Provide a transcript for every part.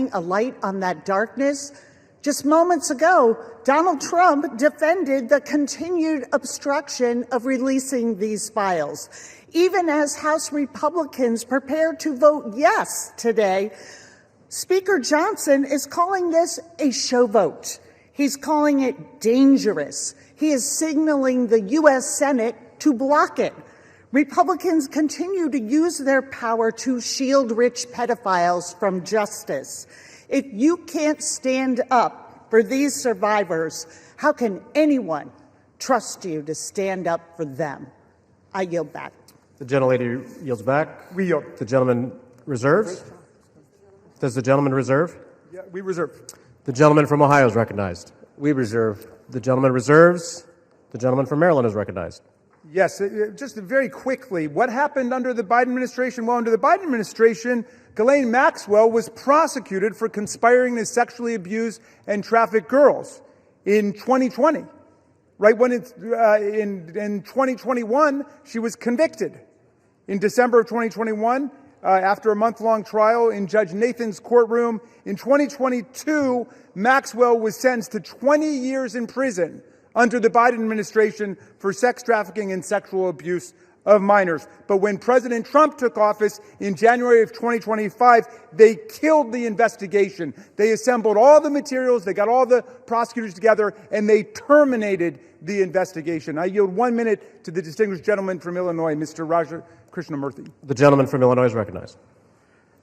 shining a light on that darkness. Just moments ago, Donald Trump defended the continued obstruction of releasing these files. Even as House Republicans prepare to vote yes today, Speaker Johnson is calling this a show vote. He's calling it dangerous. He is signaling the U.S. Senate to block it. Republicans continue to use their power to shield rich pedophiles from justice. If you can't stand up for these survivors, how can anyone trust you to stand up for them? I yield back. The gentlelady yields back. We yield. The gentleman reserves. Does the gentleman reserve? Yeah, we reserve. The gentleman from Ohio is recognized. We reserve. The gentleman reserves. The gentleman from Maryland is recognized. Yes, just very quickly, what happened under the Biden administration? Well, under the Biden administration, Ghislaine Maxwell was prosecuted for conspiring to sexually abuse and traffic girls in 2020. Right when it's in 2021, she was convicted. In December of 2021, after a month-long trial in Judge Nathan's courtroom, in 2022, Maxwell was sentenced to 20 years in prison under the Biden administration for sex trafficking and sexual abuse of minors. But when President Trump took office in January of 2025, they killed the investigation. They assembled all the materials, they got all the prosecutors together, and they terminated the investigation. I yield 1 minute to the distinguished gentleman from Illinois, Mr. Raja Krishnamurthy. The gentleman from Illinois is recognized.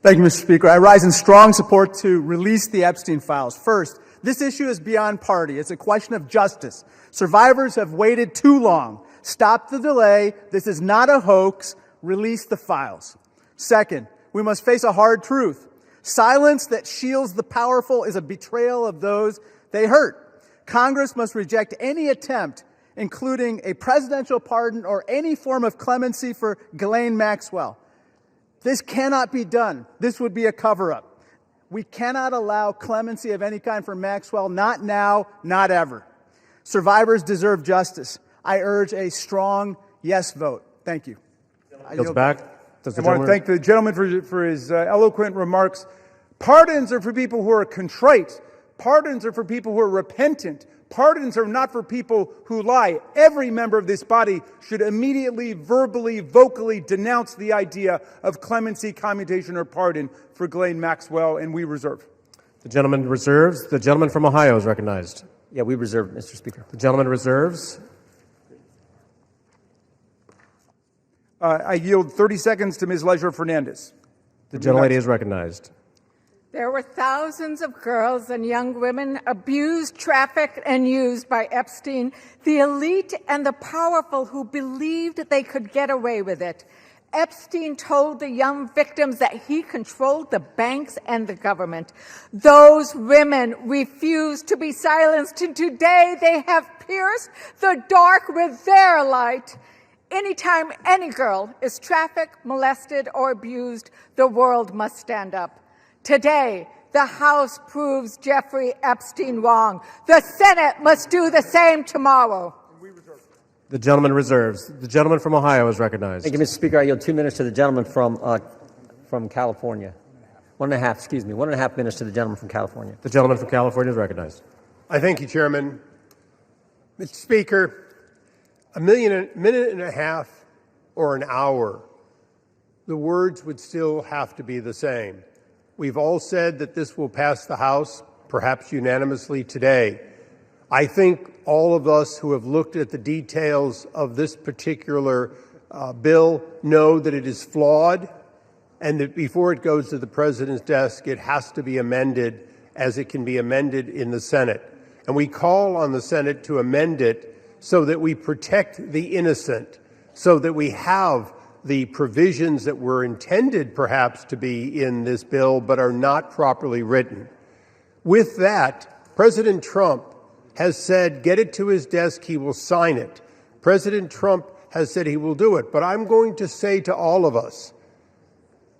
Thank you, Mr. Speaker. I rise in strong support to release the Epstein Files. First, this issue is beyond party. It's a question of justice. Survivors have waited too long. Stop the delay. This is not a hoax. Release the files. Second, we must face a hard truth. Silence that shields the powerful is a betrayal of those they hurt. Congress must reject any attempt, including a presidential pardon or any form of clemency for Ghislaine Maxwell. This cannot be done. This would be a cover-up. We cannot allow clemency of any kind for Maxwell, not now, not ever. Survivors deserve justice. I urge a strong yes vote. Thank you. Yields back. I want to thank the gentleman for his eloquent remarks. Pardons are for people who are contrite. Pardons are for people who are repentant. Pardons are not for people who lie. Every member of this body should immediately, verbally, vocally denounce the idea of clemency, commutation, or pardon for Ghislaine Maxwell, and we reserve. The gentleman reserves. The gentleman from Ohio is recognized. Yeah, we reserve, Mr. Speaker. The gentleman reserves. I yield 30 seconds to Ms. Leisure Fernandez. The gentlelady is recognized. There were thousands of girls and young women abused, trafficked, and used by Epstein, the elite and the powerful who believed they could get away with it. Epstein told the young victims that he controlled the banks and the government. Those women refused to be silenced, and today they have pierced the dark with their light. Anytime any girl is trafficked, molested, or abused, the world must stand up. Today, the House proves Jeffrey Epstein wrong. The Senate must do the same tomorrow. The gentleman reserves. The gentleman from Ohio is recognized. Thank you, Mr. Speaker. I yield 2 minutes to the gentleman from California. 1.5 minutes to the gentleman from California. The gentleman from California is recognized. I thank you, Chairman. Mr. Speaker, a minute and a half or an hour, the words would still have to be the same. We've all said that this will pass the House, perhaps unanimously today. I think all of us who have looked at the details of this particular bill know that it is flawed and that before it goes to the President's desk, it has to be amended as it can be amended in the Senate. And we call on the Senate to amend it so that we protect the innocent, so that we have the provisions that were intended perhaps to be in this bill but are not properly written. With that, President Trump has said, get it to his desk, he will sign it. President Trump has said he will do it. But I'm going to say to all of us,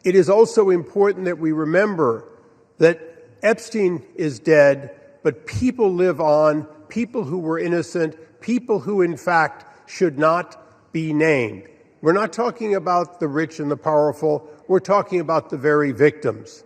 it is also important that we remember that Epstein is dead, but people live on, people who were innocent, people who in fact should not be named. We're not talking about the rich and the powerful. We're talking about the very victims.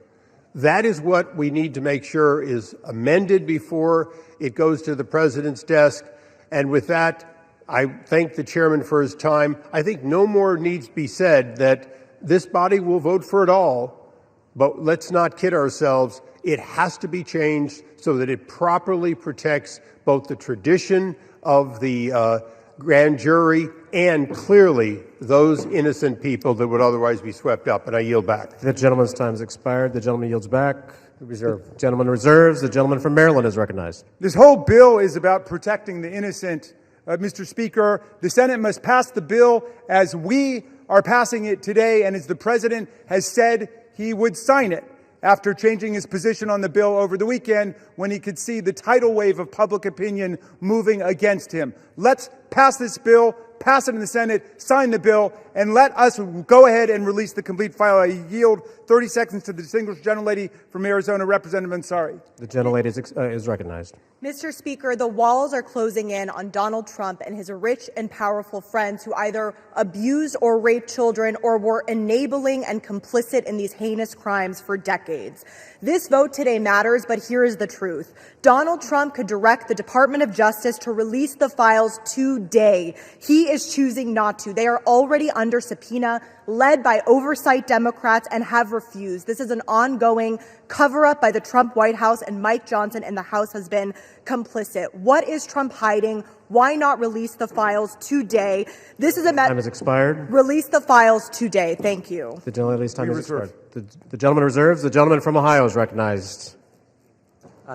That is what we need to make sure is amended before it goes to the president's desk. And with that, I thank the chairman for his time. I think no more needs to be said that this body will vote for it all, but let's not kid ourselves. It has to be changed so that it properly protects both the tradition of the grand jury and clearly those innocent people that would otherwise be swept up. And I yield back. The gentleman's time has expired. The gentleman yields back. Reserve. The gentleman reserves. The gentleman from Maryland is recognized. This whole bill is about protecting the innocent. Mr. Speaker, the Senate must pass the bill as we are passing it today and as the president has said he would sign it after changing his position on the bill over the weekend when he could see the tidal wave of public opinion moving against him. Let's pass this bill, pass it in the Senate, sign the bill, and let us go ahead and release the complete file. I yield 30 seconds to the distinguished gentlelady from Arizona, Representative Ansari. The gentlelady is recognized. Mr. Speaker, the walls are closing in on Donald Trump and his rich and powerful friends who either abused or raped children or were enabling and complicit in these heinous crimes for decades. This vote today matters, but here is the truth. Donald Trump could direct the Department of Justice to release the files today. He is choosing not to. They are already under subpoena, led by oversight Democrats, and have refused. This is an ongoing cover-up by the Trump White House, and Mike Johnson and the House has been complicit. What is Trump hiding? Why not release the files today? This is a time has expired. Release the files today. Thank you. The gentlelady's time has expired. The gentleman reserves. The gentleman from Ohio is recognized.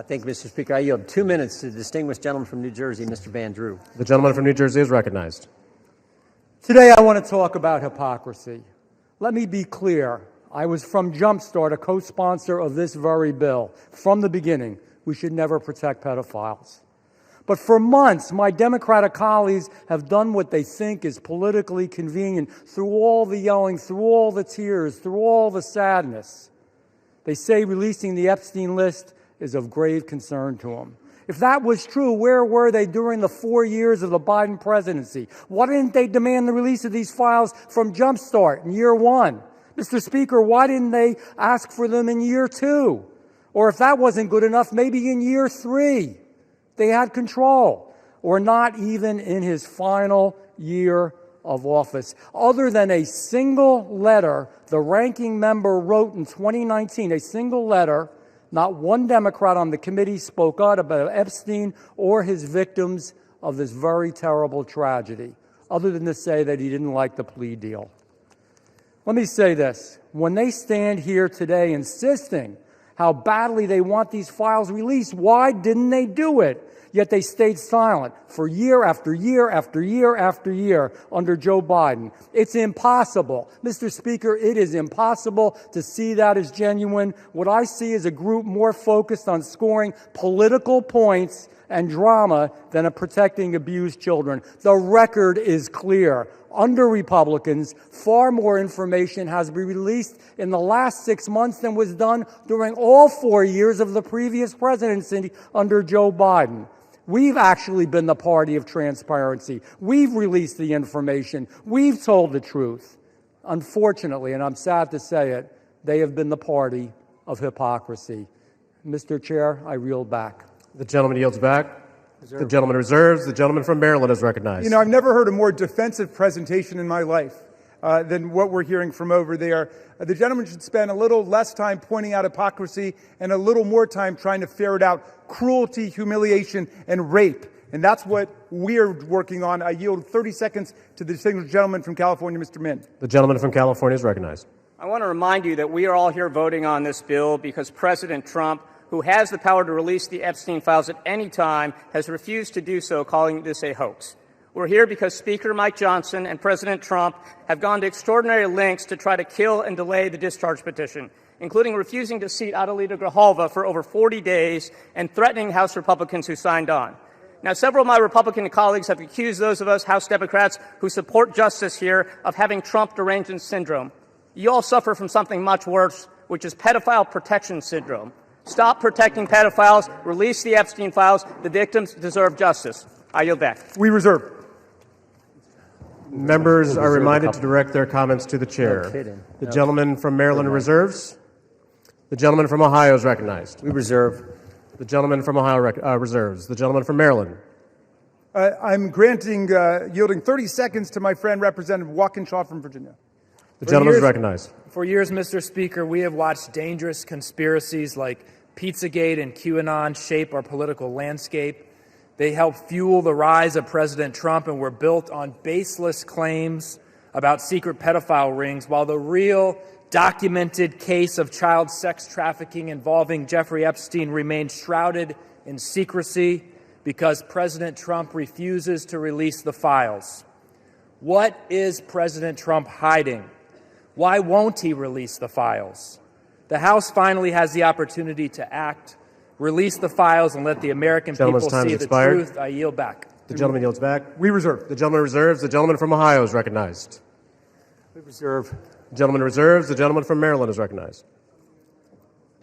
Thank you, Mr. Speaker. I yield 2 minutes to the distinguished gentleman from New Jersey, Mr. Van Drew. The gentleman from New Jersey is recognized. Today I want to talk about hypocrisy. Let me be clear. I was from Jumpstart, a co-sponsor of this very bill. From the beginning, we should never protect pedophiles. But for months, my Democratic colleagues have done what they think is politically convenient through all the yelling, through all the tears, through all the sadness. They say releasing the Epstein list is of grave concern to them. If that was true, where were they during the 4 years of the Biden presidency? Why didn't they demand the release of these files from Jumpstart in year one? Mr. Speaker, why didn't they ask for them in year two? Or if that wasn't good enough, maybe in year three. They had control, or not even in his final year of office. Other than a single letter the ranking member wrote in 2019, a single letter, not one Democrat on the committee spoke out about Epstein or his victims of this very terrible tragedy, other than to say that he didn't like the plea deal. Let me say this. When they stand here today insisting how badly they want these files released, why didn't they do it? Yet they stayed silent for year after year after year after year under Joe Biden. It's impossible. Mr. Speaker, it is impossible to see that as genuine. What I see is a group more focused on scoring political points and drama than of protecting abused children. The record is clear. Under Republicans, far more information has been released in the last 6 months than was done during all 4 years of the previous presidency under Joe Biden. We've actually been the party of transparency. We've released the information. We've told the truth. Unfortunately, and I'm sad to say it, they have been the party of hypocrisy. Mr. Chair, I reel back. The gentleman yields back. The gentleman reserves. The gentleman from Maryland is recognized. You know, I've never heard a more defensive presentation in my life than what we're hearing from over there. The gentleman should spend a little less time pointing out hypocrisy and a little more time trying to ferret out cruelty, humiliation, and rape. And that's what we're working on. I yield 30 seconds to the distinguished gentleman from California, Mr. Min. The gentleman from California is recognized. I want to remind you that we are all here voting on this bill because President Trump, who has the power to release the Epstein files at any time, has refused to do so, calling this a hoax. We're here because Speaker Mike Johnson and President Trump have gone to extraordinary lengths to try to kill and delay the discharge petition, including refusing to seat Adelita Grijalva for over 40 days and threatening House Republicans who signed on. Now, several of my Republican colleagues have accused those of us House Democrats who support justice here of having Trump derangement syndrome. You all suffer from something much worse, which is pedophile protection syndrome. Stop protecting pedophiles. Release the Epstein files. The victims deserve justice. I yield back. We reserve. Members are reminded to direct their comments to the chair. No kidding. The gentleman from Maryland reserves. The gentleman from Ohio is recognized. We reserve. The gentleman from Ohio reserves. The gentleman from Maryland. I'm yielding 30 seconds to my friend, Representative Walkinshaw from Virginia. The gentleman is recognized. For years, Mr. Speaker, we have watched dangerous conspiracies like Pizzagate and QAnon shape our political landscape. They help fuel the rise of President Trump and were built on baseless claims about secret pedophile rings, while the real documented case of child sex trafficking involving Jeffrey Epstein remains shrouded in secrecy because President Trump refuses to release the files. What is President Trump hiding? Why won't he release the files? The House finally has the opportunity to act, release the files, and let the American people see the truth. I yield back. The gentleman yields back. We reserve. The gentleman reserves. The gentleman from Ohio is recognized. We reserve. The gentleman reserves. The gentleman from Maryland is recognized.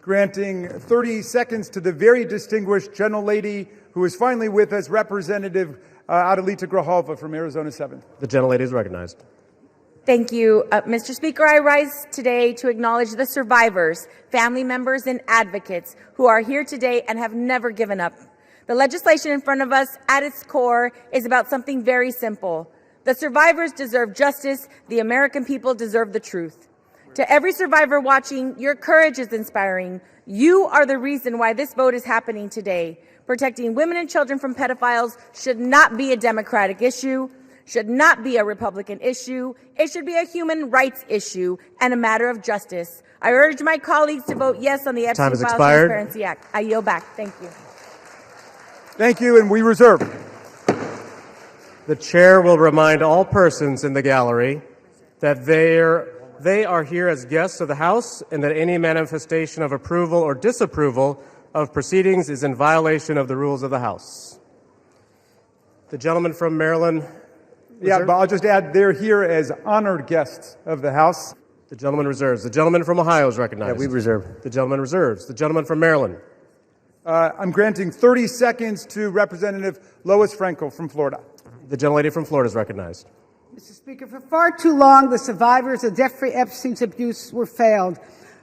Granting 30 seconds to the very distinguished gentlelady who is finally with us, Representative Adelita Grijalva from Arizona 7th. The gentlelady is recognized. Thank you, Mr. Speaker. I rise today to acknowledge the survivors, family members, and advocates who are here today and have never given up. The legislation in front of us, at its core, is about something very simple. The survivors deserve justice. The American people deserve the truth. To every survivor watching, your courage is inspiring. You are the reason why this vote is happening today. Protecting women and children from pedophiles should not be a Democratic issue, should not be a Republican issue. It should be a human rights issue and a matter of justice. I urge my colleagues to vote yes on the Epstein Files Transparency Act. I yield back. Thank you. Thank you, and we reserve. The chair will remind all persons in the gallery that they are here as guests of the House and that any manifestation of approval or disapproval of proceedings is in violation of the rules of the House. The gentleman from Maryland. Yeah, but I'll just add they're here as honored guests of the House. The gentleman reserves. The gentleman from Ohio is recognized. Yeah, we reserve. The gentleman reserves. The gentleman from Maryland. I'm granting 30 seconds to Representative Lois Frankel from Florida. The gentlelady from Florida is recognized. Mr. Speaker, for far too long, the survivors of Jeffrey Epstein's abuse were failed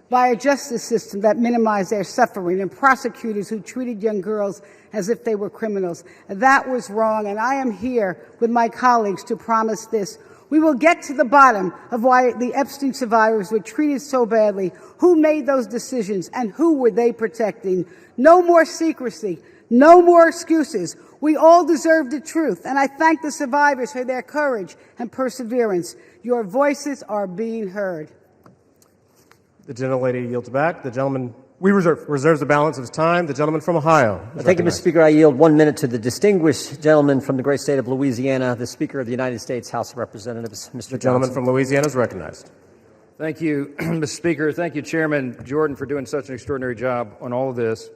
by a justice system that minimized their suffering and prosecutors who treated young girls as if they were criminals. That was wrong, and I am here with my colleagues to promise this. We will get to the bottom of why the Epstein survivors were treated so badly, who made those decisions, and who were they protecting. No more secrecy, no more excuses. We all deserve the truth, and I thank the survivors for their courage and perseverance. Your voices are being heard. The gentlelady yields back. The gentleman reserves the balance of his time. The gentleman from Ohio. Thank you, Mr. Speaker. I yield 1 minute to the distinguished gentleman from the great state of Louisiana, the Speaker of the United States House of Representatives, Mr. The gentleman from Louisiana is recognized. Thank you, Mr. Speaker. Thank you, Chairman Jordan, for doing such an extraordinary job on all of this.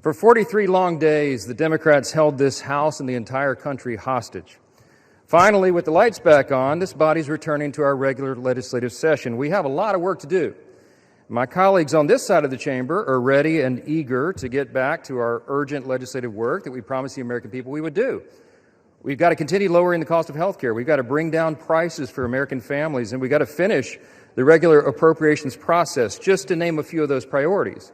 For 43 long days, the Democrats held this House and the entire country hostage. Finally, with the lights back on, this body's returning to our regular legislative session. We have a lot of work to do. My colleagues on this side of the chamber are ready and eager to get back to our urgent legislative work that we promised the American people we would do. We've got to continue lowering the cost of health care. We've got to bring down prices for American families, and we've got to finish the regular appropriations process, just to name a few of those priorities.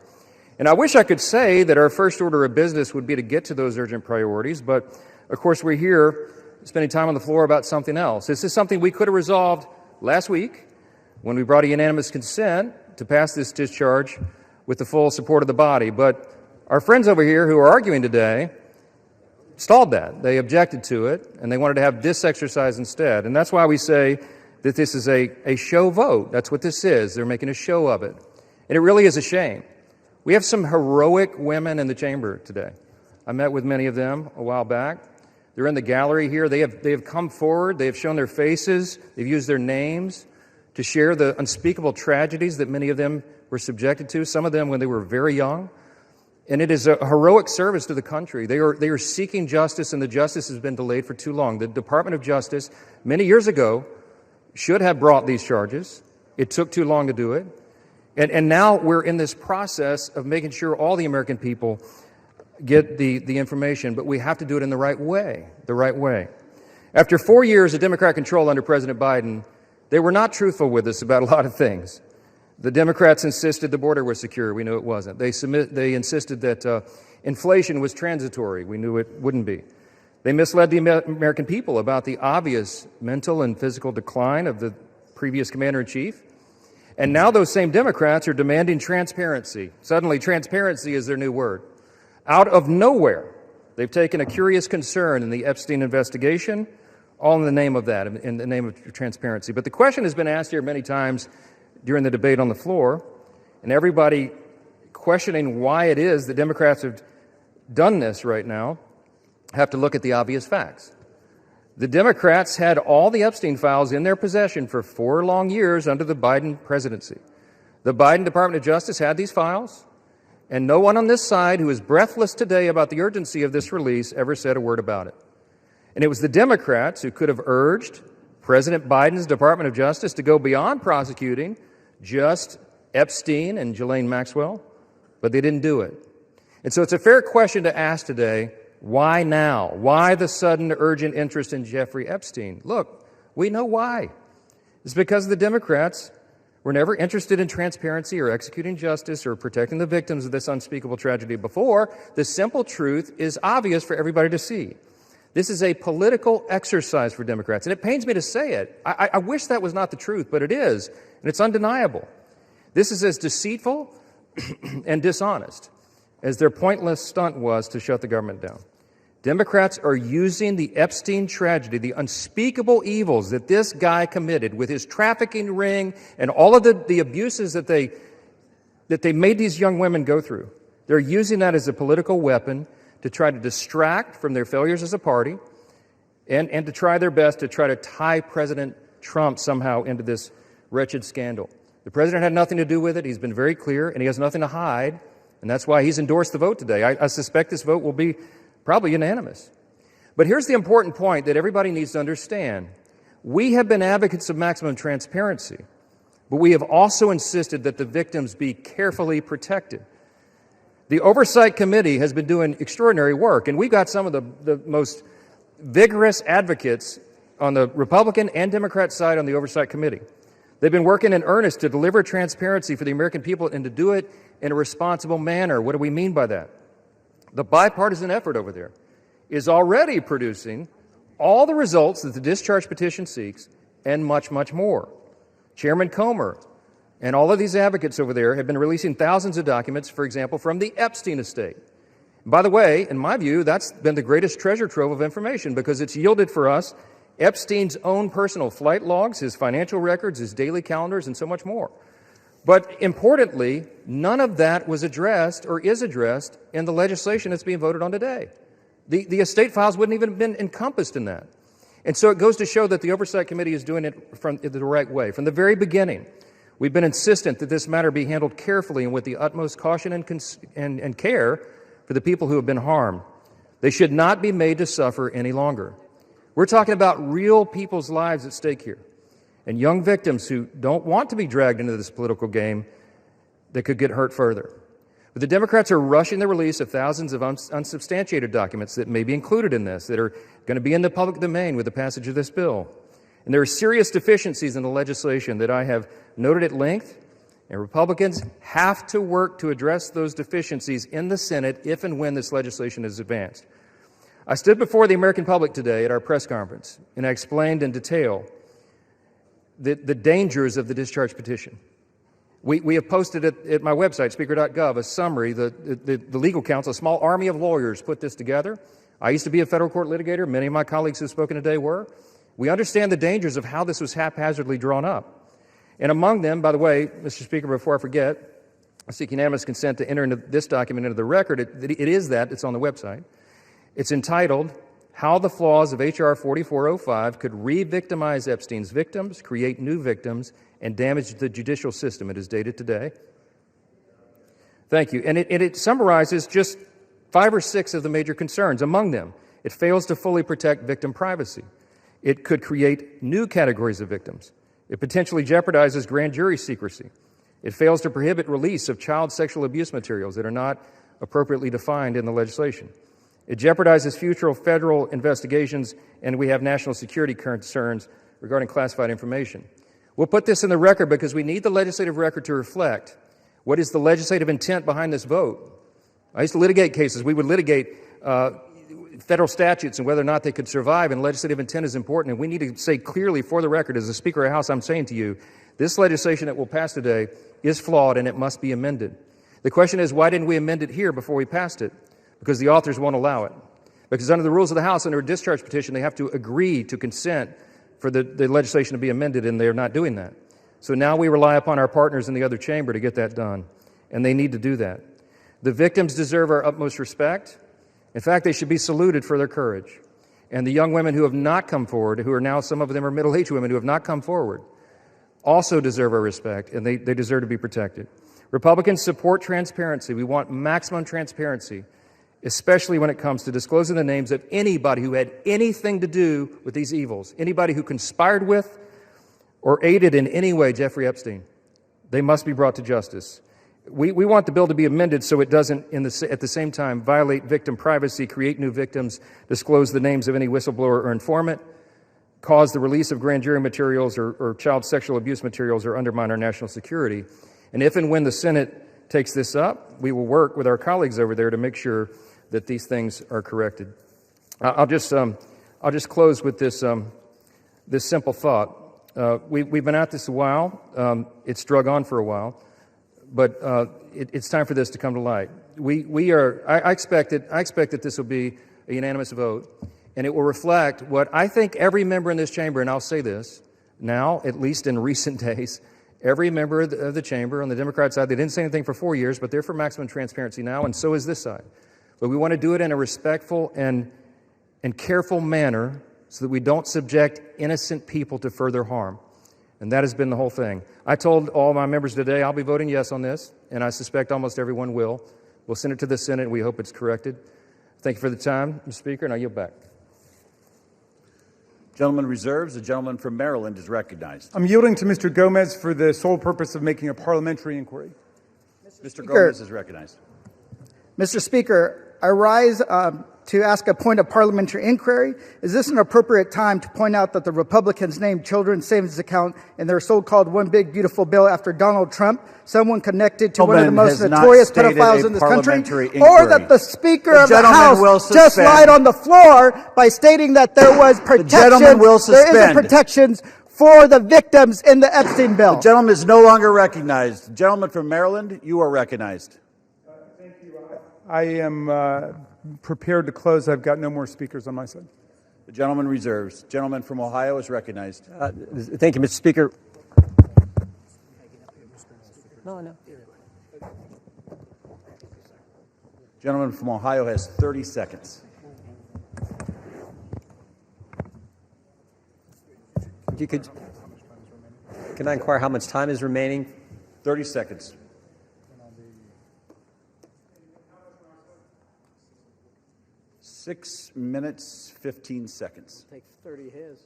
And I wish I could say that our first order of business would be to get to those urgent priorities, but of course we're here spending time on the floor about something else. This is something we could have resolved last week when we brought a unanimous consent to pass this discharge with the full support of the body. But our friends over here who are arguing today stalled that. They objected to it, and they wanted to have this exercise instead. And that's why we say that this is a show vote. That's what this is. They're making a show of it. And it really is a shame. We have some heroic women in the chamber today. I met with many of them a while back. They're in the gallery here. They have come forward. They have shown their faces. They've used their names to share the unspeakable tragedies that many of them were subjected to, some of them when they were very young. And it is a heroic service to the country. They are seeking justice, and the justice has been delayed for too long. The Department of Justice, many years ago, should have brought these charges. It took too long to do it. And now we're in this process of making sure all the American people get the information, but we have to do it in the right way, After 4 years of Democrat control under President Biden, they were not truthful with us about a lot of things. The Democrats insisted the border was secure. We knew it wasn't. They insisted that inflation was transitory. We knew it wouldn't be. They misled the American people about the obvious mental and physical decline of the previous commander-in-chief. And now those same Democrats are demanding transparency. Suddenly, transparency is their new word. Out of nowhere, they've taken a curious concern in the Epstein investigation, all in the name of that, in the name of transparency. But the question has been asked here many times during the debate on the floor, and everybody questioning why it is that Democrats have done this right now have to look at the obvious facts. The Democrats had all the Epstein files in their possession for 4 long years under the Biden presidency. The Biden Department of Justice had these files, and no one on this side who is breathless today about the urgency of this release ever said a word about it. And it was the Democrats who could have urged President Biden's Department of Justice to go beyond prosecuting just Epstein and Ghislaine Maxwell, but they didn't do it. And so it's a fair question to ask today, why now? Why the sudden urgent interest in Jeffrey Epstein? Look, we know why. It's because the Democrats were never interested in transparency or executing justice or protecting the victims of this unspeakable tragedy before. The simple truth is obvious for everybody to see. This is a political exercise for Democrats, and it pains me to say it. I wish that was not the truth, but it is, and it's undeniable. This is as deceitful and dishonest as their pointless stunt was to shut the government down. Democrats are using the Epstein tragedy, the unspeakable evils that this guy committed with his trafficking ring and all of the abuses that they made these young women go through. They're using that as a political weapon to try to distract from their failures as a party and to try their best to try to tie President Trump somehow into this wretched scandal. The president had nothing to do with it. He's been very clear, and he has nothing to hide, and that's why he's endorsed the vote today. I suspect this vote will be probably unanimous. But here's the important point that everybody needs to understand. We have been advocates of maximum transparency, but we have also insisted that the victims be carefully protected. The Oversight Committee has been doing extraordinary work, and we've got some of the most vigorous advocates on the Republican and Democrat side on the Oversight Committee. They've been working in earnest to deliver transparency for the American people and to do it in a responsible manner. What do we mean by that? The bipartisan effort over there is already producing all the results that the discharge petition seeks and much, much more. Chairman Comer and all of these advocates over there have been releasing thousands of documents, for example, from the Epstein estate. By the way, in my view, that's been the greatest treasure trove of information because it's yielded for us Epstein's own personal flight logs, his financial records, his daily calendars, and so much more. But importantly, none of that was addressed or is addressed in the legislation that's being voted on today. The estate files wouldn't even have been encompassed in that. And so it goes to show that the Oversight Committee is doing it from the right way. From the very beginning, we've been insistent that this matter be handled carefully and with the utmost caution and care for the people who have been harmed. They should not be made to suffer any longer. We're talking about real people's lives at stake here, and young victims who don't want to be dragged into this political game that could get hurt further. But the Democrats are rushing the release of thousands of unsubstantiated documents that may be included in this, that are going to be in the public domain with the passage of this bill. And there are serious deficiencies in the legislation that I have noted at length, and Republicans have to work to address those deficiencies in the Senate if and when this legislation is advanced. I stood before the American public today at our press conference, and I explained in detail the dangers of the discharge petition. We have posted at my website, speaker.gov, a summary. The legal counsel, a small army of lawyers, put this together. I used to be a federal court litigator. Many of my colleagues who have spoken today were. We understand the dangers of how this was haphazardly drawn up. And among them, by the way, Mr. Speaker, before I forget, I seek unanimous consent to enter into this document into the record. It's on the website. It's entitled, How the Flaws of H.R. 4405 Could Re-Victimize Epstein's Victims, Create New Victims, and Damage the Judicial System. It is dated today. Thank you. And it summarizes just 5 or 6 of the major concerns. Among them, it fails to fully protect victim privacy. It could create new categories of victims. It potentially jeopardizes grand jury secrecy. It fails to prohibit release of child sexual abuse materials that are not appropriately defined in the legislation. It jeopardizes future federal investigations, and we have national security concerns regarding classified information. We'll put this in the record because we need the legislative record to reflect what is the legislative intent behind this vote. I used to litigate cases. We would litigate federal statutes and whether or not they could survive, and legislative intent is important. And we need to say clearly for the record, as the Speaker of the House, I'm saying to you, this legislation that will pass today is flawed and it must be amended. The question is, why didn't we amend it here before we passed it? Because the authors won't allow it. Because under the rules of the House, under a discharge petition, they have to agree to consent for the legislation to be amended, and they're not doing that. So now we rely upon our partners in the other chamber to get that done, and they need to do that. The victims deserve our utmost respect. In fact, they should be saluted for their courage. And the young women who have not come forward, who are now, some of them are middle-aged women who have not come forward, also deserve our respect, and they deserve to be protected. Republicans support transparency. We want maximum transparency, especially when it comes to disclosing the names of anybody who had anything to do with these evils, anybody who conspired with or aided in any way Jeffrey Epstein. They must be brought to justice. We want the bill to be amended so it doesn't, at the same time, violate victim privacy, create new victims, disclose the names of any whistleblower or informant, cause the release of grand jury materials or child sexual abuse materials, or undermine our national security. And if and when the Senate takes this up, we will work with our colleagues over there to make sure that these things are corrected. I'll just close with this simple thought. We've been at this a while. It's drug on for a while. But it's time for this to come to light. I expect that this will be a unanimous vote, and it will reflect what I think every member in this chamber, and I'll say this now, at least in recent days, every member of the chamber on the Democrat side, they didn't say anything for 4 years, but they're for maximum transparency now, and so is this side. But we want to do it in a respectful and careful manner so that we don't subject innocent people to further harm. And that has been the whole thing. I told all my members today I'll be voting yes on this, and I suspect almost everyone will. We'll send it to the Senate, and we hope it's corrected. Thank you for the time, Mr. Speaker, and I yield back. Gentleman reserves. The gentleman from Maryland is recognized. I'm yielding to Mr. Gomez for the sole purpose of making a parliamentary inquiry. Mr. Gomez is recognized. Mr. Speaker, I rise to ask a point of parliamentary inquiry. Is this an appropriate time to point out that the Republicans named children's savings account in their so-called one big beautiful bill after Donald Trump, someone connected to one of the most notorious pedophiles in this country, or that the Speaker of the House just lied on the floor by stating that there was protection, there isn't protections for the victims in the Epstein bill. The gentleman is no longer recognized. The gentleman from Maryland, you are recognized. Thank you. I am prepared to close. I've got no more speakers on my side. The gentleman reserves. Gentleman from Ohio is recognized. Thank you, Mr. Speaker. No. Gentleman from Ohio has 30 seconds. Can I inquire how much time is remaining? 30 seconds. Six minutes, 15 seconds. Take 30 his.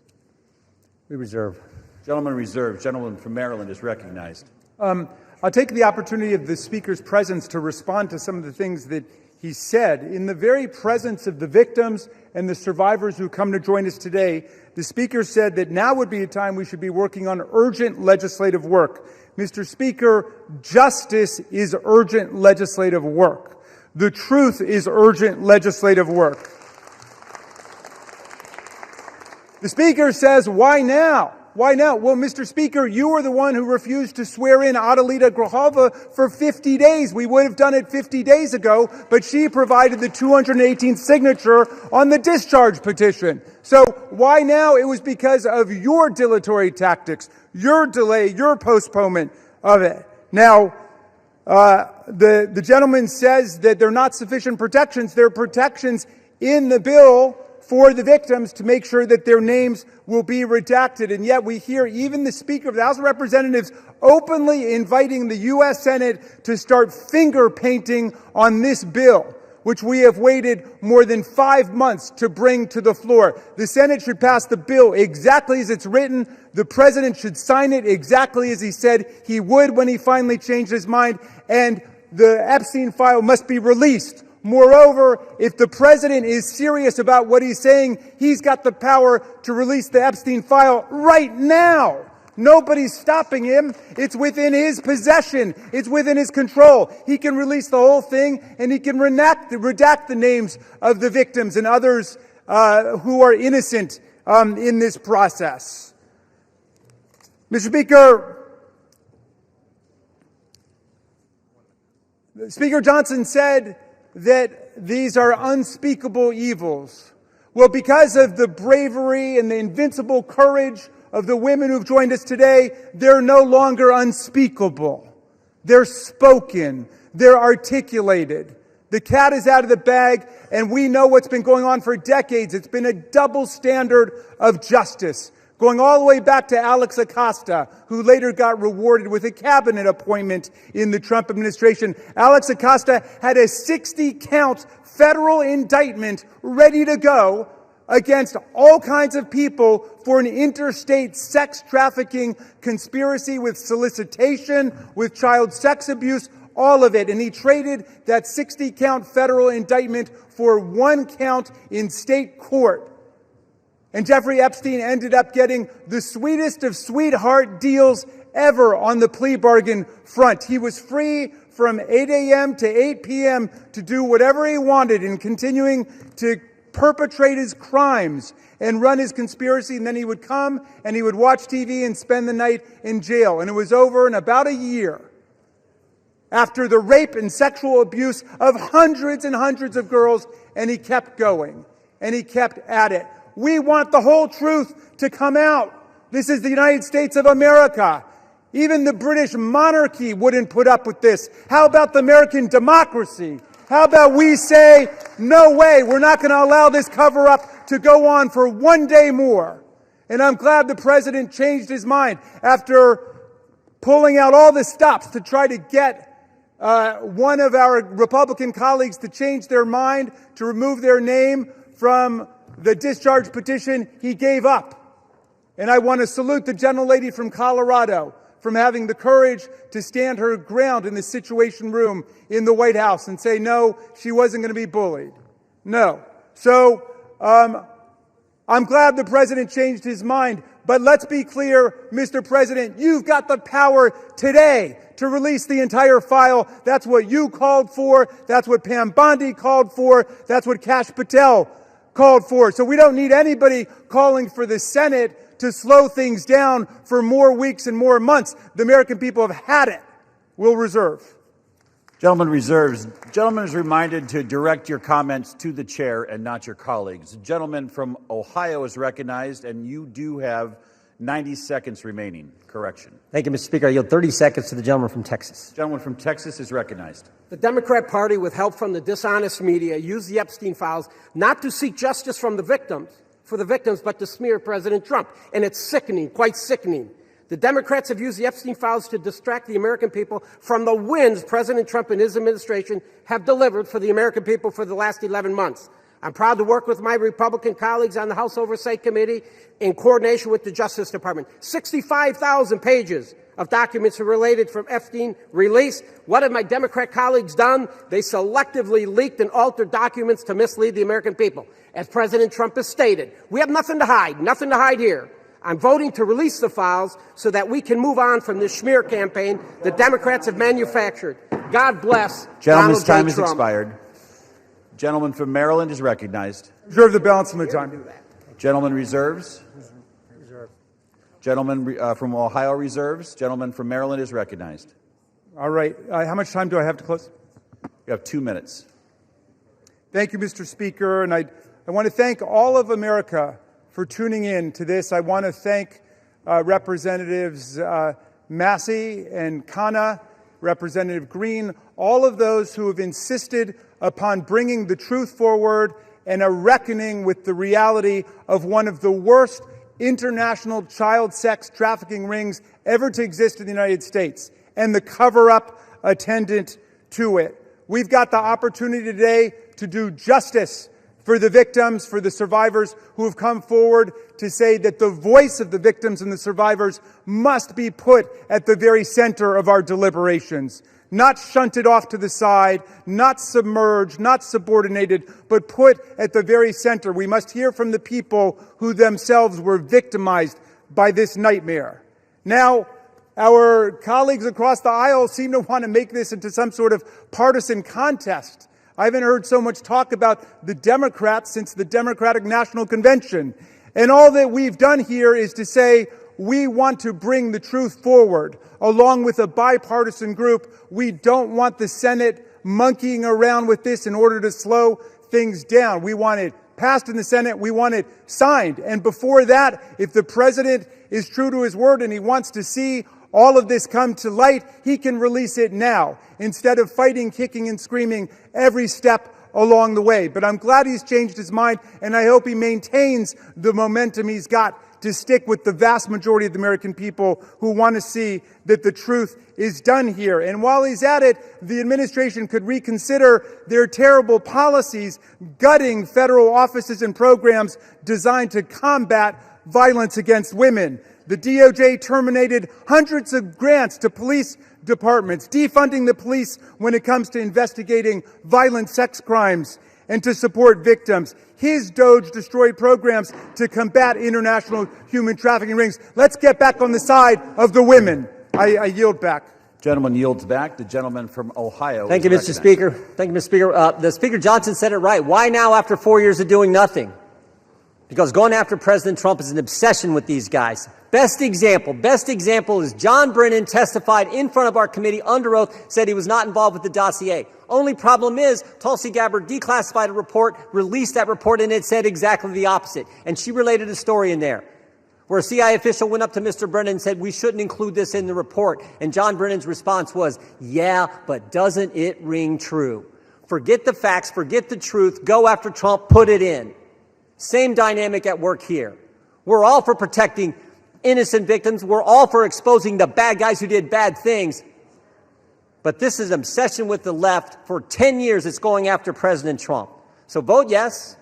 We reserve. Gentleman reserved. Gentleman from Maryland is recognized. I'll take the opportunity of the Speaker's presence to respond to some of the things that he said. In the very presence of the victims and the survivors who come to join us today, the Speaker said that now would be a time we should be working on urgent legislative work. Mr. Speaker, justice is urgent legislative work. The truth is urgent legislative work. The Speaker says, why now? Why now? Well, Mr. Speaker, you were the one who refused to swear in Adelita Grijalva for 50 days. We would have done it 50 days ago, but she provided the 218th signature on the discharge petition. So why now? It was because of your dilatory tactics, your delay, your postponement of it. Now, the gentleman says that there are not sufficient protections. There are protections in the bill for the victims to make sure that their names will be redacted. And yet we hear even the Speaker of the House of Representatives openly inviting the U.S. Senate to start finger painting on this bill, which we have waited more than 5 months to bring to the floor. The Senate should pass the bill exactly as it's written. The President should sign it exactly as he said he would when he finally changed his mind. And the Epstein file must be released. Moreover, if the President is serious about what he's saying, he's got the power to release the Epstein file right now. Nobody's stopping him. It's within his possession. It's within his control. He can release the whole thing, and he can redact the names of the victims and others who are innocent in this process. Mr. Speaker, Speaker Johnson said that these are unspeakable evils. Well, because of the bravery and the invincible courage of the women who've joined us today, they're no longer unspeakable. They're spoken. They're articulated. The cat is out of the bag, and we know what's been going on for decades. It's been a double standard of justice, going all the way back to Alex Acosta, who later got rewarded with a cabinet appointment in the Trump administration. Alex Acosta had a 60-count federal indictment ready to go against all kinds of people for an interstate sex trafficking conspiracy with solicitation, with child sex abuse, all of it. And he traded that 60-count federal indictment for 1 count in state court. And Jeffrey Epstein ended up getting the sweetest of sweetheart deals ever on the plea bargain front. He was free from 8 a.m. to 8 p.m. to do whatever he wanted and continuing to perpetrate his crimes and run his conspiracy. And then he would come and he would watch TV and spend the night in jail. And it was over in about a year after the rape and sexual abuse of hundreds and hundreds of girls. And he kept going and he kept at it. We want the whole truth to come out. This is the United States of America. Even the British monarchy wouldn't put up with this. How about the American democracy? How about we say, no way, we're not going to allow this cover-up to go on for 1 day more. And I'm glad the president changed his mind after pulling out all the stops to try to get one of our Republican colleagues to change their mind, to remove their name from the discharge petition. He gave up. And I want to salute the gentlelady from Colorado from having the courage to stand her ground in the Situation Room in the White House and say, no, she wasn't going to be bullied. No. So I'm glad the president changed his mind. But let's be clear, Mr. President, you've got the power today to release the entire file. That's what you called for. That's what Pam Bondi called for. That's what Kash Patel called for. So we don't need anybody calling for the Senate to slow things down for more weeks and more months. The American people have had it. We'll reserve. Gentleman reserves. Gentleman is reminded to direct your comments to the chair and not your colleagues. The gentleman from Ohio is recognized, and you do have 90 seconds remaining. Correction. Thank you, Mr. Speaker. I yield 30 seconds to the gentleman from Texas. Gentleman from Texas is recognized. The Democrat Party, with help from the dishonest media, used the Epstein Files not to seek justice from the victims, but to smear President Trump. And it's sickening, quite sickening. The Democrats have used the Epstein Files to distract the American people from the wins President Trump and his administration have delivered for the American people for the last 11 months. I'm proud to work with my Republican colleagues on the House Oversight Committee in coordination with the Justice Department. 65,000 pages of documents are related from Epstein released. What have my Democrat colleagues done? They selectively leaked and altered documents to mislead the American people. As President Trump has stated, we have nothing to hide here. I'm voting to release the files so that we can move on from this smear campaign the Democrats have manufactured. God bless Gentleman's Donald J. time has Trump. expired. Gentleman from Maryland is recognized. Reserve the balance of my time. Gentleman reserves. Gentleman from Ohio reserves. Gentleman from Maryland is recognized. All right. How much time do I have to close? You have 2 minutes. Thank you, Mr. Speaker. And I want to thank all of America for tuning in to this. I want to thank Representatives Massie and Khanna, Representative Greene, all of those who have insisted upon bringing the truth forward and a reckoning with the reality of one of the worst international child sex trafficking rings ever to exist in the United States and the cover-up attendant to it. We've got the opportunity today to do justice for the victims, for the survivors who have come forward to say that the voice of the victims and the survivors must be put at the very center of our deliberations. Not shunted off to the side, not submerged, not subordinated, but put at the very center. We must hear from the people who themselves were victimized by this nightmare. Now, our colleagues across the aisle seem to want to make this into some sort of partisan contest. I haven't heard so much talk about the Democrats since the Democratic National Convention. And all that we've done here is to say we want to bring the truth forward, along with a bipartisan group. We don't want the Senate monkeying around with this in order to slow things down. We want it passed in the Senate. We want it signed. And before that, if the president is true to his word and he wants to see all of this come to light, he can release it now instead of fighting, kicking, and screaming every step along the way. But I'm glad he's changed his mind, and I hope he maintains the momentum he's got to stick with the vast majority of the American people who want to see that the truth is done here. And while he's at it, the administration could reconsider their terrible policies, gutting federal offices and programs designed to combat violence against women. The DOJ terminated hundreds of grants to police departments, defunding the police when it comes to investigating violent sex crimes and to support victims. His DOJ destroyed programs to combat international human trafficking rings. Let's get back on the side of the women. I yield back. Gentleman yields back. The gentleman from Ohio. Thank you, Mr. Speaker. Thank you, Mr. Speaker. The Speaker Johnson said it right. Why now after 4 years of doing nothing? Because going after President Trump is an obsession with these guys. Best example is John Brennan testified in front of our committee under oath, said he was not involved with the dossier. Only problem is Tulsi Gabbard declassified a report, released that report, and it said exactly the opposite. And she related a story in there where a CIA official went up to Mr. Brennan and said, we shouldn't include this in the report. And John Brennan's response was, yeah, but doesn't it ring true? Forget the facts, forget the truth, go after Trump, put it in. Same dynamic at work here. We're all for protecting innocent victims. We're all for exposing the bad guys who did bad things. But this is an obsession with the left. For 10 years, it's going after President Trump. So vote yes.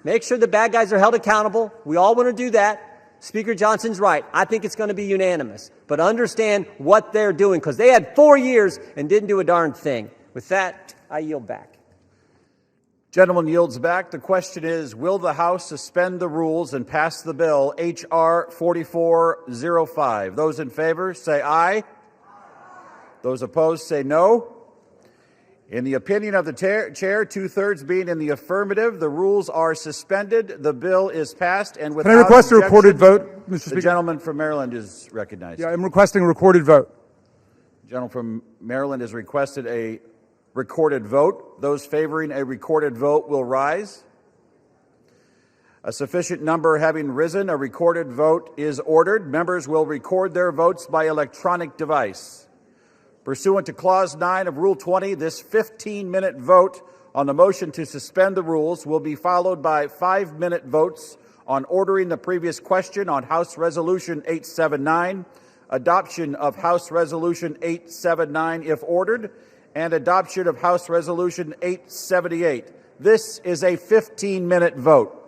Make sure the bad guys are held accountable. We all want to do that. Speaker Johnson's right. I think it's going to be unanimous. But understand what they're doing, because they had 4 years and didn't do a darn thing. With that, I yield back. Gentleman yields back. The question is, will the House suspend the rules and pass the bill, H.R. 4405? Those in favor, say aye. Those opposed, say no. In the opinion of the chair, two-thirds being in the affirmative, the rules are suspended. The bill is passed, and without Can I request a recorded vote, Mr. Speaker? The gentleman from Maryland is recognized. Yeah, I'm requesting a recorded vote. The gentleman from Maryland has requested a recorded vote. Those favoring a recorded vote will rise. A sufficient number having risen, a recorded vote is ordered. Members will record their votes by electronic device. Pursuant to Clause 9 of Rule 20, this 15-minute vote on the motion to suspend the rules will be followed by 5-minute votes on ordering the previous question on House Resolution 879, adoption of House Resolution 879 if ordered, and adoption of House Resolution 878. This is a 15-minute vote.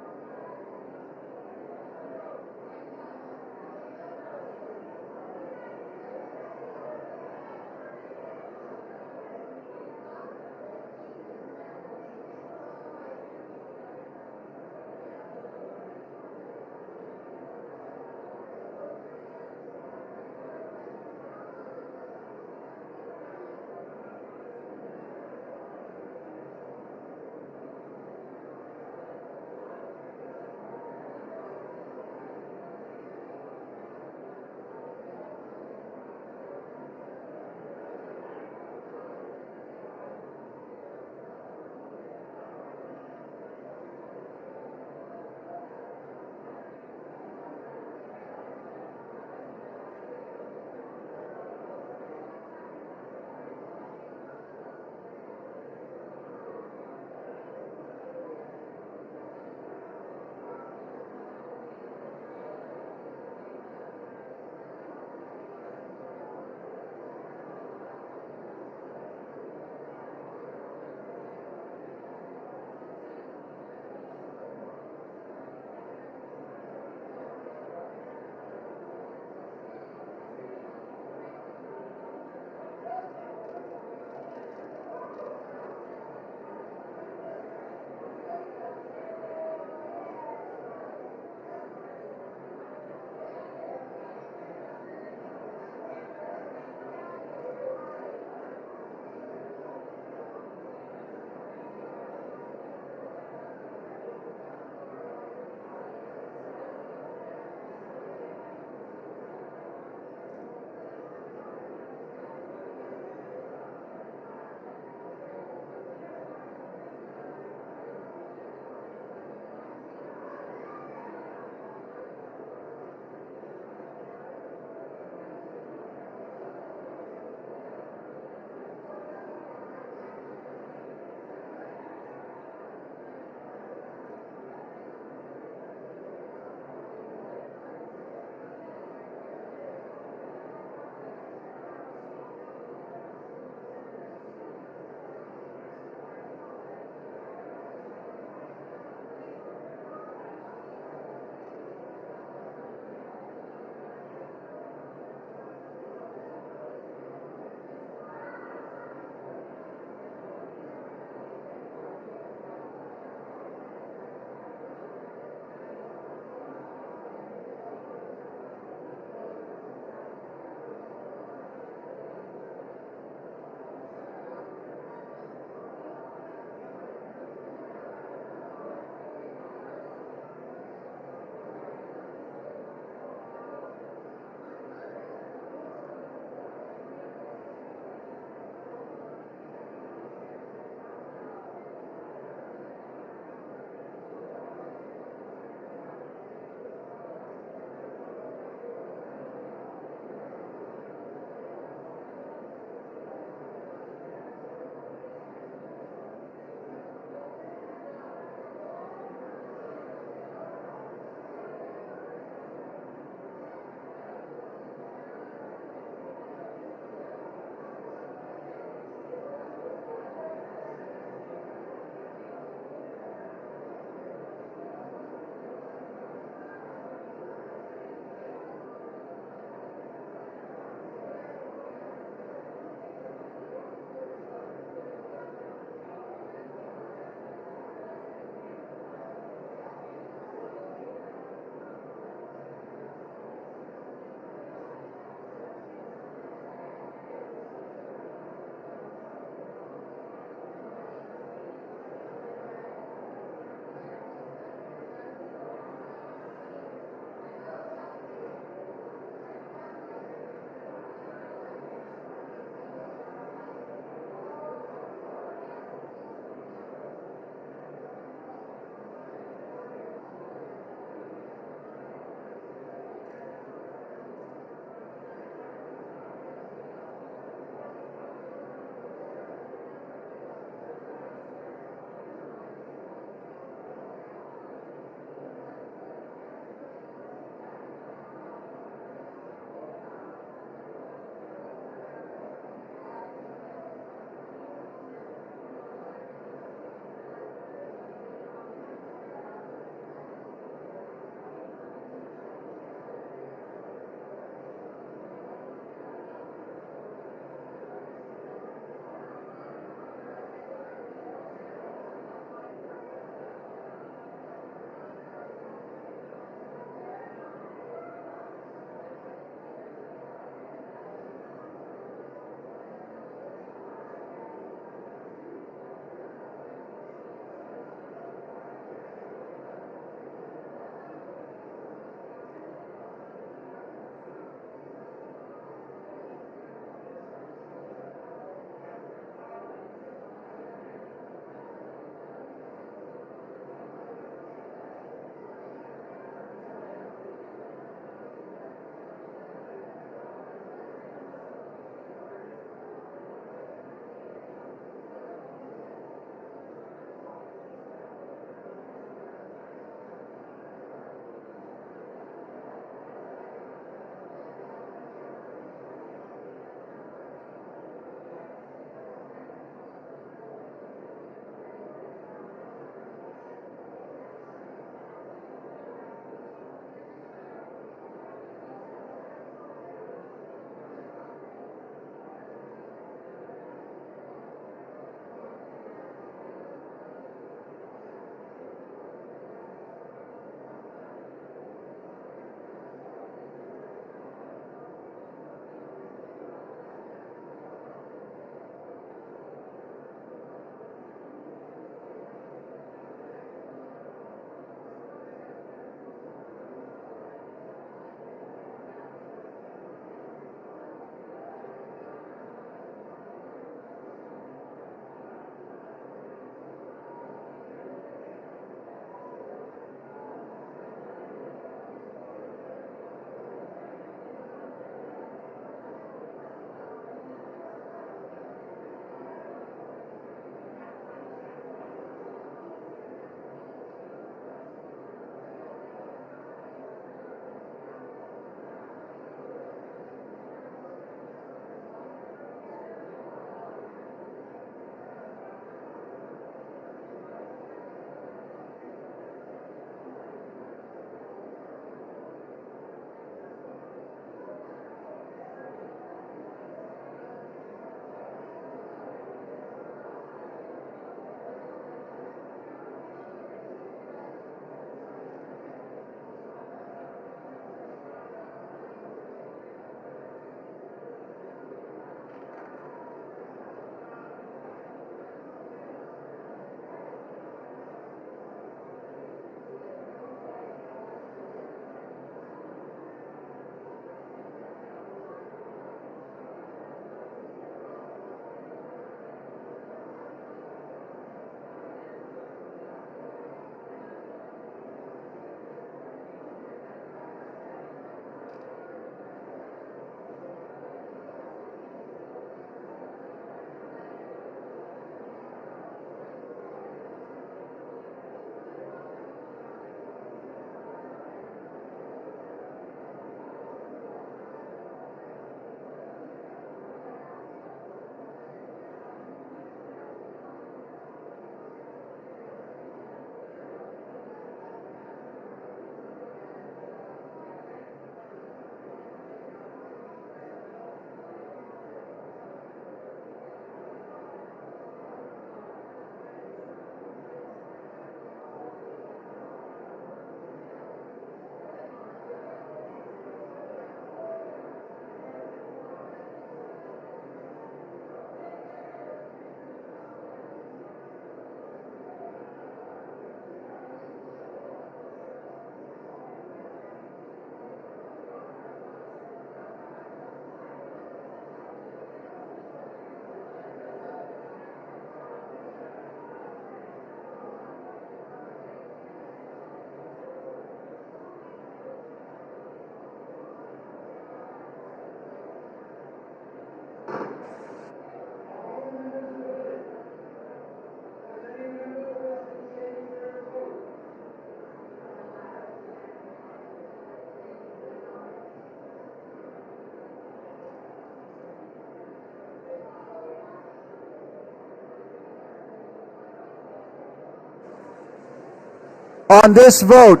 On this vote,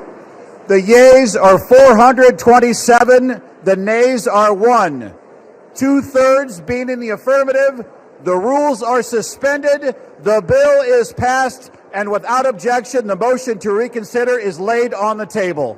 the yeas are 427, the nays are 1. 2/3 being in the affirmative, the rules are suspended, the bill is passed, and without objection, the motion to reconsider is laid on the table.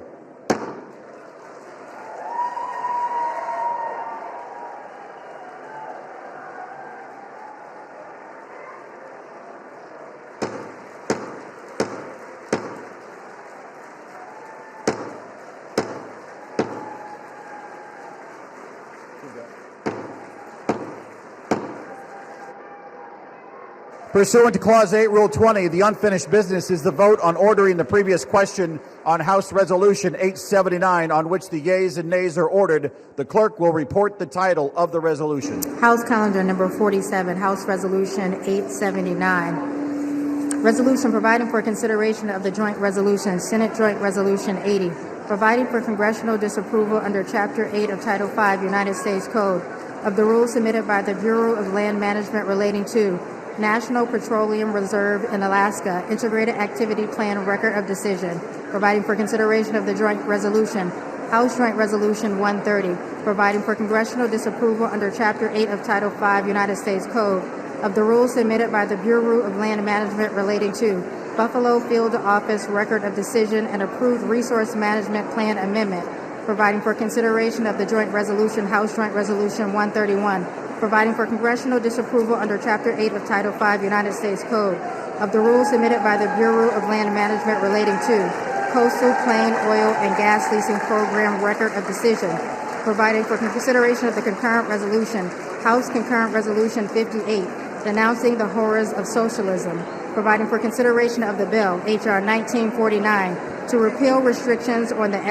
Pursuant to Clause 8, Rule 20, the unfinished business is the vote on ordering the previous question on House Resolution 879, on which the yeas and nays are ordered. The clerk will report the title of the resolution. House Calendar Number 47, House Resolution 879. Resolution providing for consideration of the joint resolution, Senate Joint Resolution 80, providing for congressional disapproval under Chapter 8 of Title 5 United States Code of the rules submitted by the Bureau of Land Management relating to National Petroleum Reserve in Alaska Integrated Activity Plan Record of Decision, providing for consideration of the joint resolution, House Joint Resolution 130, providing for congressional disapproval under Chapter 8 of Title 5 United States Code of the rules submitted by the Bureau of Land Management relating to Buffalo Field Office Record of Decision and approved Resource Management Plan Amendment, providing for consideration of the joint resolution, House Joint Resolution 131, providing for congressional disapproval under Chapter 8 of Title 5 United States Code of the rules submitted by the Bureau of Land Management relating to Coastal Plain Oil and Gas Leasing Program Record of Decision, providing for consideration of the concurrent resolution, House Concurrent Resolution 58, denouncing the horrors of socialism, providing for consideration of the bill, H.R. 1949, to repeal restrictions on the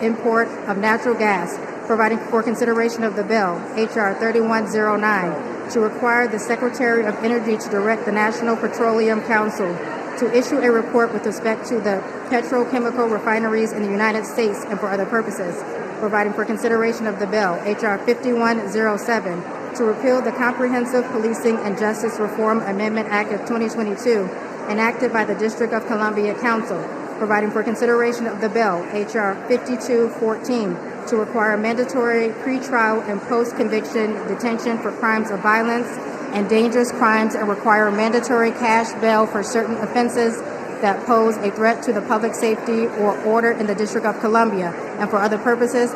import of natural gas, providing for consideration of the bill, H.R. 3109, to require the Secretary of Energy to direct the National Petroleum Council to issue a report with respect to the petrochemical refineries in the United States and for other purposes, providing for consideration of the bill, H.R. 5107, to repeal the Comprehensive Policing and Justice Reform Amendment Act of 2022, enacted by the District of Columbia Council, providing for consideration of the bill, H.R. 5214, to require mandatory pretrial and post-conviction detention for crimes of violence and dangerous crimes and require mandatory cash bail for certain offenses that pose a threat to the public safety or order in the District of Columbia and for other purposes.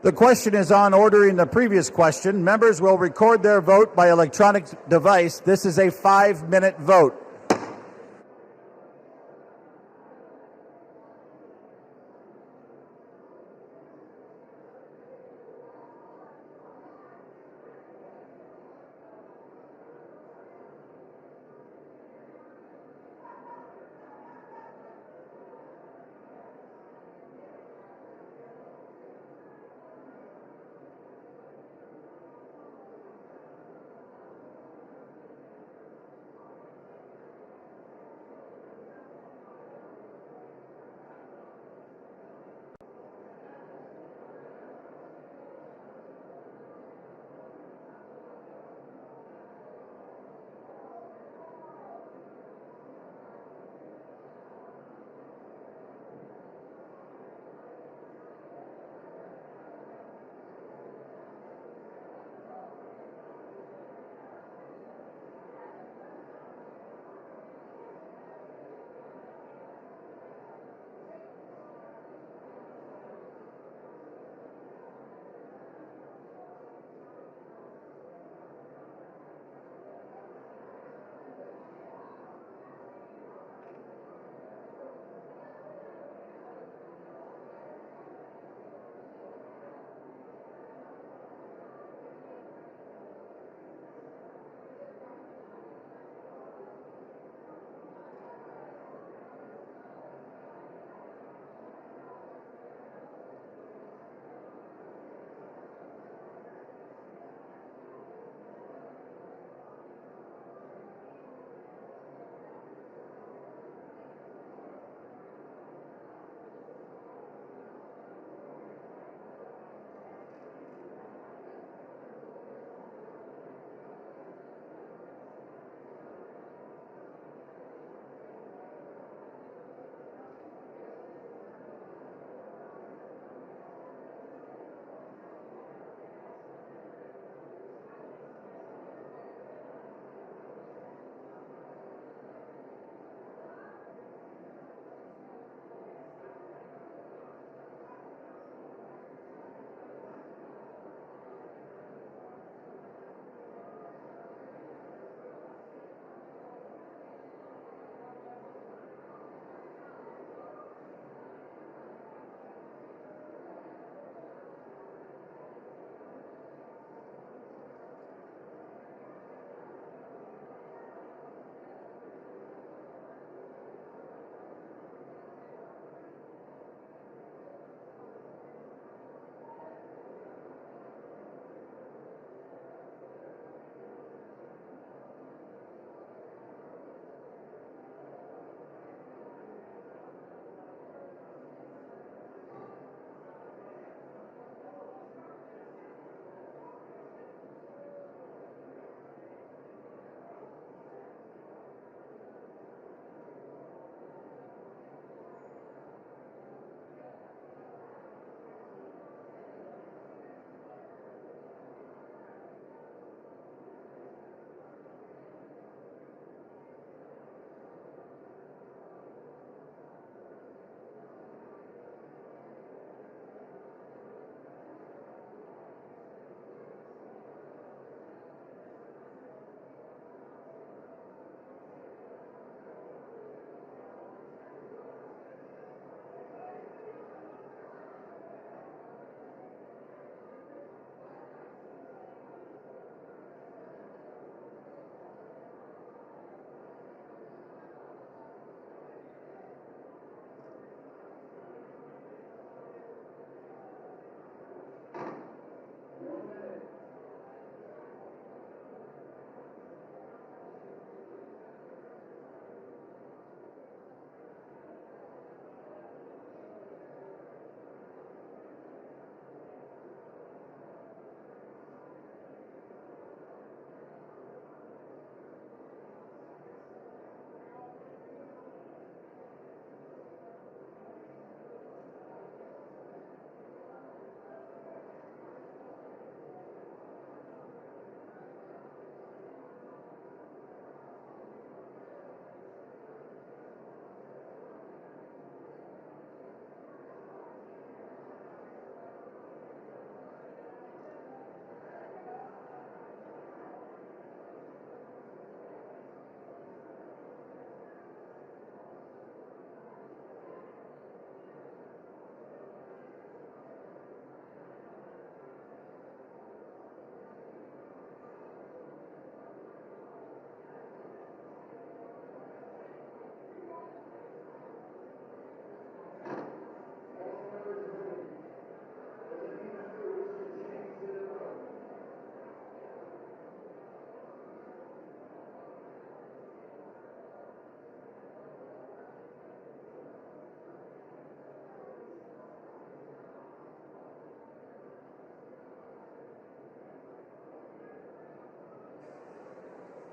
The question is on ordering the previous question. Members will record their vote by electronic device. This is a 5-minute vote.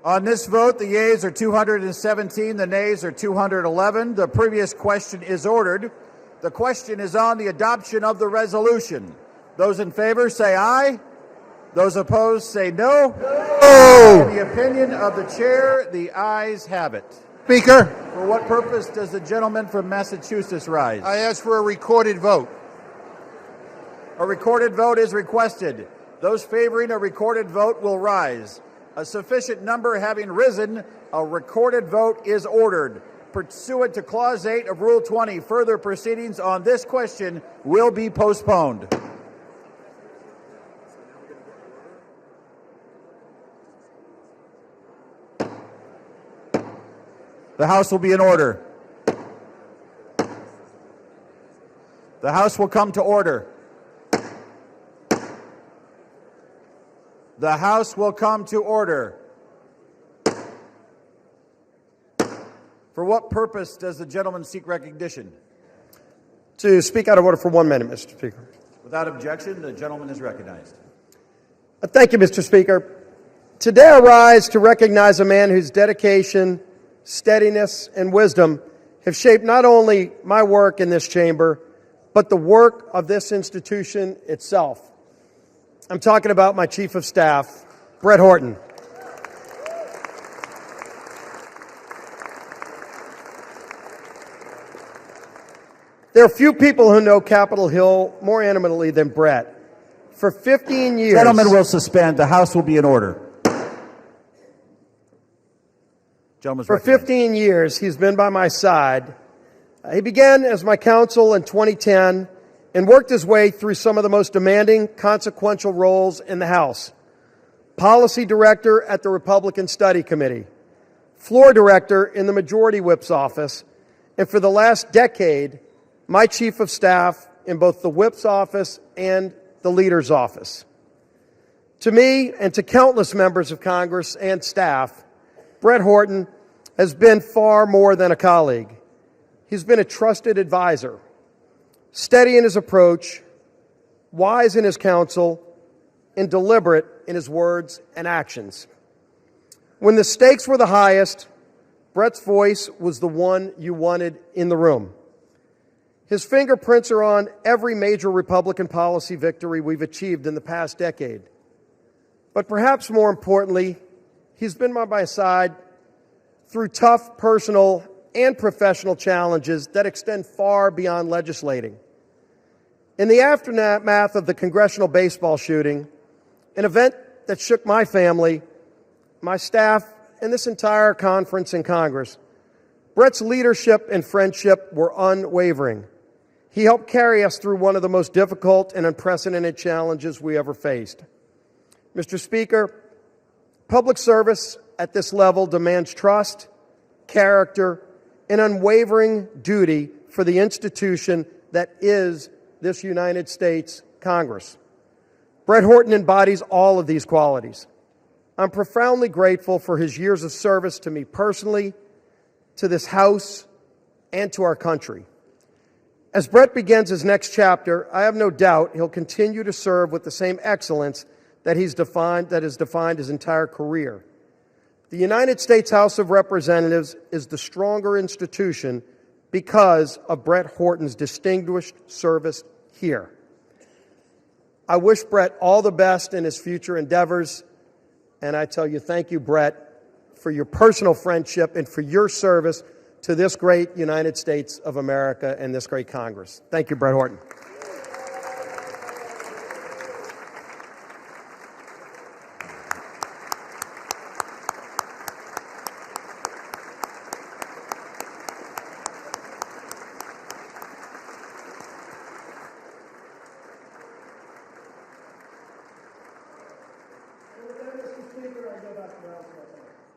On this vote, the yeas are 217, the nays are 211. The previous question is ordered. The question is on the adoption of the resolution. Those in favor say aye. Those opposed say no. No! In the opinion of the chair, the ayes have it. Speaker, For what purpose does the gentleman from Massachusetts rise? I ask for a recorded vote. A recorded vote is requested. Those favoring a recorded vote will rise. A sufficient number having risen, a recorded vote is ordered. Pursuant to Clause 8 of Rule 20, further proceedings on this question will be postponed. The House will be in order. The House will come to order. The House will come to order. For what purpose does the gentleman seek recognition? To speak out of order for 1 minute, Mr. Speaker. Without objection, the gentleman is recognized. Thank you, Mr. Speaker. Today I rise to recognize a man whose dedication, steadiness, and wisdom have shaped not only my work in this chamber, but the work of this institution itself. I'm talking about my Chief of Staff, Brett Horton. There are few people who know Capitol Hill more intimately than Brett. For 15 years... Gentlemen will suspend. The House will be in order. For 15 years, he's been by my side. He began as my counsel in 2010 and worked his way through some of the most demanding, consequential roles in the House. Policy Director at the Republican Study Committee, Floor Director in the Majority Whip's office, and for the last decade, my Chief of Staff in both the Whip's office and the Leader's office. To me and to countless members of Congress and staff, Brett Horton has been far more than a colleague. He's been a trusted advisor, steady in his approach, wise in his counsel, and deliberate in his words and actions. When the stakes were the highest, Brett's voice was the one you wanted in the room. His fingerprints are on every major Republican policy victory we've achieved in the past decade. But perhaps more importantly, he's been by my side through tough personal and professional challenges that extend far beyond legislating. In the aftermath of the congressional baseball shooting, an event that shook my family, my staff, and this entire conference in Congress, Brett's leadership and friendship were unwavering. He helped carry us through one of the most difficult and unprecedented challenges we ever faced. Mr. Speaker, public service at this level demands trust, character, and unwavering duty for the institution that is this United States Congress. Brett Horton embodies all of these qualities. I'm profoundly grateful for his years of service to me personally, to this House, and to our country. As Brett begins his next chapter, I have no doubt he'll continue to serve with the same excellence that has defined his entire career. The United States House of Representatives is the stronger institution because of Brett Horton's distinguished service here. I wish Brett all the best in his future endeavors, and I tell you, thank you, Brett, for your personal friendship and for your service to this great United States of America and this great Congress. Thank you, Brett Horton.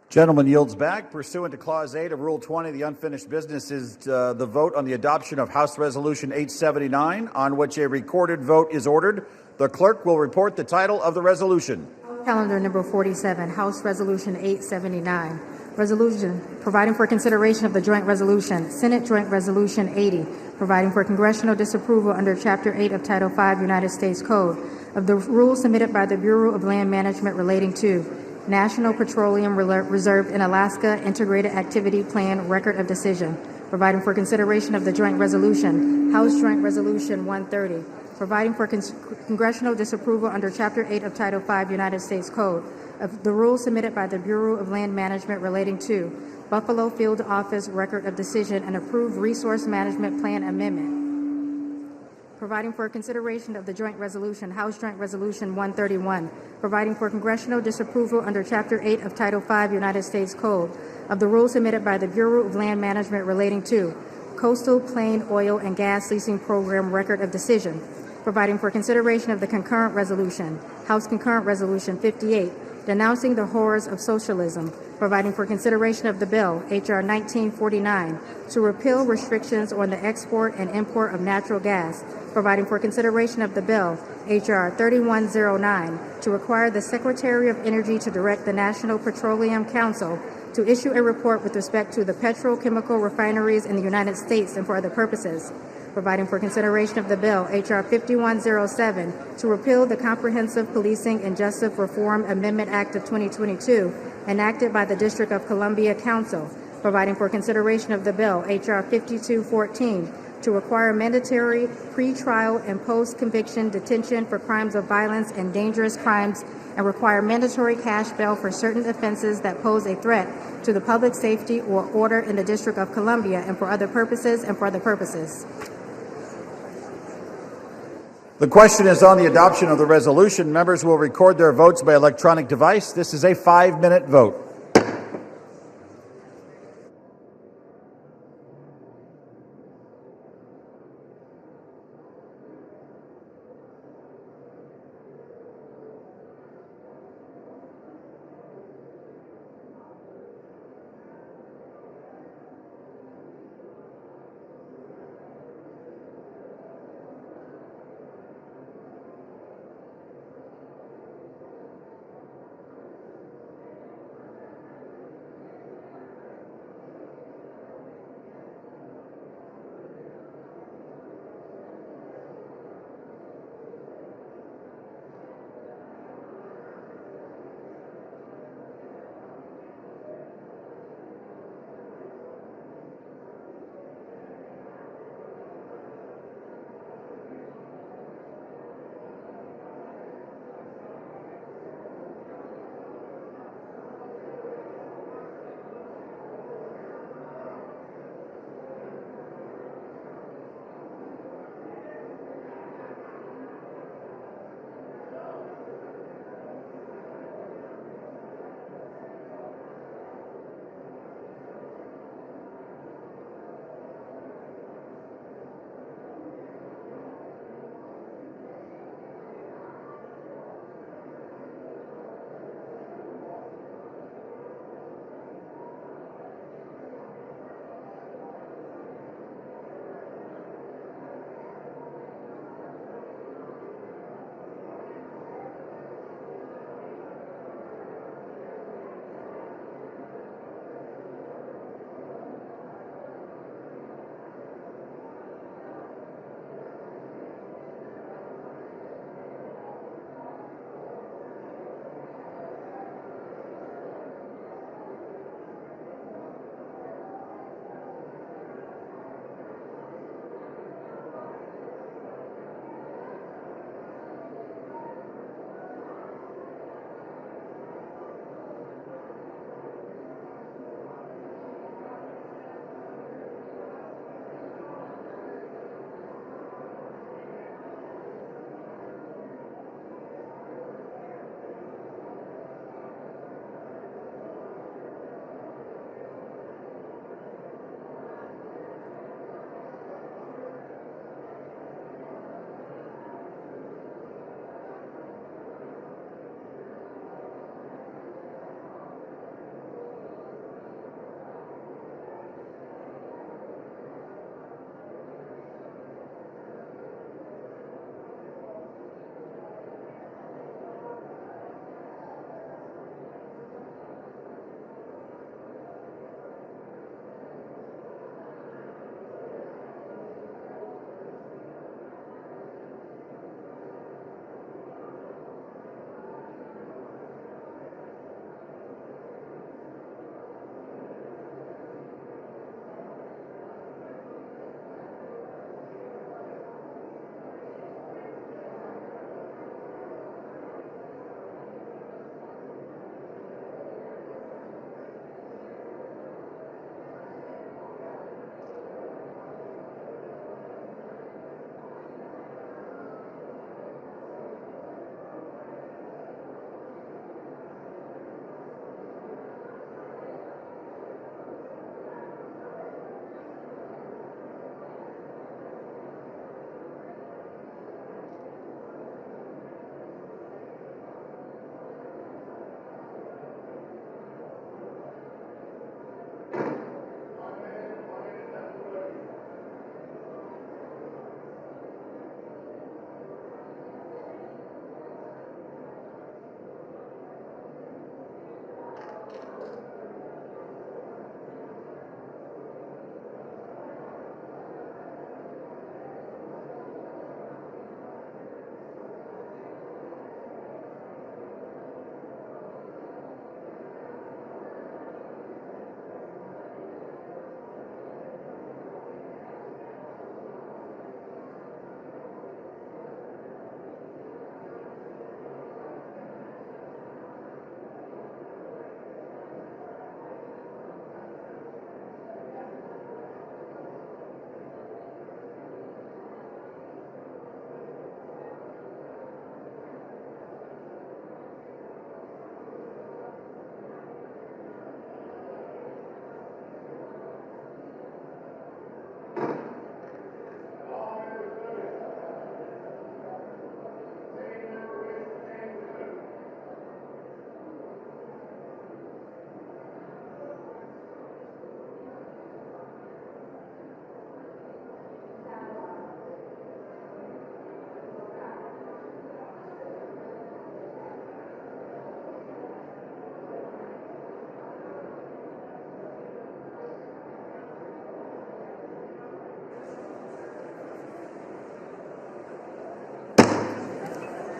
Gentleman yields back. Pursuant to Clause 8 of Rule 20, the unfinished business is the vote on the adoption of House Resolution 879, on which a recorded vote is ordered. The clerk will report the title of the resolution. Calendar number 47, House Resolution 879. Resolution providing for consideration of the joint resolution, Senate Joint Resolution 80, providing for congressional disapproval under Chapter 8 of Title 5 United States Code of the rules submitted by the Bureau of Land Management relating to National Petroleum Reserve in Alaska Integrated Activity Plan Record of Decision, providing for consideration of the joint resolution, House Joint Resolution 130, providing for congressional disapproval under Chapter 8 of Title 5 United States Code of the rules submitted by the Bureau of Land Management relating to Buffalo Field Office Record of Decision and approved Resource Management Plan Amendment, providing for consideration of the joint resolution, House Joint Resolution 131, providing for congressional disapproval under Chapter 8 of Title 5 United States Code of the rules submitted by the Bureau of Land Management relating to Coastal Plain Oil and Gas Leasing Program Record of Decision, providing for consideration of the concurrent resolution, House Concurrent Resolution 58, denouncing the horrors of socialism, providing for consideration of the bill, H.R. 1949, to repeal restrictions on the export and import of natural gas, providing for consideration of the bill, H.R. 3109, to require the Secretary of Energy to direct the National Petroleum Council to issue a report with respect to the petrochemical refineries in the United States and for other purposes, providing for consideration of the bill, H.R. 5107, to repeal the Comprehensive Policing and Justice Reform Amendment Act of 2022, enacted by the District of Columbia Council, providing for consideration of the bill, H.R. 5214, to require mandatory pre-trial and post-conviction detention for crimes of violence and dangerous crimes and require mandatory cash bail for certain offenses that pose a threat to the public safety or order in the District of Columbia and for other purposes and for other purposes. The question is on the adoption of the resolution. Members will record their votes by electronic device. This is a 5-minute vote.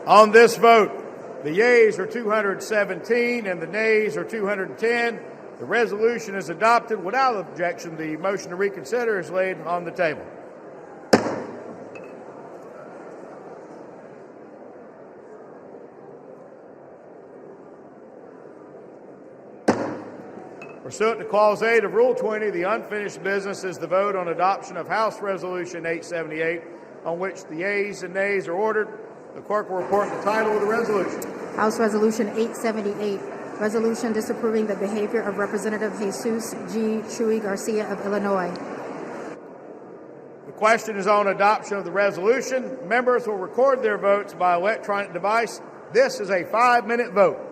On this vote, the yeas are 217 and the nays are 210. The resolution is adopted without objection. The motion to reconsider is laid on the table. Pursuant to Clause 8 of Rule 20, the unfinished business is the vote on adoption of House Resolution 878, on which the yeas and nays are ordered. The clerk will report the title of the resolution. House Resolution 878, resolution disapproving the behavior of Representative Jesus G. Chuy Garcia of Illinois. The question is on adoption of the resolution. Members will record their votes by electronic device. This is a 5-minute vote.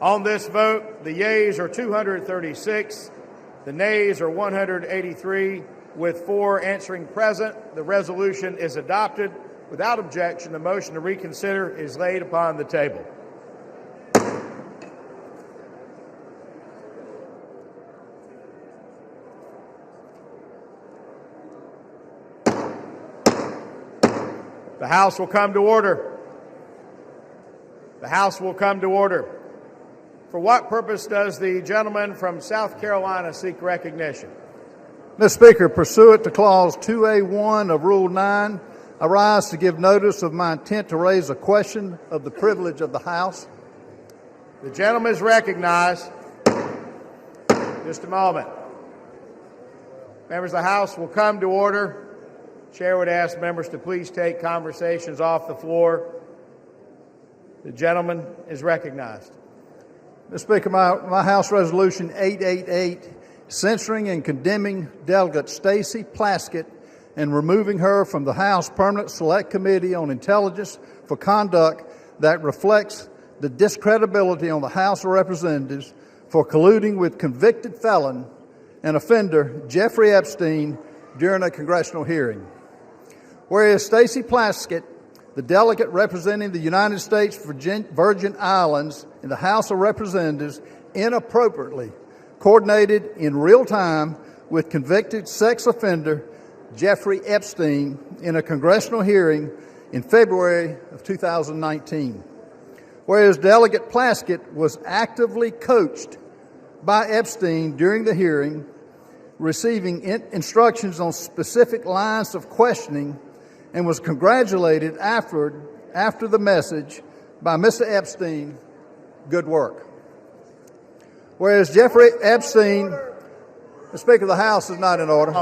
On this vote, the yeas are 236, the nays are 183, with 4 answering present. The resolution is adopted. Without objection, the motion to reconsider is laid upon the table. The House will come to order. The House will come to order. For what purpose does the gentleman from South Carolina seek recognition? Mr. Speaker, pursuant to Clause 2A1 of Rule 9, I rise to give notice of my intent to raise a question of the privilege of the House. The gentleman is recognized. Just a moment. Members of the House will come to order. Chair would ask members to please take conversations off the floor. The gentleman is recognized. Mr. Speaker, my House Resolution 888, censoring and condemning Delegate Stacey Plaskett and removing her from the House Permanent Select Committee on Intelligence for conduct that reflects the discredibility on the House of Representatives for colluding with convicted felon and offender Jeffrey Epstein during a congressional hearing. Whereas Stacey Plaskett, the delegate representing the United States Virgin Islands in the House of Representatives, inappropriately coordinated in real time with convicted sex offender Jeffrey Epstein in a congressional hearing in February of 2019. Whereas Delegate Plaskett was actively coached by Epstein during the hearing, receiving instructions on specific lines of questioning, and was congratulated after the message by Mr. Epstein, good work. Whereas Jeffrey Epstein, the Speaker of the House is not in order.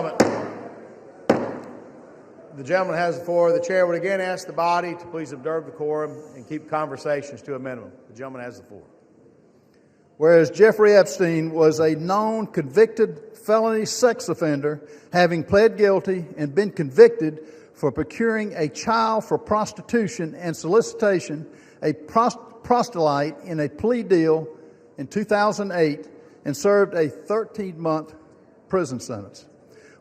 The gentleman has the floor. The chair would again ask the body to please observe the quorum and keep conversations to a minimum. The gentleman has the floor. Whereas Jeffrey Epstein was a known convicted felony sex offender, having pled guilty and been convicted for procuring a child for prostitution and solicitation, a proselyte in a plea deal in 2008, and served a 13-month prison sentence.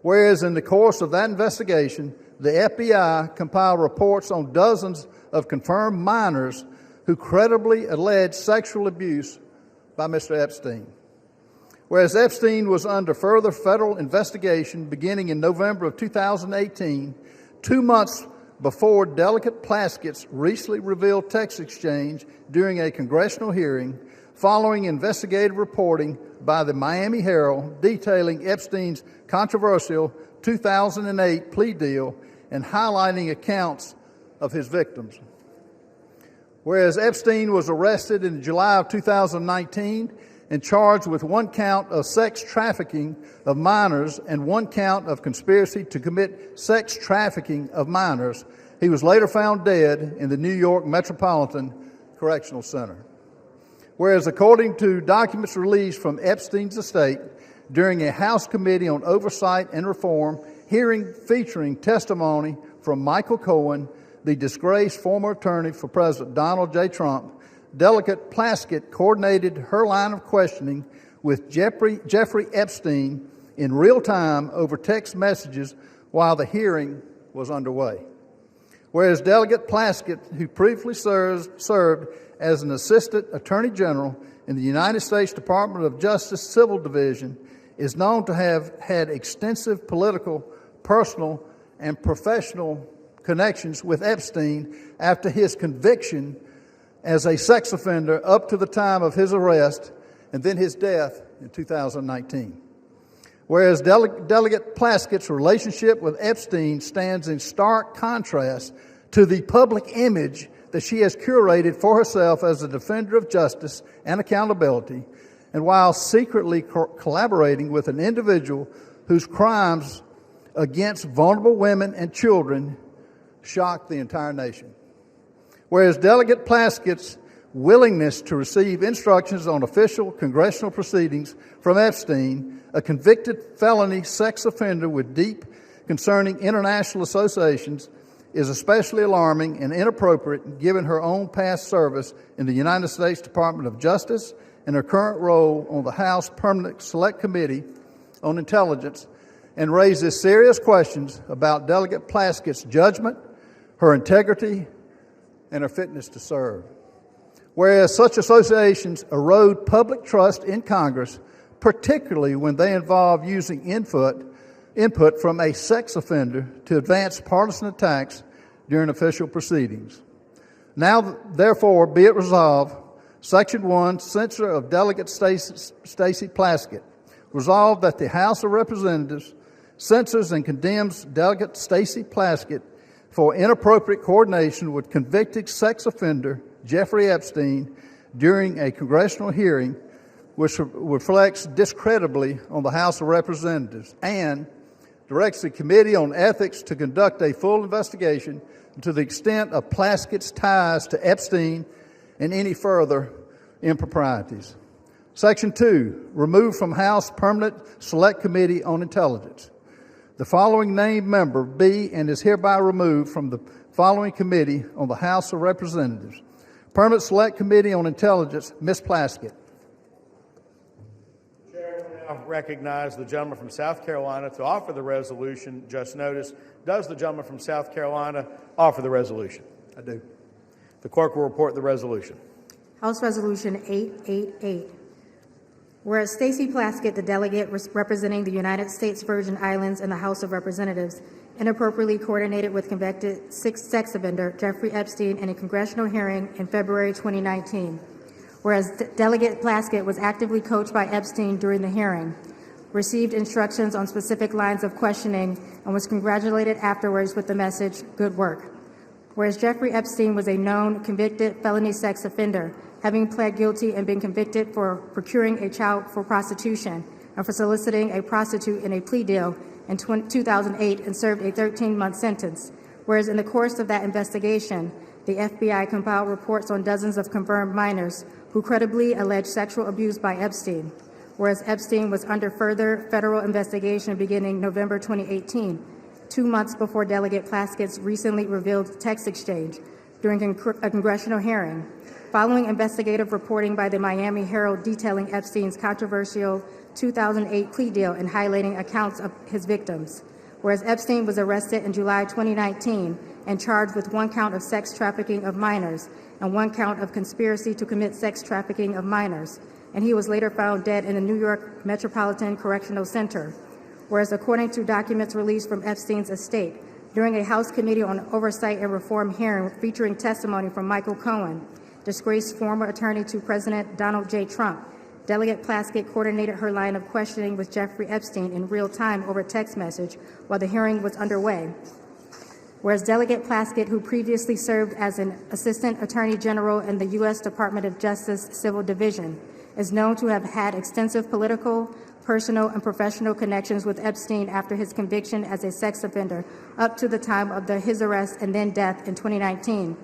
Whereas in the course of that investigation, the FBI compiled reports on dozens of confirmed minors who credibly alleged sexual abuse by Mr. Epstein. Whereas Epstein was under further federal investigation beginning in November of 2018, 2 months before Delegate Plaskett's recently revealed text exchange during a congressional hearing, following investigative reporting by the Miami Herald detailing Epstein's controversial 2008 plea deal and highlighting accounts of his victims. Whereas Epstein was arrested in July of 2019 and charged with 1 count of sex trafficking of minors and 1 count of conspiracy to commit sex trafficking of minors, he was later found dead in the New York Metropolitan Correctional Center. Whereas according to documents released from Epstein's estate during a House Committee on Oversight and Reform hearing featuring testimony from Michael Cohen, the disgraced former attorney for President Donald J. Trump, Delegate Plaskett coordinated her line of questioning with Jeffrey Epstein in real time over text messages while the hearing was underway. Whereas Delegate Plaskett, who previously served as an Assistant Attorney General in the United States Department of Justice Civil Division, is known to have had extensive political, personal, and professional connections with Epstein after his conviction as a sex offender up to the time of his arrest and then his death in 2019. Whereas Delegate Plaskett's relationship with Epstein stands in stark contrast to the public image that she has curated for herself as a defender of justice and accountability, and while secretly collaborating with an individual whose crimes against vulnerable women and children shocked the entire nation. Whereas Delegate Plaskett's willingness to receive instructions on official congressional proceedings from Epstein, a convicted felony sex offender with deep concerning international associations, is especially alarming and inappropriate given her own past service in the United States Department of Justice in her current role on the House Permanent Select Committee on Intelligence and raises serious questions about Delegate Plask's judgment, her integrity, and her fitness to serve. Whereas such associations erode public trust in Congress, particularly when they involve using input from a sex offender to advance partisan attacks during official proceedings. Now, therefore, be it resolved, Section 1, Censure of Delegate Stacey Plaskett. Resolved that the House of Representatives censures and condemns Delegate Stacey Plaskett for inappropriate coordination with convicted sex offender Jeffrey Epstein during a congressional hearing which reflects discreditably on the House of Representatives, and directs the Committee on Ethics to conduct a full investigation to the extent of Plaskett's ties to Epstein and any further improprieties. Section 2, remove from House Permanent Select Committee on Intelligence. The following named member be and is hereby removed from the following committee on the House of Representatives. Permanent Select Committee on Intelligence, Ms. Plaskett. I recognize the gentleman from South Carolina to offer the resolution just noticed. Does the gentleman from South Carolina offer the resolution? I do. The clerk will report the resolution. House Resolution 888. Whereas Stacey Plaskett, the delegate representing the United States Virgin Islands in the House of Representatives, inappropriately coordinated with convicted sex offender Jeffrey Epstein in a congressional hearing in February 2019. Whereas Delegate Plaskett was actively coached by Epstein during the hearing, received instructions on specific lines of questioning, and was congratulated afterwards with the message, "Good work." Whereas Jeffrey Epstein was a known convicted felony sex offender, having pled guilty and been convicted for procuring a child for prostitution and for soliciting a prostitute in a plea deal in 2008 and served a 13-month sentence. Whereas in the course of that investigation, the FBI compiled reports on dozens of confirmed minors who credibly alleged sexual abuse by Epstein. Whereas Epstein was under further federal investigation beginning November 2018, 2 months before Delegate Plaskett's recently revealed text exchange during a congressional hearing, following investigative reporting by the Miami Herald detailing Epstein's controversial 2008 plea deal and highlighting accounts of his victims. Whereas Epstein was arrested in July 2019 and charged with 1 count of sex trafficking of minors and 1 count of conspiracy to commit sex trafficking of minors, and he was later found dead in the New York Metropolitan Correctional Center. Whereas according to documents released from Epstein's estate, during a House Committee on Oversight and Reform hearing featuring testimony from Michael Cohen, disgraced former attorney to President Donald J. Trump, Delegate Plaskett coordinated her line of questioning with Jeffrey Epstein in real time over text message while the hearing was underway. Whereas Delegate Plaskett, who previously served as an Assistant Attorney General in the U.S. Department of Justice Civil Division, is known to have had extensive political, personal, and professional connections with Epstein after his conviction as a sex offender up to the time of his arrest and then death in 2019.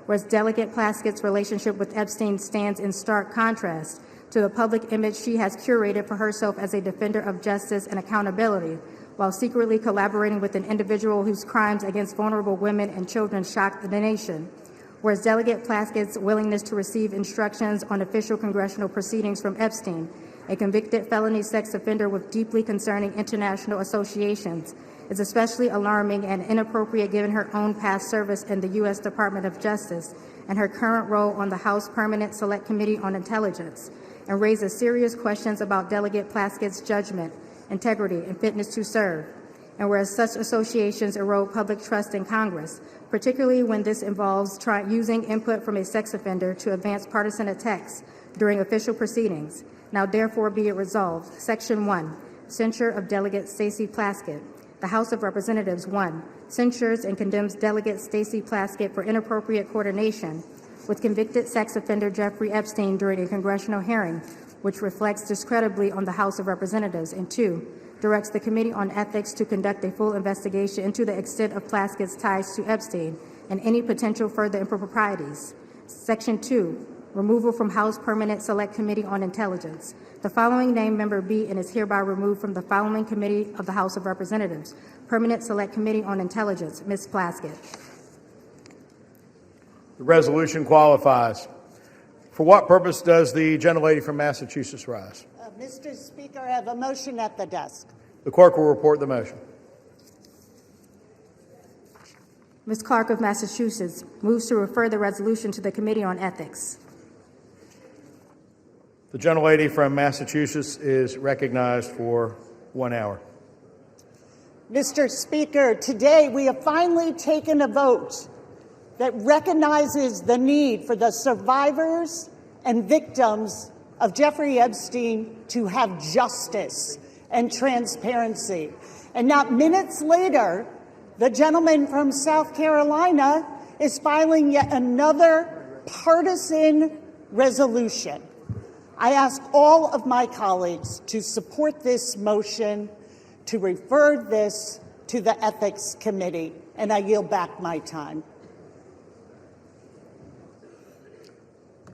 Whereas Delegate Plaskett's relationship with Epstein stands in stark contrast to the public image she has curated for herself as a defender of justice and accountability, while secretly collaborating with an individual whose crimes against vulnerable women and children shocked the nation. Whereas Delegate Plaskett's willingness to receive instructions on official congressional proceedings from Epstein, a convicted felony sex offender with deeply concerning international associations, is especially alarming and inappropriate given her own past service in the U.S. Department of Justice and her current role on the House Permanent Select Committee on Intelligence, and raises serious questions about Delegate Plaskett's judgment, integrity, and fitness to serve. And whereas such associations erode public trust in Congress, particularly when this involves using input from a sex offender to advance partisan attacks during official proceedings, now therefore be it resolved. Section 1, Censure of Delegate Stacey Plaskett. The House of Representatives, 1, censures and condemns Delegate Stacey Plaskett for inappropriate coordination with convicted sex offender Jeffrey Epstein during a congressional hearing, which reflects discreditably on the House of Representatives, and 2, directs the Committee on Ethics to conduct a full investigation into the extent of Plaskett's ties to Epstein and any potential further improprieties. Section 2, removal from House Permanent Select Committee on Intelligence. The following named member be and is hereby removed from the following committee of the House of Representatives. Permanent Select Committee on Intelligence, Ms. Plaskett. The resolution qualifies. For what purpose does the gentlelady from Massachusetts rise? Mr. Speaker, I have a motion at the desk. The clerk will report the motion. Ms. Clark of Massachusetts moves to refer the resolution to the Committee on Ethics. The gentlelady from Massachusetts is recognized for 1 hour. Mr. Speaker, today we have finally taken a vote that recognizes the need for the survivors and victims of Jeffrey Epstein to have justice and transparency. And not minutes later, the gentleman from South Carolina is filing yet another partisan resolution. I ask all of my colleagues to support this motion to refer this to the Ethics Committee, and I yield back my time.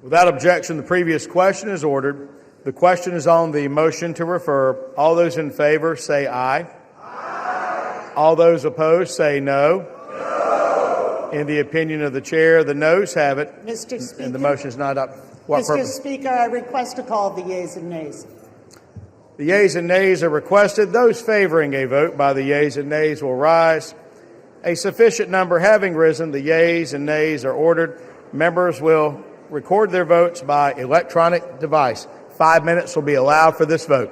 Without objection, the previous question is ordered. The question is on the motion to refer. All those in favor say aye. Aye. All those opposed say no. No. In the opinion of the chair, the noes have it. Mr. Speaker, and the motion is not up. What Mr. purpose? Speaker, I request to call the yeas and nays. The yeas and nays are requested. Those favoring a vote by the yeas and nays will rise. A sufficient number having risen, the yeas and nays are ordered. Members will record their votes by electronic device. 5 minutes will be allowed for this vote.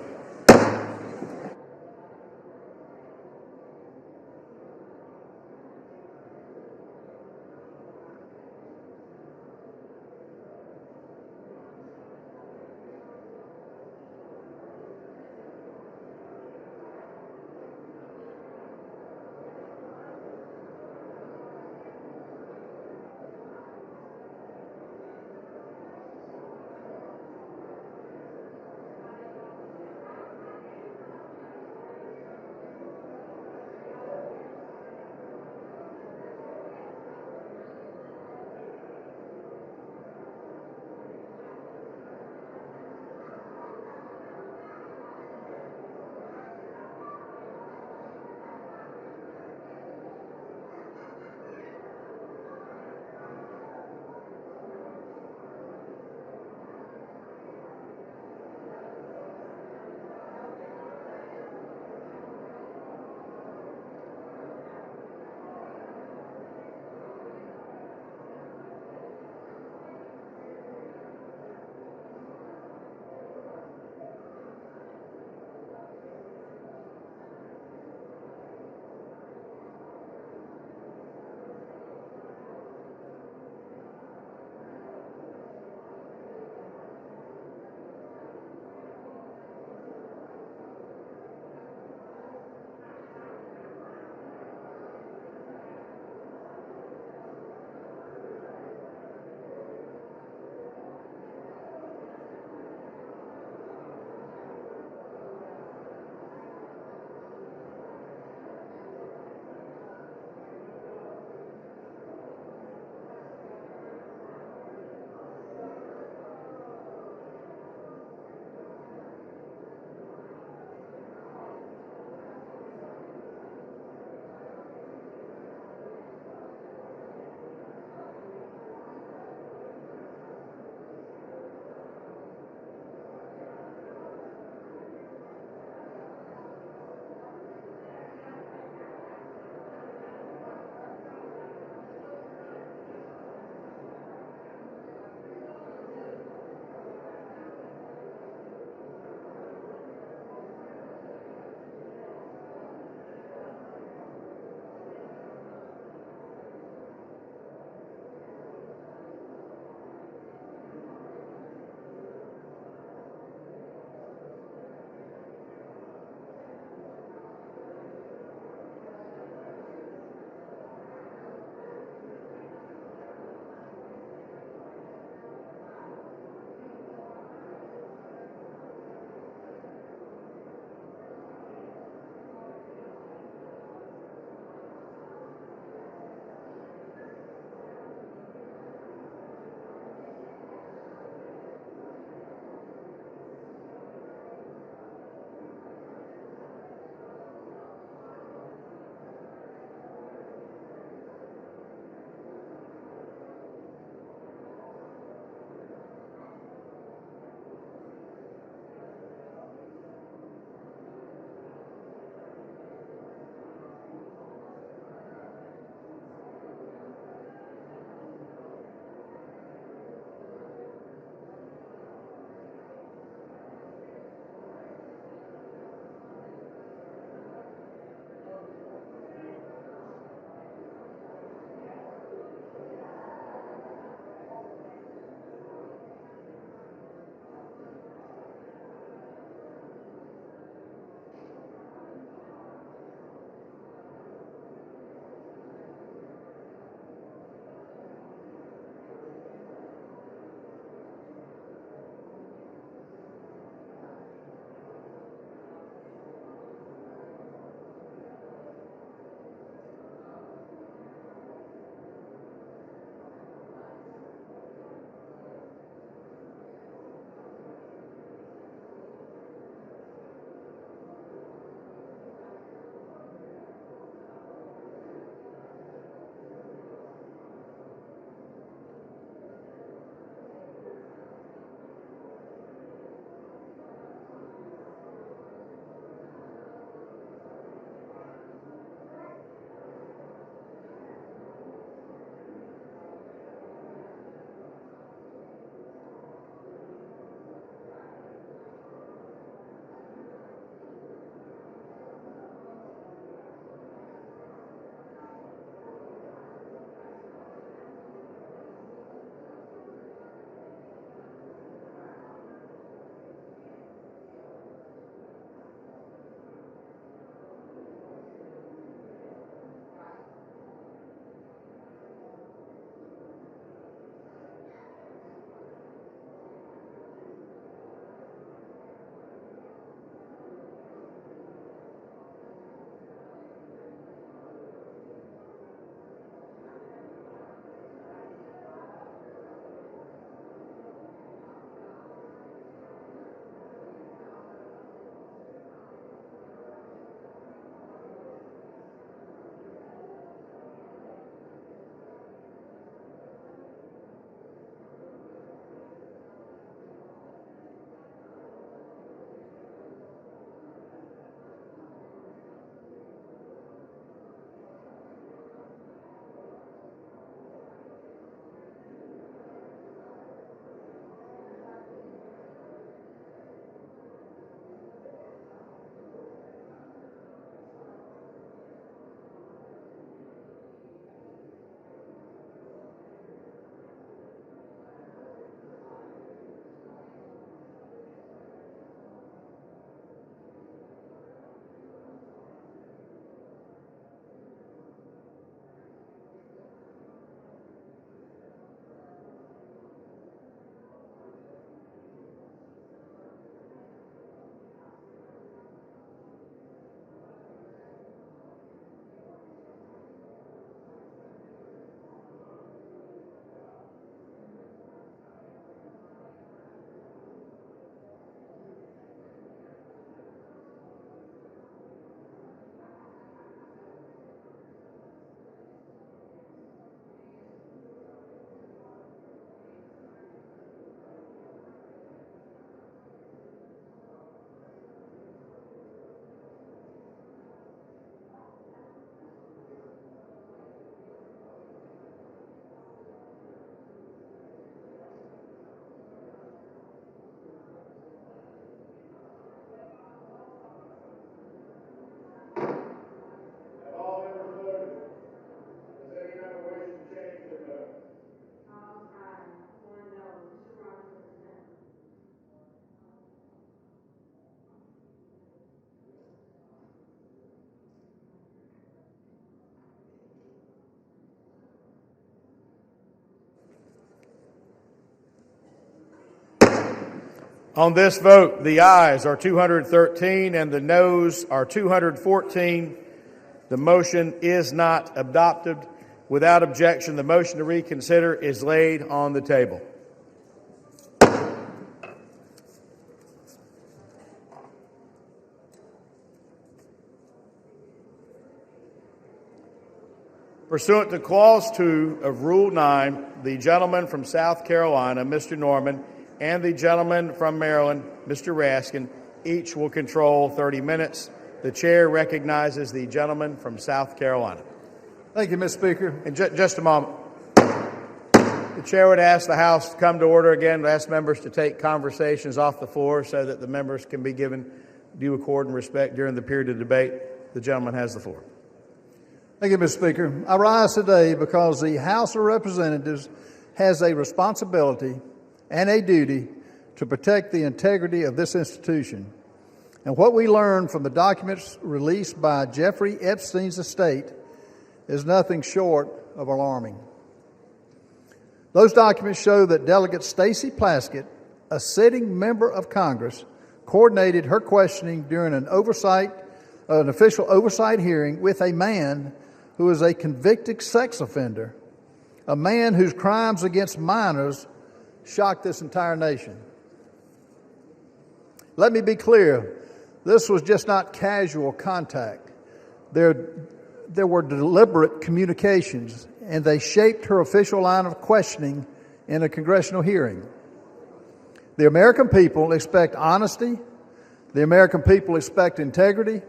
On this vote, the ayes are 213 and the noes are 214. The motion is not adopted. Without objection, the motion to reconsider is laid on the table. Pursuant to Clause 2 of Rule 9, the gentleman from South Carolina, Mr. Norman, and the gentleman from Maryland, Mr. Raskin, each will control 30 minutes. The chair recognizes the gentleman from South Carolina. Thank you, Mr. Speaker. And just a moment. The chair would ask the House to come to order again, ask members to take conversations off the floor so that the members can be given due accord and respect during the period of debate. The gentleman has the floor. Thank you, Mr. Speaker. I rise today because the House of Representatives has a responsibility and a duty to protect the integrity of this institution. And what we learned from the documents released by Jeffrey Epstein's estate is nothing short of alarming. Those documents show that Delegate Stacey Plaskett, a sitting member of Congress, coordinated her questioning during an official oversight hearing with a man who is a convicted sex offender, a man whose crimes against minors shocked this entire nation. Let me be clear, this was just not casual contact. There were deliberate communications, and they shaped her official line of questioning in a congressional hearing. The American people expect honesty. The American people expect integrity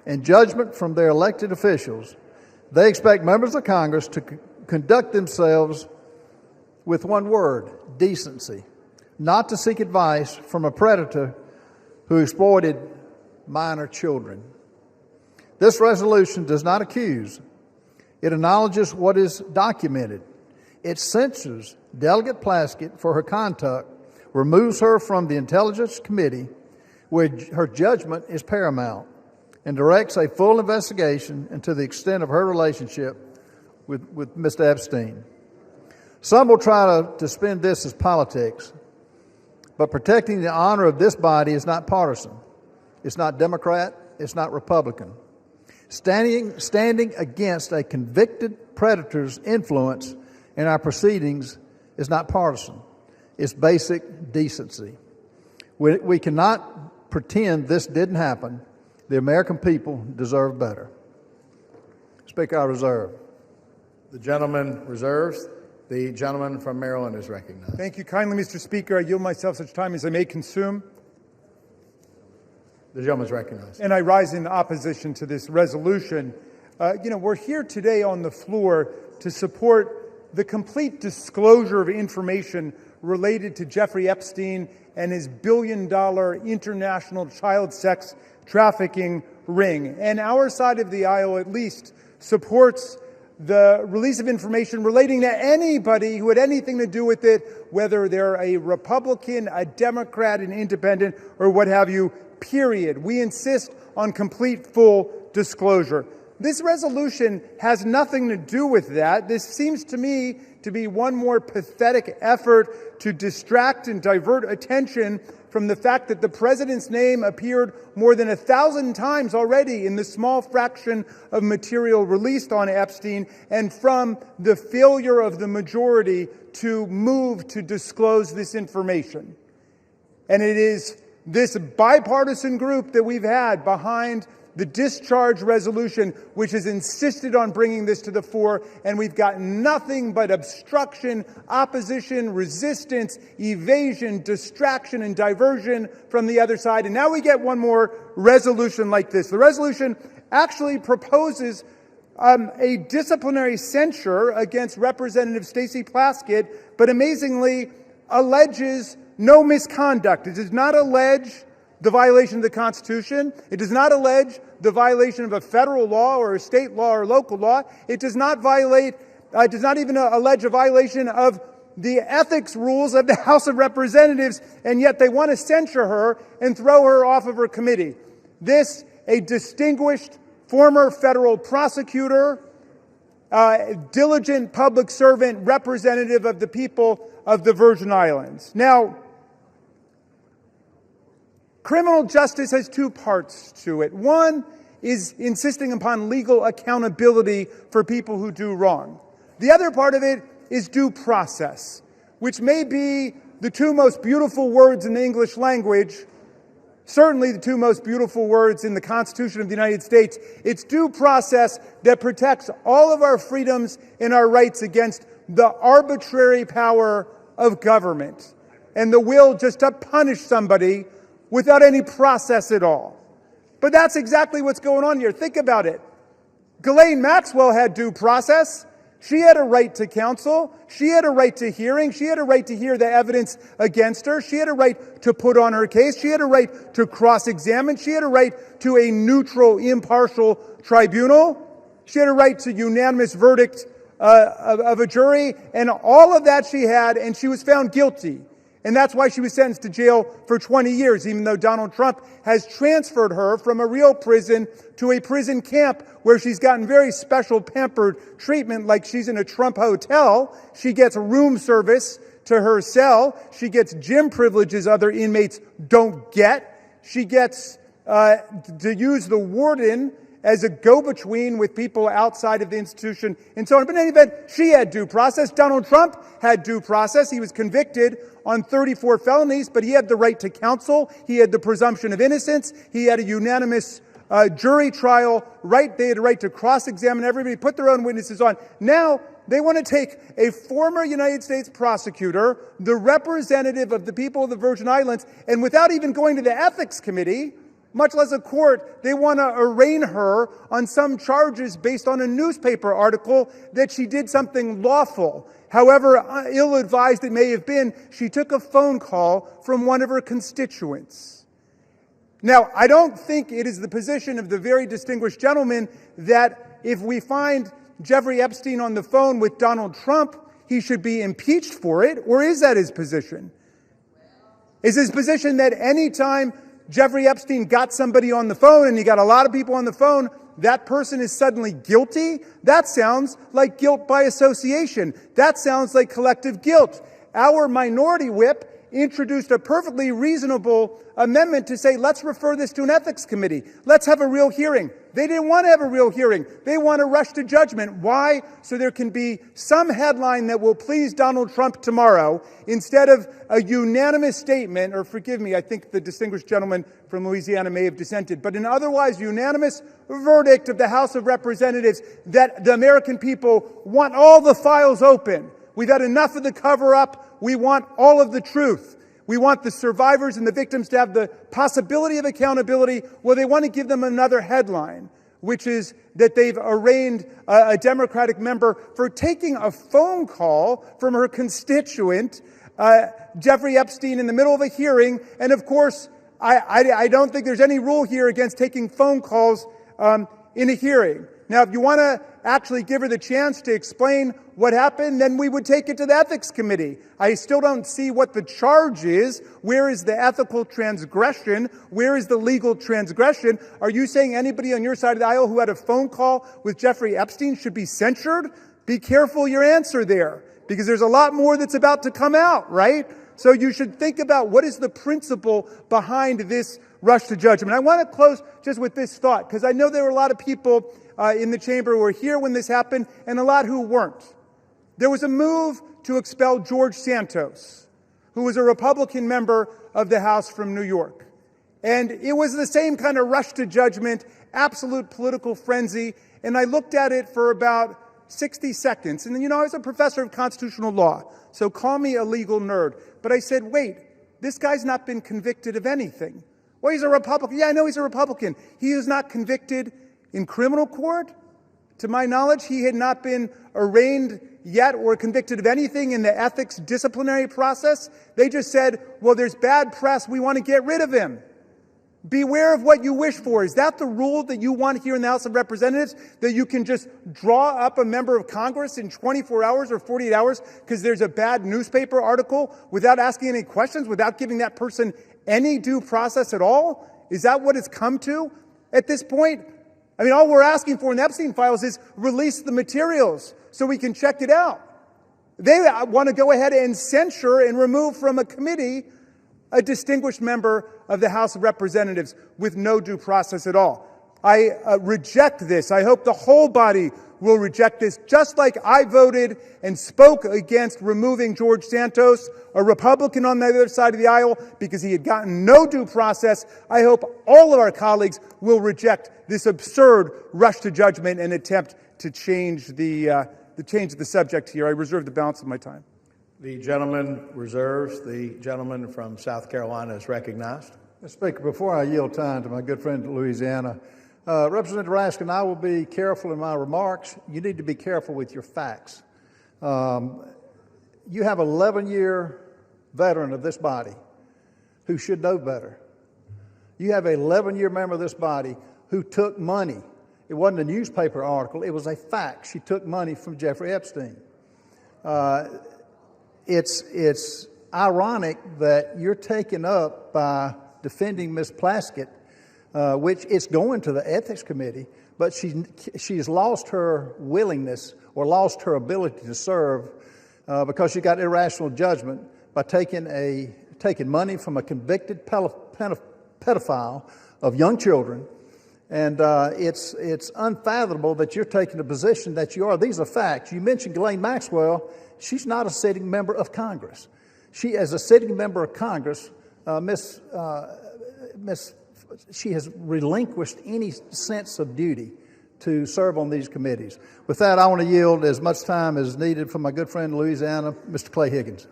and judgment from their elected officials. They expect members of Congress to conduct themselves with one word: decency, not to seek advice from a predator who exploited minor children. This resolution does not accuse. It acknowledges what is documented. It censures Delegate Plaskett for her conduct, removes her from the Intelligence Committee, where her judgment is paramount, and directs a full investigation into the extent of her relationship with Mr. Epstein. Some will try to spin this as politics, but protecting the honor of this body is not partisan. It's not Democrat. It's not Republican. Standing against a convicted predator's influence in our proceedings is not partisan. It's basic decency. We cannot pretend this didn't happen. The American people deserve better. Speaker, I reserve. The gentleman reserves. The gentleman from Maryland is recognized. Thank you kindly, Mr. Speaker. I yield myself such time as I may consume. The gentleman is recognized. And I rise in opposition to this resolution. We're here today on the floor to support the complete disclosure of information related to Jeffrey Epstein and his billion-dollar international child sex trafficking ring. And our side of the aisle, at least, supports the release of information relating to anybody who had anything to do with it, whether they're a Republican, a Democrat, an independent, or what have you, period. We insist on complete, full disclosure. This resolution has nothing to do with that. This seems to me to be one more pathetic effort to distract and divert attention from the fact that the president's name appeared more than 1,000 times already in the small fraction of material released on Epstein, and from the failure of the majority to move to disclose this information. And it is this bipartisan group that we've had behind the discharge resolution, which has insisted on bringing this to the fore, and we've got nothing but obstruction, opposition, resistance, evasion, distraction, and diversion from the other side. And now we get one more resolution like this. The resolution actually proposes a disciplinary censure against Representative Stacey Plaskett, but amazingly alleges no misconduct. It does not allege the violation of the Constitution. It does not allege the violation of a federal law or a state law or local law. It does not even allege a violation of the ethics rules of the House of Representatives, and yet they want to censure her and throw her off of her committee. This, a distinguished former federal prosecutor, diligent public servant, representative of the people of the Virgin Islands. Now, Criminal justice has two parts to it. One is insisting upon legal accountability for people who do wrong. The other part of it is due process, which may be the two most beautiful words in the English language, certainly the two most beautiful words in the Constitution of the United States. It's due process that protects all of our freedoms and our rights against the arbitrary power of government and the will just to punish somebody without any process at all. But that's exactly what's going on here. Think about it. Ghislaine Maxwell had due process. She had a right to counsel. She had a right to hearing. She had a right to hear the evidence against her. She had a right to put on her case. She had a right to cross-examine. She had a right to a neutral, impartial tribunal. She had a right to unanimous verdict of a jury. And all of that she had, and she was found guilty. And that's why she was sentenced to jail for 20 years, even though Donald Trump has transferred her from a real prison to a prison camp where she's gotten very special pampered treatment, like she's in a Trump hotel. She gets room service to her cell. She gets gym privileges other inmates don't get. She gets to use the warden as a go-between with people outside of the institution and so on. But in any event, she had due process. Donald Trump had due process. He was convicted on 34 felonies, but he had the right to counsel. He had the presumption of innocence. He had a unanimous jury trial right. They had a right to cross-examine everybody, put their own witnesses on. Now, they want to take a former United States prosecutor, the representative of the people of the Virgin Islands, and without even going to the ethics committee, much less a court, they want to arraign her on some charges based on a newspaper article that she did something lawful. However ill-advised it may have been, she took a phone call from one of her constituents. Now, I don't think it is the position of the very distinguished gentleman that if we find Jeffrey Epstein on the phone with Donald Trump, he should be impeached for it, or is that his position? Is his position that any time Jeffrey Epstein got somebody on the phone and you got a lot of people on the phone, that person is suddenly guilty? That sounds like guilt by association. That sounds like collective guilt. Our minority whip introduced a perfectly reasonable amendment to say, let's refer this to an ethics committee. Let's have a real hearing. They didn't want to have a real hearing. They want to rush to judgment. Why? So there can be some headline that will please Donald Trump tomorrow instead of a unanimous statement, or forgive me, I think the distinguished gentleman from Louisiana may have dissented, but an otherwise unanimous verdict of the House of Representatives that the American people want all the files open. We've had enough of the cover-up. We want all of the truth. We want the survivors and the victims to have the possibility of accountability. Well, they want to give them another headline, which is that they've arraigned a Democratic member for taking a phone call from her constituent, Jeffrey Epstein, in the middle of a hearing. And of course, I don't think there's any rule here against taking phone calls in a hearing. Now, if you want to actually give her the chance to explain what happened, then we would take it to the ethics committee. I still don't see what the charge is. Where is the ethical transgression? Where is the legal transgression? Are you saying anybody on your side of the aisle who had a phone call with Jeffrey Epstein should be censured? Be careful your answer there, because there's a lot more that's about to come out, right? So you should think about what is the principle behind this rush to judgment. I want to close just with this thought, because I know there were a lot of people in the chamber who were here when this happened, and a lot who weren't. There was a move to expel George Santos, who was a Republican member of the House from New York. And it was the same kind of rush to judgment, absolute political frenzy. And I looked at it for about 60 seconds. And, I was a professor of constitutional law, so call me a legal nerd. But I said, wait, this guy's not been convicted of anything. Well, he's a Republican. Yeah, I know he's a Republican. He is not convicted in criminal court. To my knowledge, he had not been arraigned yet or convicted of anything in the ethics disciplinary process. They just said, well, there's bad press. We want to get rid of him. Beware of what you wish for. Is that the rule that you want here in the House of Representatives? That you can just draw up a member of Congress in 24 hours or 48 hours because there's a bad newspaper article without asking any questions, without giving that person any due process at all? Is that what it's come to at this point? I mean, all we're asking for in the Epstein Files is release the materials so we can check it out. They want to go ahead and censure and remove from a committee a distinguished member of the House of Representatives with no due process at all. I reject this. I hope the whole body will reject this, just like I voted and spoke against removing George Santos, a Republican on the other side of the aisle, because he had gotten no due process. I hope all of our colleagues will reject this absurd rush to judgment and attempt to change the subject here. I reserve the balance of my time. The gentleman reserves. The gentleman from South Carolina is recognized. Mr. Speaker, before I yield time to my good friend in Louisiana, Representative Raskin, I will be careful in my remarks. You need to be careful with your facts. You have an 11-year veteran of this body who should know better. You have an 11-year member of this body who took money. It wasn't a newspaper article. It was a fact. She took money from Jeffrey Epstein. It's ironic that you're taken up by defending Ms. Plaskett, which is going to the Ethics Committee, but she's lost her willingness or lost her ability to serve because she got irrational judgment by taking money from a convicted pedophile of young children. And it's unfathomable that you're taking a position that you are. These are facts. You mentioned Ghislaine Maxwell. She's not a sitting member of Congress. She, as a sitting member of Congress, she has relinquished any sense of duty to serve on these committees. With that, I want to yield as much time as needed for my good friend in Louisiana, Mr. Clay Higgins.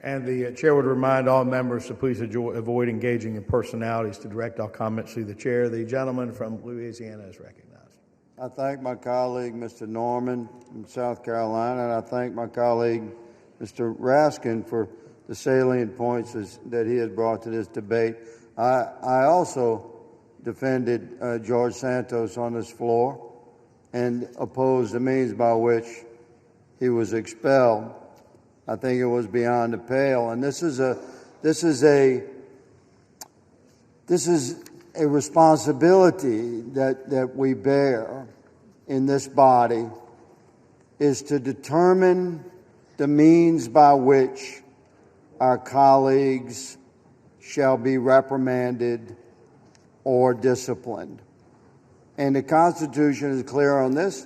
And the chair would remind all members to please avoid engaging in personalities to direct all comments to the chair. The gentleman from Louisiana is recognized. I thank my colleague, Mr. Norman from South Carolina, and I thank my colleague, Mr. Raskin, for the salient points that he has brought to this debate. I also defended George Santos on this floor and opposed the means by which he was expelled. I think it was beyond the pale, and this is a responsibility that we bear in this body, is to determine the means by which our colleagues shall be reprimanded or disciplined. And the Constitution is clear on this.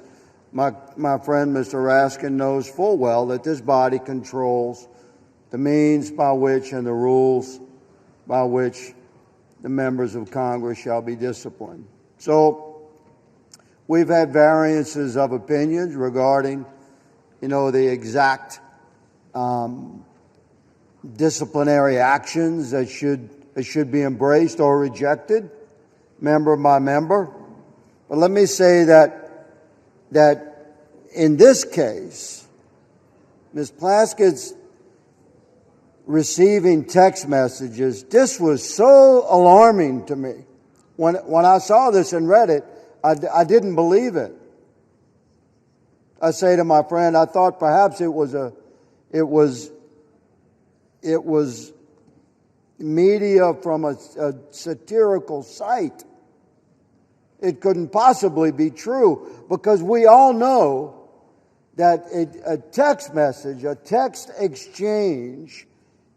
My friend, Mr. Raskin, knows full well that this body controls the means by which and the rules by which the members of Congress shall be disciplined. So we've had variances of opinions regarding, the exact disciplinary actions that should be embraced or rejected, member by member. But let me say that in this case, Ms. Plaskett's receiving text messages, this was so alarming to me. When I saw this and read it, I didn't believe it. I say to my friend, I thought perhaps it was media from a satirical site. It couldn't possibly be true, because we all know that a text message, a text exchange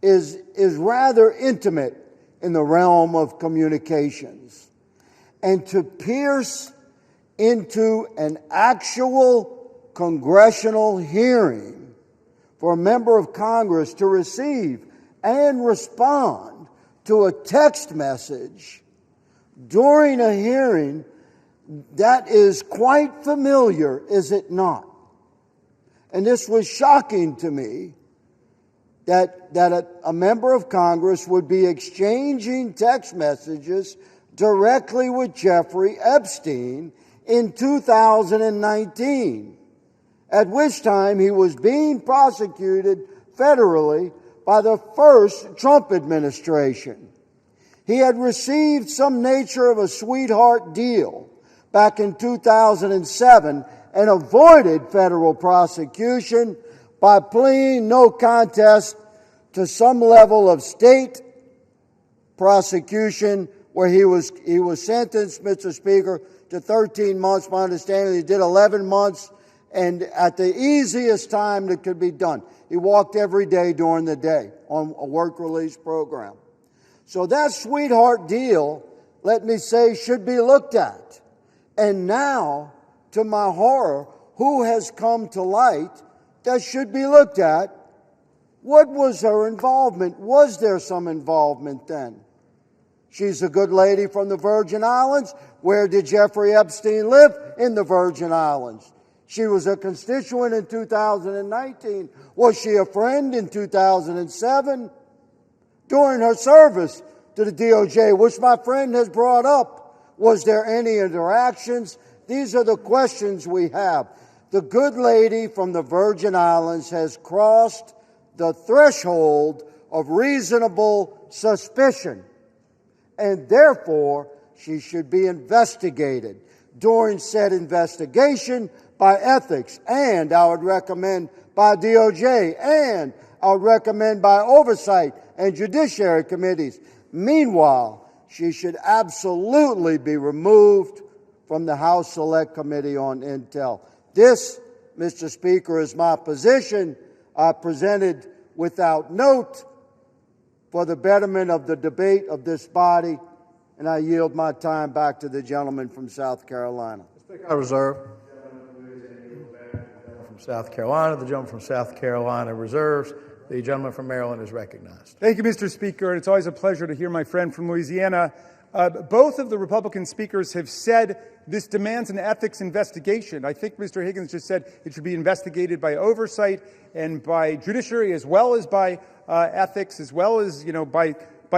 is rather intimate in the realm of communications. And to pierce into an actual congressional hearing for a member of Congress to receive and respond to a text message during a hearing, that is quite familiar, is it not? And this was shocking to me, that a member of Congress would be exchanging text messages directly with Jeffrey Epstein in 2019, at which time he was being prosecuted federally by the first Trump administration. He had received some nature of a sweetheart deal back in 2007 and avoided federal prosecution by pleading no contest to some level of state prosecution, where he was sentenced, Mr. Speaker, to 13 months. My understanding, he did 11 months, and at the easiest time that could be done. He walked every day during the day on a work release program. So that sweetheart deal, let me say, should be looked at. And now, to my horror, who has come to light that should be looked at? What was her involvement? Was there some involvement then? She's a good lady from the Virgin Islands. Where did Jeffrey Epstein live? In the Virgin Islands. She was a constituent in 2019. Was she a friend in 2007? During her service to the DOJ, which my friend has brought up, was there any interactions? These are the questions we have. The good lady from the Virgin Islands has crossed the threshold of reasonable suspicion, and therefore she should be investigated. During said investigation by ethics, and I would recommend by DOJ, and I would recommend by oversight and judiciary committees. Meanwhile, she should absolutely be removed from the House Select Committee on Intel. This, Mr. Speaker, is my position. I presented without note for the betterment of the debate of this body, and I yield my time back to the gentleman from South Carolina. I reserve. From South Carolina, the gentleman from South Carolina reserves. The gentleman from Maryland is recognized. Thank you, Mr. Speaker. It's always a pleasure to hear my friend from Louisiana. Both of the Republican speakers have said this demands an ethics investigation. I think Mr. Higgins just said it should be investigated by oversight and by judiciary, as well as by ethics, as well as by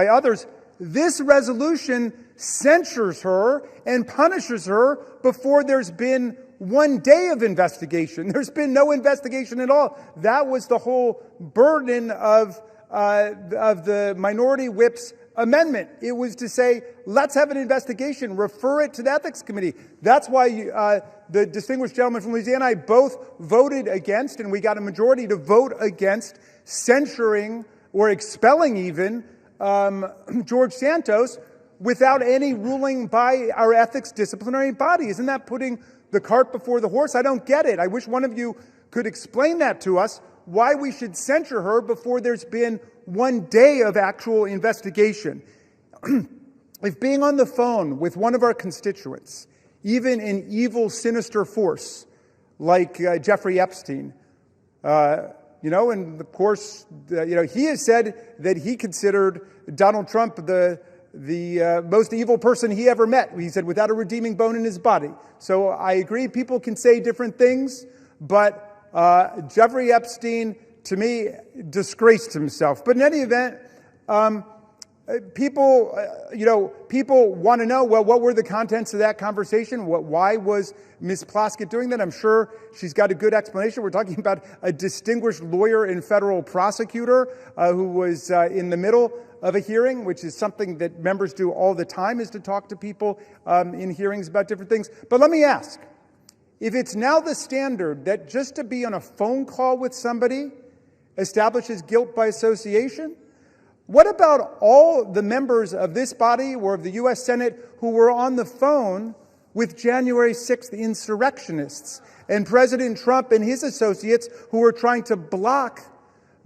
others. This resolution censures her and punishes her before there's been 1 day of investigation. There's been no investigation at all. That was the whole burden of the minority whip's amendment. It was to say, let's have an investigation, refer it to the Ethics Committee. That's why the distinguished gentleman from Louisiana and I both voted against, and we got a majority to vote against censuring or expelling even George Santos without any ruling by our ethics disciplinary body. Isn't that putting the cart before the horse? I don't get it. I wish one of you could explain that to us, why we should censure her before there's been 1 day of actual investigation. If being on the phone with one of our constituents, even an evil, sinister force like Jeffrey Epstein, and of course, he has said that he considered Donald Trump the most evil person he ever met. He said, without a redeeming bone in his body. So I agree, people can say different things, but Jeffrey Epstein, to me, disgraced himself. But in any event, people want to know, well, what were the contents of that conversation? Why was Ms. Plaskett doing that? I'm sure she's got a good explanation. We're talking about a distinguished lawyer and federal prosecutor who was in the middle of a hearing, which is something that members do all the time, is to talk to people in hearings about different things. But let me ask, if it's now the standard that just to be on a phone call with somebody establishes guilt by association, what about all the members of this body or of the U.S. Senate who were on the phone with January 6th insurrectionists and President Trump and his associates who were trying to block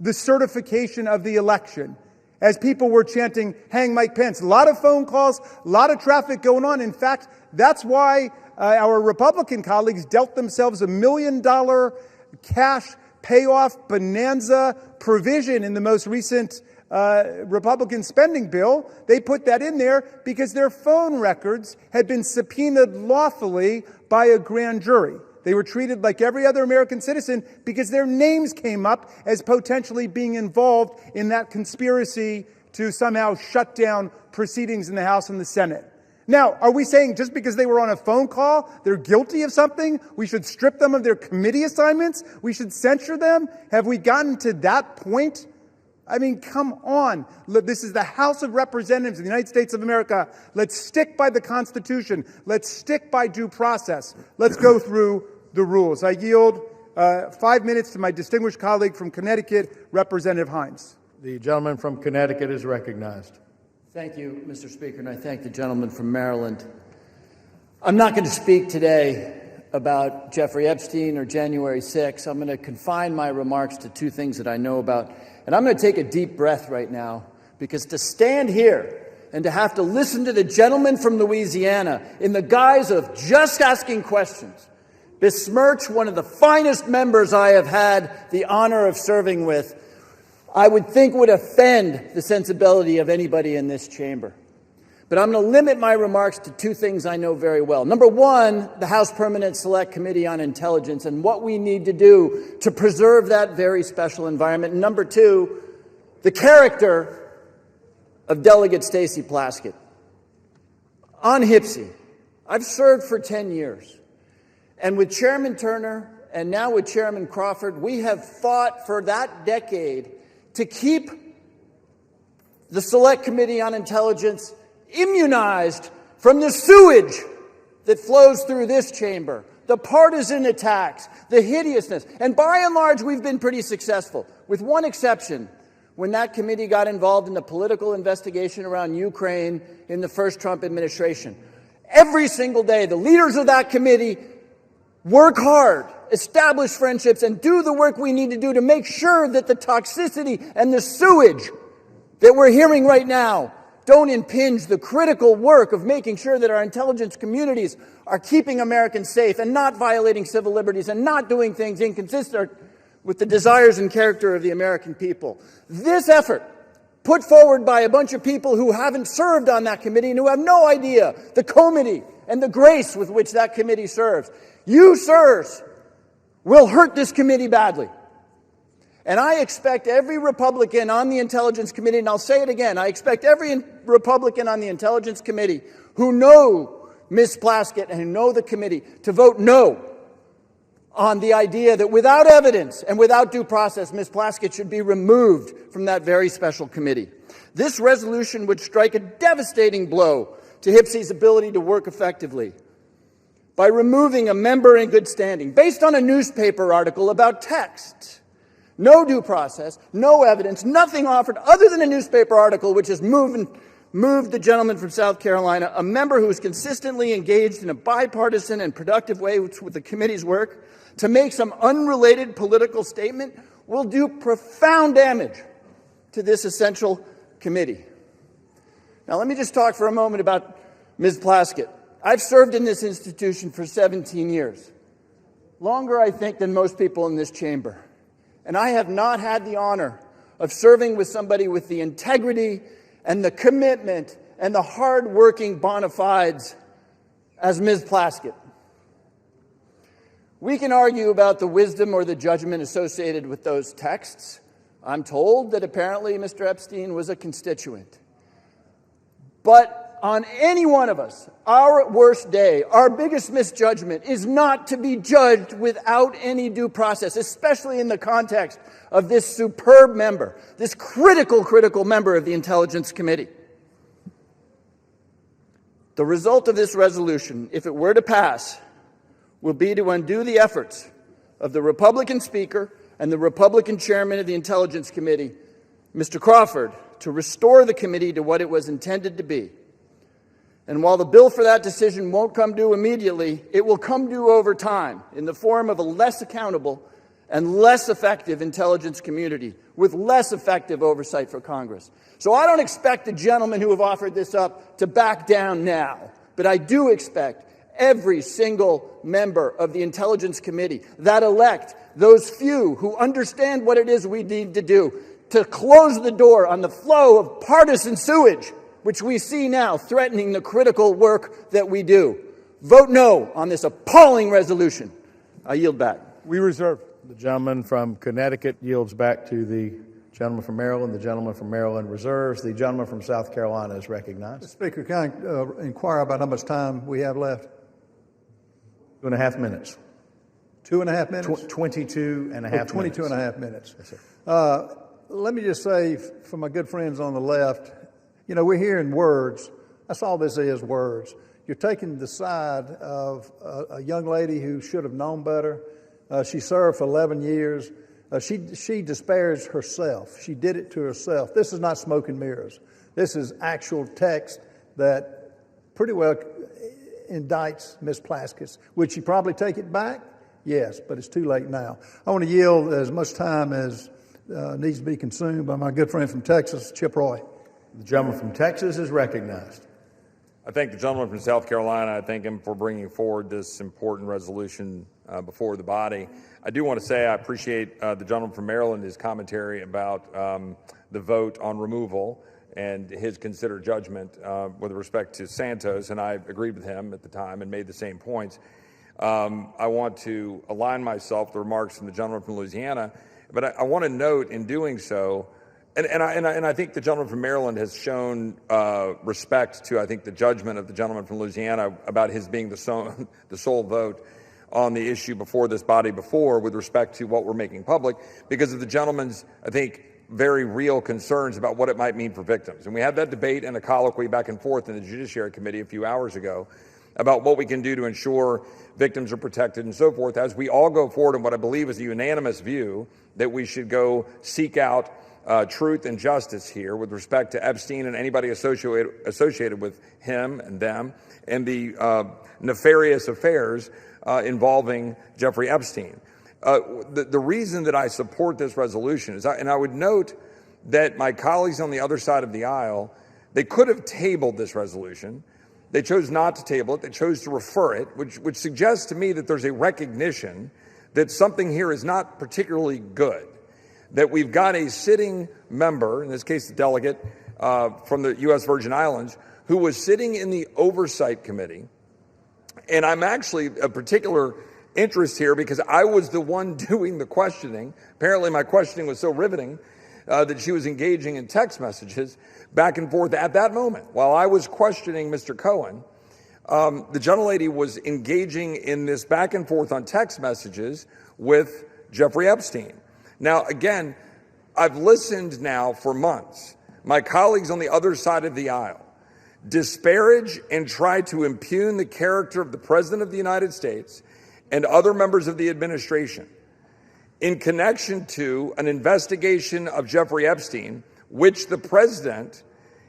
the certification of the election as people were chanting, "Hang Mike Pence"? A lot of phone calls, a lot of traffic going on. In fact, that's why our Republican colleagues dealt themselves $1 million cash payoff bonanza provision in the most recent Republican spending bill. They put that in there because their phone records had been subpoenaed lawfully by a grand jury. They were treated like every other American citizen because their names came up as potentially being involved in that conspiracy to somehow shut down proceedings in the House and the Senate. Now, are we saying just because they were on a phone call, they're guilty of something, we should strip them of their committee assignments? We should censure them? Have we gotten to that point? I mean, come on. Look, this is the House of Representatives of the United States of America. Let's stick by the Constitution. Let's stick by due process. Let's go through the rules. I yield 5 minutes to my distinguished colleague from Connecticut, Representative Hines. The gentleman from Connecticut is recognized. Thank you, Mr. Speaker, and I thank the gentleman from Maryland. I'm not going to speak today about Jeffrey Epstein or January 6th. I'm going to confine my remarks to two things that I know about. And I'm going to take a deep breath right now Because to stand here and to have to listen to the gentleman from Louisiana in the guise of just asking questions besmirch one of the finest members I have had the honor of serving with, I would think would offend the sensibility of anybody in this chamber. But I'm going to limit my remarks to two things I know very well. Number one, the House Permanent Select Committee on Intelligence and what we need to do to preserve that very special environment. And number two, the character of Delegate Stacey Plaskett. On HPSI, I've served for 10 years. And with Chairman Turner and now with Chairman Crawford, we have fought for that decade to keep the Select Committee on Intelligence immunized from the sewage that flows through this chamber, the partisan attacks, the hideousness. And by and large, we've been pretty successful, with one exception, when that committee got involved in the political investigation around Ukraine in the first Trump administration. Every single day, the leaders of that committee work hard, establish friendships, and do the work we need to do to make sure that the toxicity and the sewage that we're hearing right now don't impinge the critical work of making sure that our intelligence communities are keeping Americans safe and not violating civil liberties and not doing things inconsistent with the desires and character of the American people. This effort, put forward by a bunch of people who haven't served on that committee and who have no idea the comity and the grace with which that committee serves, you, sirs, will hurt this committee badly. And I expect every Republican on the Intelligence Committee, and I'll say it again, I expect every Republican on the Intelligence Committee who know Ms. Plaskett and who know the committee to vote no on the idea that without evidence and without due process, Ms. Plaskett should be removed from that very special committee. This resolution would strike a devastating blow to HPSI's ability to work effectively by removing a member in good standing based on a newspaper article about text. No due process, no evidence, nothing offered other than a newspaper article which has moved the gentleman from South Carolina, a member who is consistently engaged in a bipartisan and productive way with the committee's work, to make some unrelated political statement will do profound damage to this essential committee. Now, let me just talk for a moment about Ms. Plaskett. I've served in this institution for 17 years, longer, I think, than most people in this chamber. And I have not had the honor of serving with somebody with the integrity and the commitment and the hard-working bona fides as Ms. Plaskett. We can argue about the wisdom or the judgment associated with those texts. I'm told that apparently Mr. Epstein was a constituent. But on any one of us, our worst day, our biggest misjudgment is not to be judged without any due process, especially in the context of this superb member, this critical member of the Intelligence Committee. The result of this resolution, if it were to pass, will be to undo the efforts of the Republican Speaker and the Republican Chairman of the Intelligence Committee, Mr. Crawford, to restore the committee to what it was intended to be. And while the bill for that decision won't come due immediately, it will come due over time in the form of a less accountable and less effective intelligence community with less effective oversight for Congress. So I don't expect the gentlemen who have offered this up to back down now, but I do expect every single member of the Intelligence Committee that elect those few who understand what it is we need to do to close the door on the flow of partisan sewage which we see now threatening the critical work that we do. Vote no on this appalling resolution. I yield back. We reserve. The gentleman from Connecticut yields back to the gentleman from Maryland. The gentleman from Maryland reserves. The gentleman from South Carolina is recognized. Mr. Speaker, can I inquire about how much time we have left? 2.5 minutes. 2.5 minutes? 22 and a half 22 minutes. and a half minutes. Yes, sir. Let me just say, for my good friends on the left, you know, we're hearing words. That's all this is, words. You're taking the side of a young lady who should have known better. She served for 11 years. She disparaged herself. She did it to herself. This is not smoke and mirrors. This is actual text that pretty well indicts Ms. Plaskett. Would she probably take it back? Yes, but it's too late now. I want to yield as much time as needs to be consumed by my good friend from Texas, Chip Roy. The gentleman from Texas is recognized. I thank the gentleman from South Carolina. I thank him for bringing forward this important resolution before the body. I do want to say I appreciate the gentleman from Maryland, his commentary about the vote on removal and his considered judgment with respect to Santos, and I agreed with him at the time and made the same points. I want to align myself with the remarks from the gentleman from Louisiana, but I want to note in doing so, and I think the gentleman from Maryland has shown respect to, I think, the judgment of the gentleman from Louisiana about his being the sole vote on the issue before this body before with respect to what we're making public because of the gentleman's, I think, very real concerns about what it might mean for victims. And we had that debate and a colloquy back and forth in the Judiciary Committee a few hours ago about what we can do to ensure victims are protected and so forth as we all go forward in what I believe is a unanimous view that we should go seek out truth and justice here with respect to Epstein and anybody associated with him and them and the nefarious affairs involving Jeffrey Epstein. The reason that I support this resolution is, and I would note that my colleagues on the other side of the aisle, they could have tabled this resolution. They chose not to table it. They chose to refer it, which suggests to me that there's a recognition that something here is not particularly good, that we've got a sitting member, in this case the delegate from the U.S. Virgin Islands, who was sitting in the Oversight Committee. And I'm actually a particular interest here because I was the one doing the questioning. Apparently my questioning was so riveting that she was engaging in text messages back and forth at that moment. While I was questioning Mr. Cohen, the gentlelady was engaging in this back and forth on text messages with Jeffrey Epstein. Now, again, I've listened now for months. My colleagues on the other side of the aisle disparage and try to impugn the character of the President of the United States and other members of the administration in connection to an investigation of Jeffrey Epstein, which the President,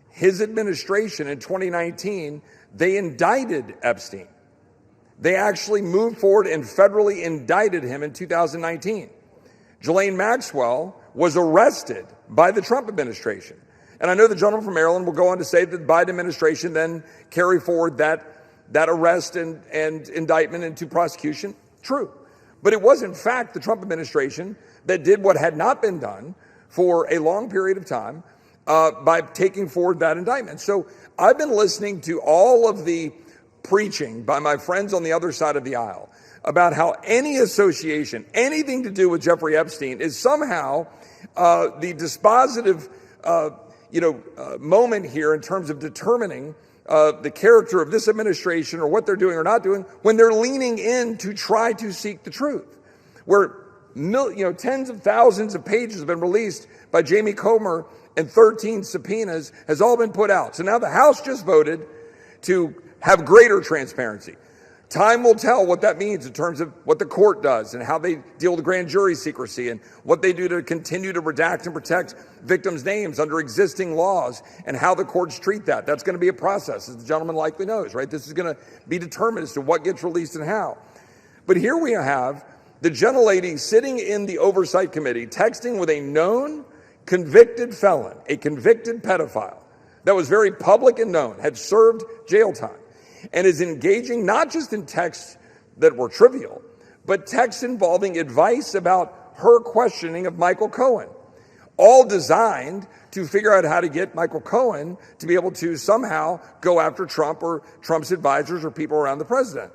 his administration in 2019, they indicted Epstein. They actually moved forward and federally indicted him in 2019. Ghislaine Maxwell was arrested by the Trump administration. And I know the gentleman from Maryland will go on to say that the Biden administration then carried forward that arrest and indictment into prosecution. True. But it was, in fact, the Trump administration that did what had not been done for a long period of time by taking forward that indictment. So I've been listening to all of the preaching by my friends on the other side of the aisle about how any association, anything to do with Jeffrey Epstein is somehow the dispositive moment here in terms of determining the character of this administration or what they're doing or not doing when they're leaning in to try to seek the truth. Where tens of thousands of pages have been released by Jamie Comer and 13 subpoenas has all been put out. So now the House just voted to have greater transparency. Time will tell what that means in terms of what the court does and how they deal with grand jury secrecy and what they do to continue to redact and protect victims' names under existing laws and how the courts treat that. That's going to be a process, as the gentleman likely knows, right? This is going to be determined as to what gets released and how. But here we have the gentlelady sitting in the Oversight Committee texting with a known convicted felon, a convicted pedophile that was very public and known, had served jail time, and is engaging not just in texts that were trivial, but texts involving advice about her questioning of Michael Cohen, all designed to figure out how to get Michael Cohen to be able to somehow go after Trump or Trump's advisors or people around the president.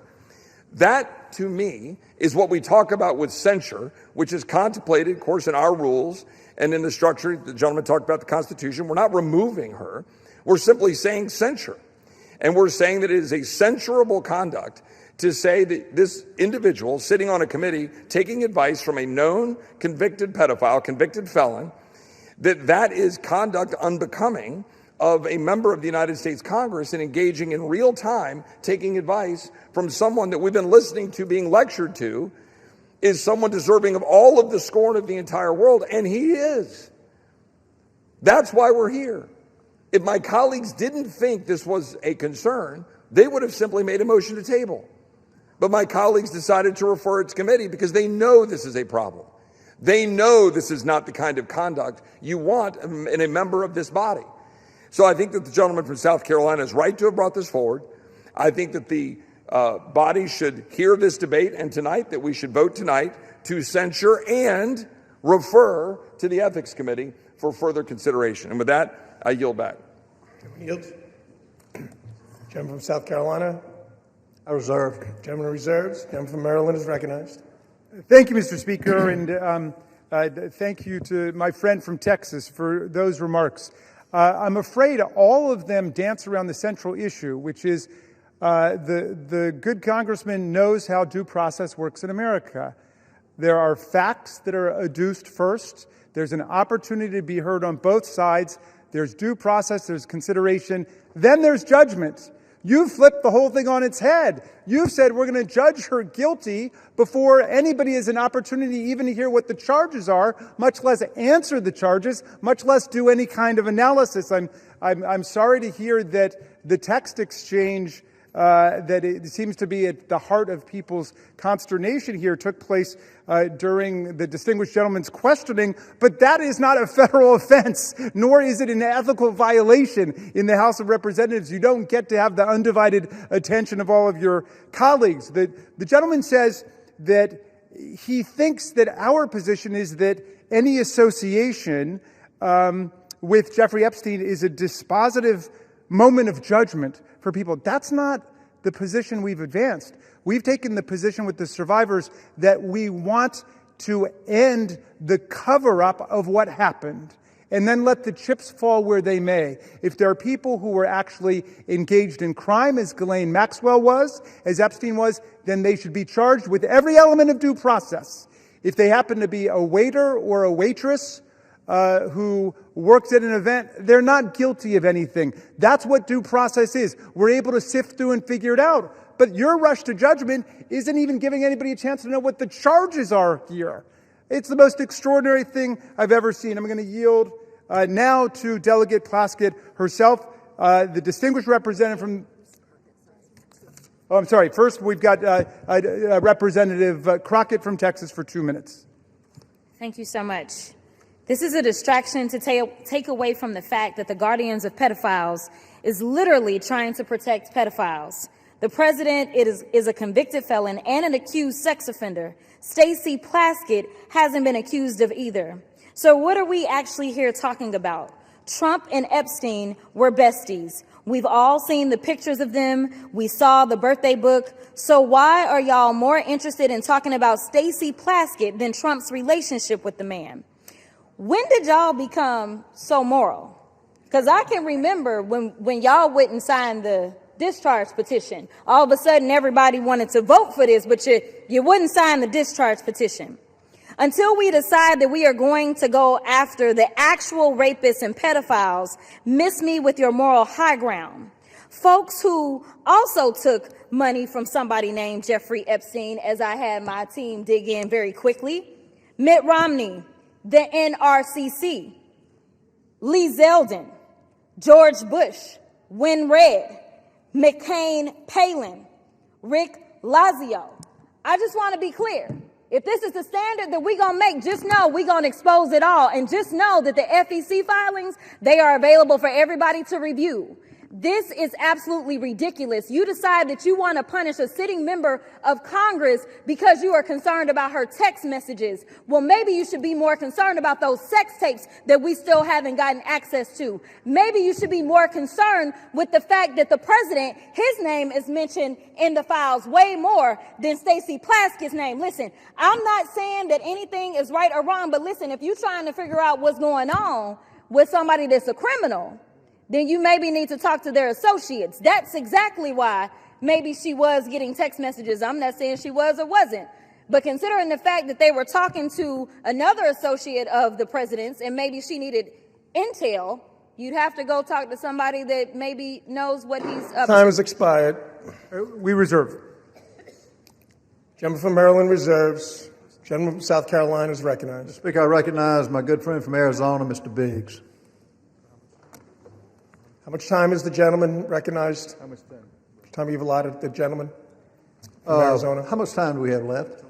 That, to me, is what we talk about with censure, which is contemplated, of course, in our rules and in the structure. The gentleman talked about the Constitution. We're not removing her. We're simply saying censure. And we're saying that it is a censurable conduct to say that this individual sitting on a committee taking advice from a known convicted pedophile, convicted felon, that is conduct unbecoming of a member of the United States Congress and engaging in real time, taking advice from someone that we've been listening to being lectured to, is someone deserving of all of the scorn of the entire world, and he is. That's why we're here. If my colleagues didn't think this was a concern, they would have simply made a motion to table. But my colleagues decided to refer it to committee because they know this is a problem. They know this is not the kind of conduct you want in a member of this body. So I think that the gentleman from South Carolina is right to have brought this forward. I think that the body should hear this debate, and tonight that we should vote tonight to censure and refer to the Ethics Committee for further consideration. And with that, I yield back. Yields. Gentleman from South Carolina. I reserve. Gentleman reserves. Gentleman from Maryland is recognized. Thank you, Mr. Speaker, and thank you to my friend from Texas for those remarks. I'm afraid all of them dance around the central issue, which is the good congressman knows how due process works in America. There are facts that are adduced first. There's an opportunity to be heard on both sides. There's due process, there's consideration, then there's judgment. You've flipped the whole thing on its head. You've said we're going to judge her guilty before anybody has an opportunity even to hear what the charges are, much less answer the charges, much less do any kind of analysis. I'm sorry to hear that the text exchange that it seems to be at the heart of people's consternation here took place during the distinguished gentleman's questioning, but that is not a federal offense, nor is it an ethical violation in the House of Representatives. You don't get to have the undivided attention of all of your colleagues. The gentleman says that he thinks that our position is that any association with Jeffrey Epstein is a dispositive moment of judgment for people. That's not the position we've advanced. We've taken the position with the survivors that we want to end the cover-up of what happened and then let the chips fall where they may. If there are people who were actually engaged in crime, as Ghislaine Maxwell was, as Epstein was, then they should be charged with every element of due process. If they happen to be a waiter or a waitress who works at an event, they're not guilty of anything. That's what due process is. We're able to sift through and figure it out. But your rush to judgment isn't even giving anybody a chance to know what the charges are here. It's the most extraordinary thing I've ever seen. I'm going to yield now to Delegate Plask herself, the distinguished representative from... Oh, I'm sorry. First, we've got Representative Crockett from Texas for 2 minutes. Thank you so much. This is a distraction to take away from the fact that the guardians of pedophiles is literally trying to protect pedophiles. The president is a convicted felon and an accused sex offender. Stacey Plaskett hasn't been accused of either. So what are we actually here talking about? Trump and Epstein were besties. We've all seen the pictures of them. We saw the birthday book. So why are y'all more interested in talking about Stacey Plaskett than Trump's relationship with the man? When did y'all become so moral? Because I can remember when y'all went and signed the discharge petition. All of a sudden, everybody wanted to vote for this, but you wouldn't sign the discharge petition. Until we decide that we are going to go after the actual rapists and pedophiles, miss me with your moral high ground. Folks who also took money from somebody named Jeffrey Epstein, as I had my team dig in very quickly. Mitt Romney, the NRCC, Lee Zeldin, George Bush, Win Red, McCain Palin, Rick Lazio. I just want to be clear. If this is the standard that we're going to make, just know we're going to expose it all. And just know that the FEC filings, they are available for everybody to review. This is absolutely ridiculous. You decide that you want to punish a sitting member of Congress because you are concerned about her text messages. Well, maybe you should be more concerned about those sex tapes that we still haven't gotten access to. Maybe you should be more concerned with the fact that the president, his name is mentioned in the files way more than Stacey Plaskett's name. Listen, I'm not saying that anything is right or wrong, but listen, if you're trying to figure out what's going on with somebody that's a criminal, then you maybe need to talk to their associates. That's exactly why maybe she was getting text messages. I'm not saying she was or wasn't. But considering the fact that they were talking to another associate of the president's and maybe she needed intel, you'd have to go talk to somebody that maybe knows what he's up to. Time has expired. We reserve. Gentleman from Maryland reserves. Gentleman from South Carolina is recognized. Speaker, I recognize my good friend from Arizona, Mr. Biggs. How much time is the gentleman recognized? How much time? Time you've allotted the gentleman from Arizona? How much time do we have left?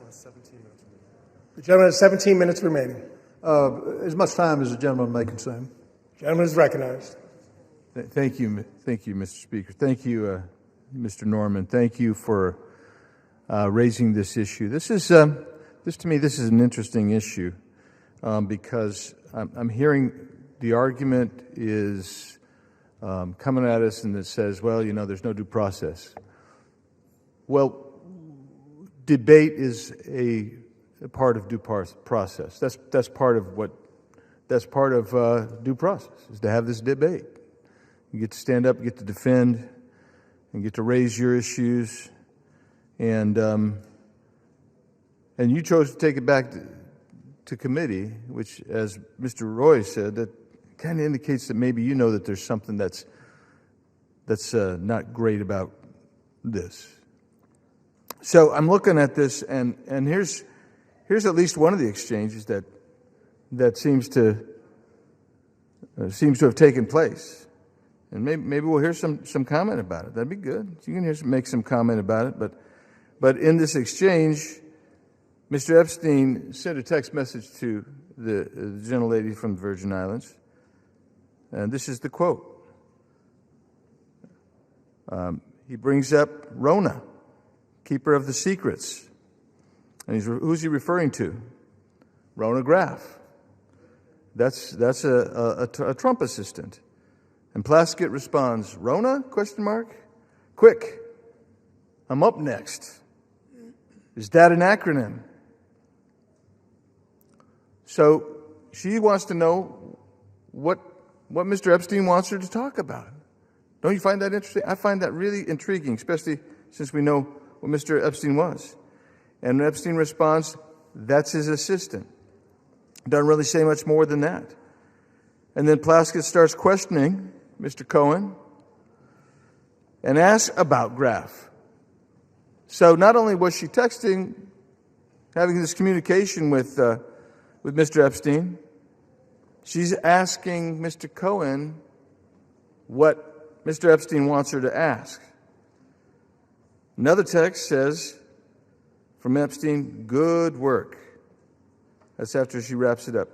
The gentleman has 17 minutes remaining. As much time as the gentleman may consume. Gentleman is recognized. Thank you, Mr. Speaker. Thank you, Mr. Norman. Thank you for raising this issue. This to me, this is an interesting issue because I'm hearing the argument is coming at us and it says, well, you know, there's no due process. Well, debate is a part of due process. That's part of due process, is to have this debate. You get to stand up, you get to defend, and get to raise your issues, and you chose to take it back to committee, which, as Mr. Roy said, that kind of indicates that maybe you know that there's something that's not great about this. So I'm looking at this, and here's at least one of the exchanges that seems to have taken place. And maybe we'll hear some comment about it. That'd be good. You can make some comment about it. But in this exchange, Mr. Epstein sent a text message to the gentlelady from the Virgin Islands, and this is the quote. He brings up Rona, keeper of the secrets. And who's he referring to? Rona Graff. That's a Trump assistant. And Plaskett responds, Rona? ? Quick, I'm up next. Is that an acronym? So she wants to know what Mr. Epstein wants her to talk about. Don't you find that interesting? I find that really intriguing, especially since we know what Mr. Epstein was. And Epstein responds, that's his assistant. Doesn't really say much more than that. And then Plaskett starts questioning Mr. Cohen and asks about Graff. So not only was she texting, having this communication with Mr. Epstein, she's asking Mr. Cohen what Mr. Epstein wants her to ask. Another text says from Epstein, good work. That's after she wraps it up.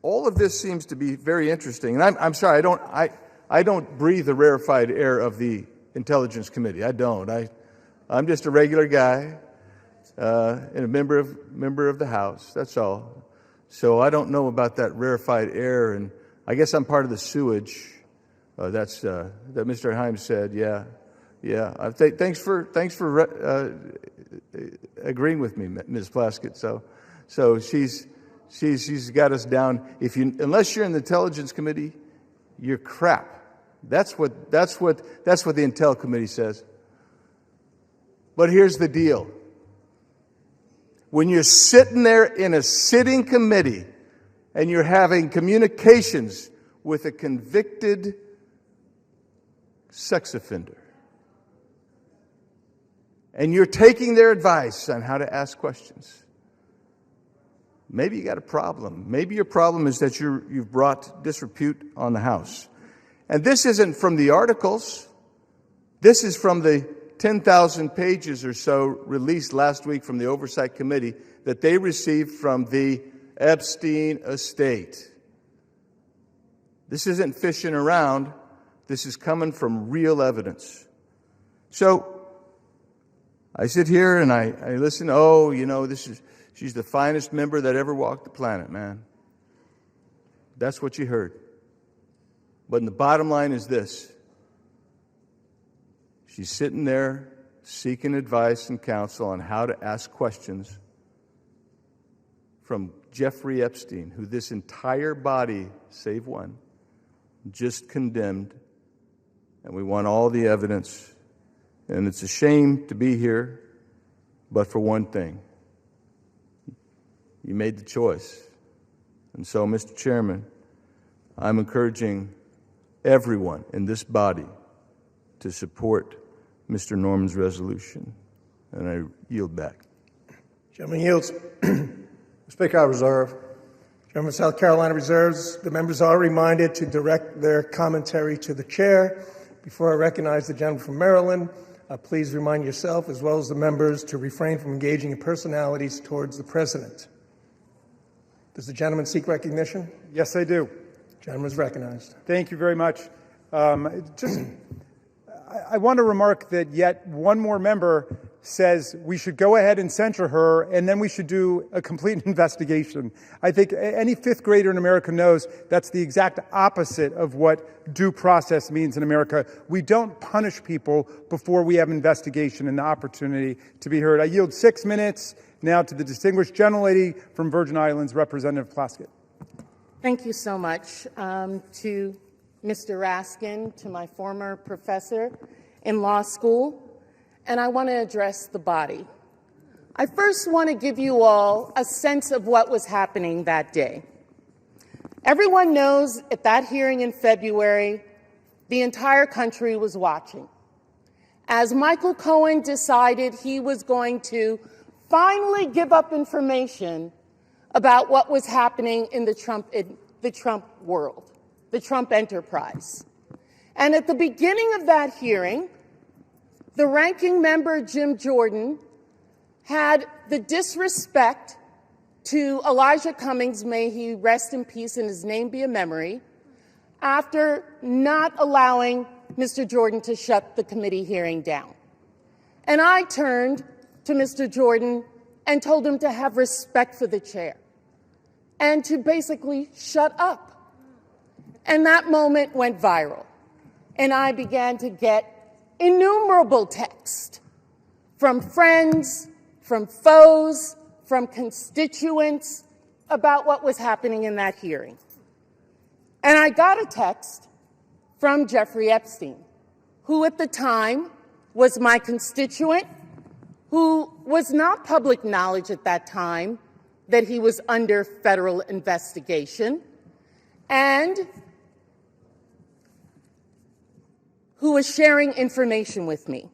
All of this seems to be very interesting. And I'm sorry, I don't breathe the rarefied air of the Intelligence Committee. I don't. I'm just a regular guy and a member of the House. That's all. So I don't know about that rarefied air, and I guess I'm part of the sewage. That Mr. Himes said. Yeah. Thanks for agreeing with me, Ms. Plaskett. So she's got us down. Unless you're in the Intelligence Committee, you're crap. That's what the Intel Committee says. But here's the deal. When you're sitting there in a sitting committee and you're having communications with a convicted sex offender, and you're taking their advice on how to ask questions, maybe you got a problem. Maybe your problem is that you've brought disrepute on the House. And this isn't from the articles. This is from the 10,000 pages or so released last week from the Oversight Committee that they received from the Epstein estate. This isn't fishing around. This is coming from real evidence. So I sit here and I listen. Oh, she's the finest member that ever walked the planet, man. That's what you heard. But the bottom line is this. She's sitting there seeking advice and counsel on how to ask questions from Jeffrey Epstein, who this entire body, save one, just condemned. And we want all the evidence. And it's a shame to be here, but for one thing. You made the choice. And so, Mr. Chairman, I'm encouraging everyone in this body to support Mr. Norman's resolution. And I yield back. Gentleman yields. Speaker, I reserve. Gentleman, South Carolina reserves. The members are reminded to direct their commentary to the chair. Before I recognize the gentleman from Maryland, please remind yourself, as well as the members, to refrain from engaging in personalities towards the president. Does the gentleman seek recognition? Yes, I do. Gentleman is recognized. Thank you very much. I want to remark that yet one more member says we should go ahead and censure her, and then we should do a complete investigation. I think any fifth grader in America knows that's the exact opposite of what due process means in America. We don't punish people before we have investigation and the opportunity to be heard. I yield 6 minutes now to the distinguished gentlelady from Virgin Islands, Representative Plask. Thank you so much to Mr. Raskin, to my former professor in law school, and I want to address the body. I first want to give you all a sense of what was happening that day. Everyone knows at that hearing in February, the entire country was watching. As Michael Cohen decided he was going to finally give up information about what was happening in the Trump world, the Trump enterprise. And at the beginning of that hearing, the ranking member, Jim Jordan, had the disrespect to Elijah Cummings, may he rest in peace and his name be a memory, after not allowing Mr. Jordan to shut the committee hearing down. And I turned to Mr. Jordan and told him to have respect for the chair and to basically shut up. And that moment went viral. And I began to get innumerable texts from friends, from foes, from constituents about what was happening in that hearing. And I got a text from Jeffrey Epstein, who at the time was my constituent, who was not public knowledge at that time that he was under federal investigation, and who was sharing information with me.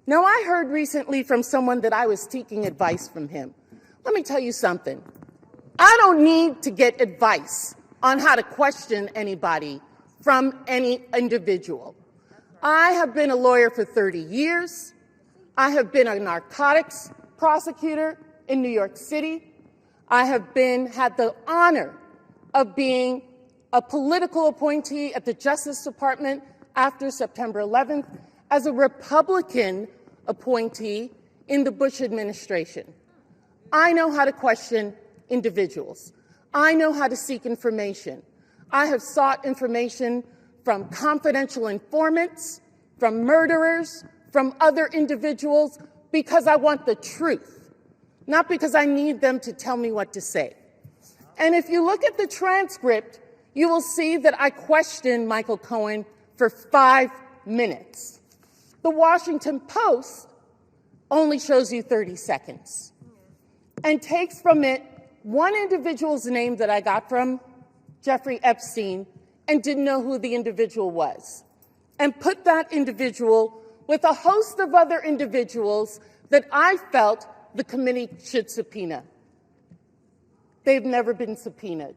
Now, I heard recently from someone that I was seeking advice from him. Let me tell you something. I don't need to get advice on how to question anybody from any individual. I have been a lawyer for 30 years. I have been a narcotics prosecutor in New York City. I have had the honor of being a political appointee at the Justice Department after September 11th as a Republican appointee in the Bush administration. I know how to question individuals. I know how to seek information. I have sought information from confidential informants, from murderers, from other individuals, because I want the truth, not because I need them to tell me what to say. And if you look at the transcript, you will see that I questioned Michael Cohen for 5 minutes. The Washington Post only shows you 30 seconds and takes from it one individual's name that I got from Jeffrey Epstein and didn't know who the individual was, and put that individual with a host of other individuals that I felt the committee should subpoena. They've never been subpoenaed.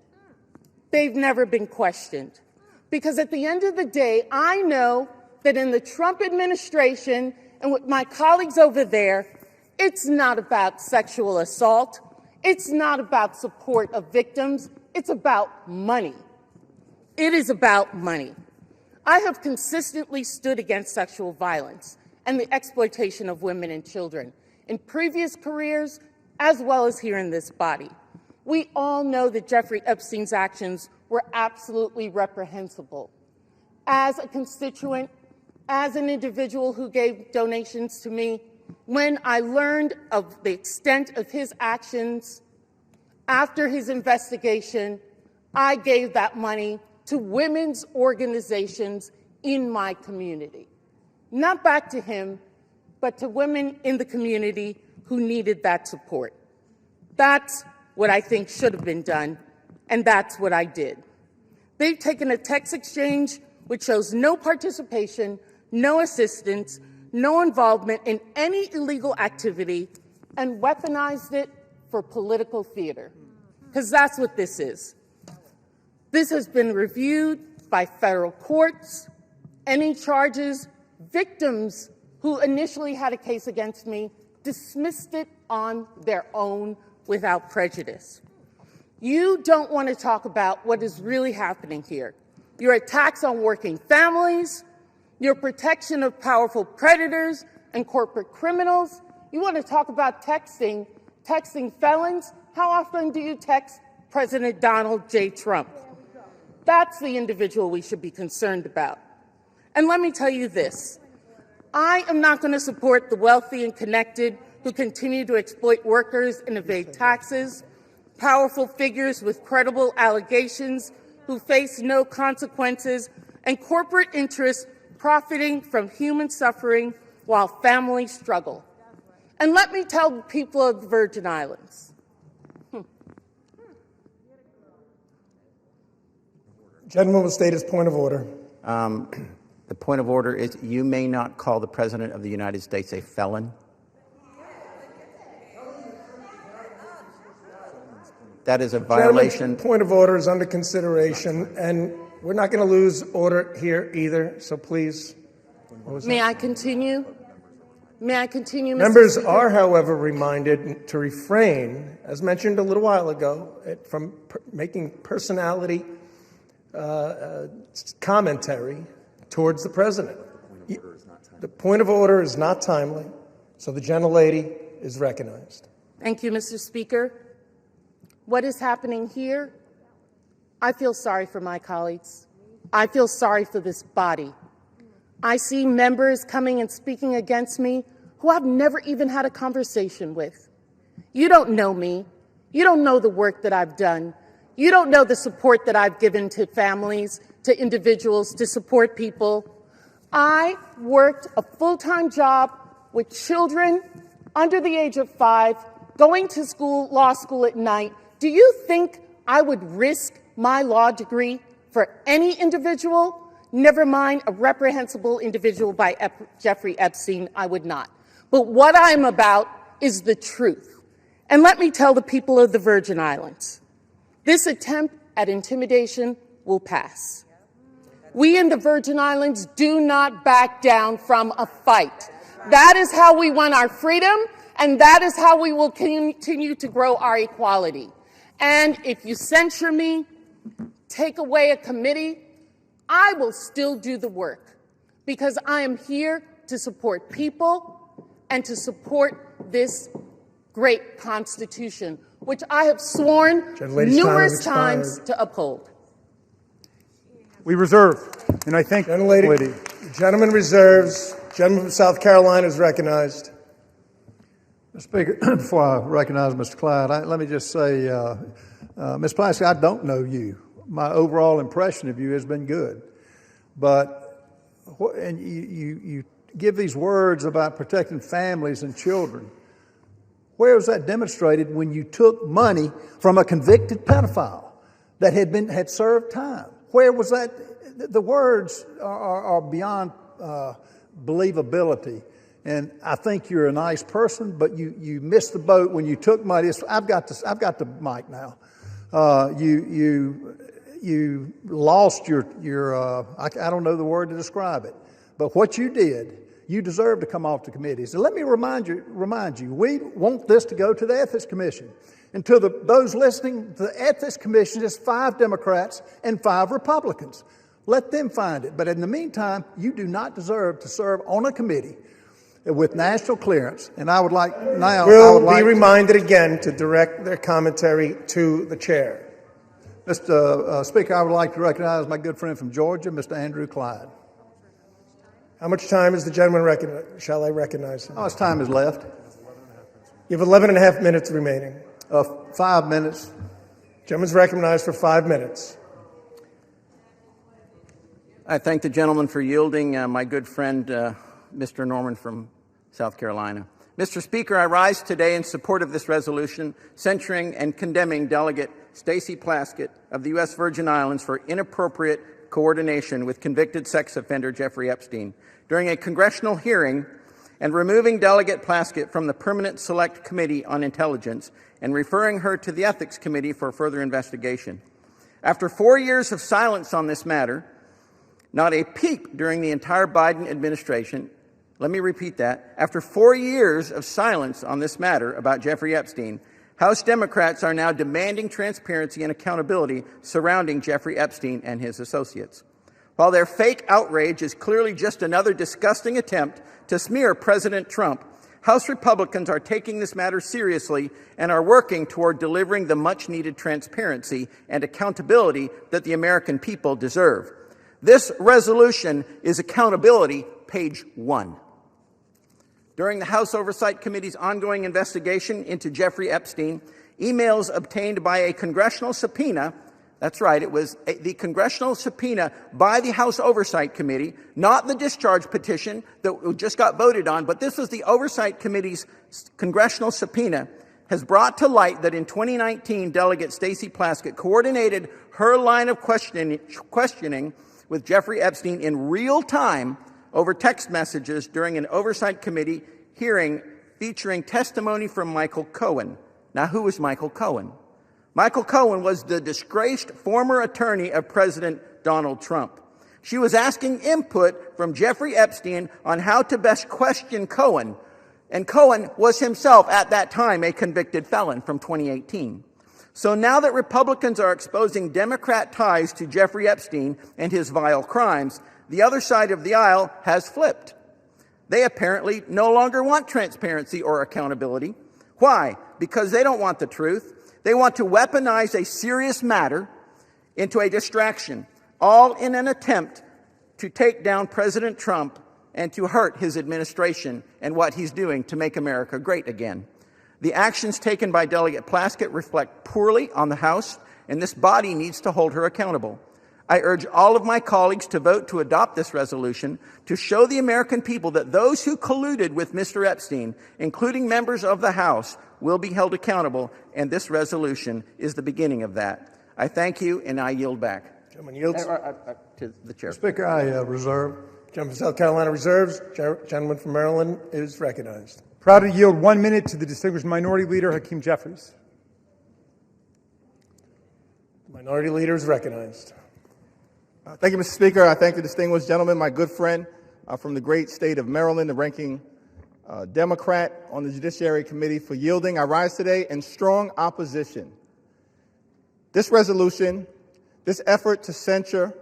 They've never been questioned. Because at the end of the day, I know that in the Trump administration and with my colleagues over there, it's not about sexual assault. It's not about support of victims. It's about money. It is about money. I have consistently stood against sexual violence and the exploitation of women and children in previous careers as well as here in this body. We all know that Jeffrey Epstein's actions were absolutely reprehensible. As a constituent, as an individual who gave donations to me, when I learned of the extent of his actions after his investigation, I gave that money to women's organizations in my community. Not back to him, but to women in the community who needed that support. That's what I think should have been done, and that's what I did. They've taken a text exchange which shows no participation, no assistance, no involvement in any illegal activity, and weaponized it for political theater, because that's what this is. This has been reviewed by federal courts. Any charges, victims who initially had a case against me dismissed it on their own without prejudice. You don't want to talk about what is really happening here. Your attacks on working families, your protection of powerful predators and corporate criminals. You want to talk about texting felons? How often do you text President Donald J. Trump? That's the individual we should be concerned about. And let me tell you this. I am not going to support the wealthy and connected who continue to exploit workers and evade taxes, powerful figures with credible allegations who face no consequences, and corporate interests profiting from human suffering while families struggle. And let me tell the people of the Virgin Islands. Gentleman will state his point of order. The point of order is you may not call the President of the United States a felon. That is a violation. Gentlemen, point of order is under consideration, and we're not going to lose order here either, so please. May I continue? May I continue, Mr. Members Speaker? are, however, reminded to refrain, as mentioned a little while ago, from making personality commentary towards the president. The point of order is not timely, so the gentlelady is recognized. Thank you, Mr. Speaker. What is happening here? I feel sorry for my colleagues. I feel sorry for this body. I see members coming and speaking against me who I've never even had a conversation with. You don't know me. You don't know the work that I've done. You don't know the support that I've given to families, to individuals, to support people. I worked a full-time job with children under the age of 5, going to school, law school at night. Do you think I would risk my law degree for any individual? Never mind a reprehensible individual by Jeffrey Epstein, I would not. But what I'm about is the truth. And let me tell the people of the Virgin Islands, this attempt at intimidation will pass. We in the Virgin Islands do not back down from a fight. That is how we won our freedom, and that is how we will continue to grow our equality. And if you censure me, take away a committee, I will still do the work because I am here to support people and to support this great Constitution, which I have sworn numerous times to uphold. We reserve, and I thank the gentleman reserves. Gentleman from South Carolina is recognized. Mr. Speaker, before I recognize Mr. Clyde, let me just say, Ms. Plask, I don't know you. My overall impression of you has been good. But and you give these words about protecting families and children. Where was that demonstrated when you took money from a convicted pedophile that had served time? Where was that? The words are beyond believability. And I think you're a nice person, but you missed the boat when you took money. I've got the mic now. You lost your I don't know the word to describe it, but what you did, you deserve to come off the committees. And let me remind you, we want this to go to the Ethics Commission. And to those listening, the Ethics Commission is 5 Democrats and 5 Republicans. Let them find it. But in the meantime, you do not deserve to serve on a committee with national clearance. And I would like now... Will be reminded again to direct their commentary to the chair. Mr. Speaker, I would like to recognize my good friend from Georgia, Mr. Andrew Clyde. How much time is the gentleman shall I recognize him? How much time is left? You have 11 and a half minutes remaining. 5 minutes. Gentleman's recognized for 5 minutes. I thank the gentleman for yielding. My good friend, Mr. Norman from South Carolina. Mr. Speaker, I rise today in support of this resolution censuring and condemning Delegate Stacey Plaskett of the U.S. Virgin Islands for inappropriate coordination with convicted sex offender Jeffrey Epstein during a congressional hearing and removing Delegate Plaskett from the Permanent Select Committee on Intelligence and referring her to the Ethics Committee for further investigation. After 4 years of silence on this matter, not a peep during the entire Biden administration, let me repeat that, after 4 years of silence on this matter about Jeffrey Epstein, House Democrats are now demanding transparency and accountability surrounding Jeffrey Epstein and his associates. While their fake outrage is clearly just another disgusting attempt to smear President Trump, House Republicans are taking this matter seriously and are working toward delivering the much-needed transparency and accountability that the American people deserve. This resolution is accountability, page 1. During the House Oversight Committee's ongoing investigation into Jeffrey Epstein, emails obtained by a congressional subpoena — that's right, it was the congressional subpoena by the House Oversight Committee, not the discharge petition that just got voted on, but this was the Oversight Committee's congressional subpoena — has brought to light that in 2019, Delegate Stacey Plaskett coordinated her line of questioning with Jeffrey Epstein in real time over text messages during an Oversight Committee hearing featuring testimony from Michael Cohen. Now, who is Michael Cohen? Michael Cohen was the disgraced former attorney of President Donald Trump. She was asking input from Jeffrey Epstein on how to best question Cohen, and Cohen was himself at that time a convicted felon from 2018. So now that Republicans are exposing Democrat ties to Jeffrey Epstein and his vile crimes, the other side of the aisle has flipped. They apparently no longer want transparency or accountability. Why? Because they don't want the truth. They want to weaponize a serious matter into a distraction, all in an attempt to take down President Trump and to hurt his administration and what he's doing to make America great again. The actions taken by Delegate Plaskett reflect poorly on the House, and this body needs to hold her accountable. I urge all of my colleagues to vote to adopt this resolution to show the American people that those who colluded with Mr. Epstein, including members of the House, will be held accountable, and this resolution is the beginning of that. I thank you, and I yield back. Gentleman yields. To the chair. Speaker, I reserve. Gentleman from South Carolina reserves. Gentleman from Maryland is recognized. Proud to yield 1 minute to the distinguished Minority Leader, Hakeem Jeffries. Minority Leader is recognized. Thank you, Mr. Speaker. I thank the distinguished gentleman, my good friend from the great state of Maryland, the ranking Democrat on the Judiciary Committee, for yielding. I rise today in strong opposition. This resolution, this effort to censure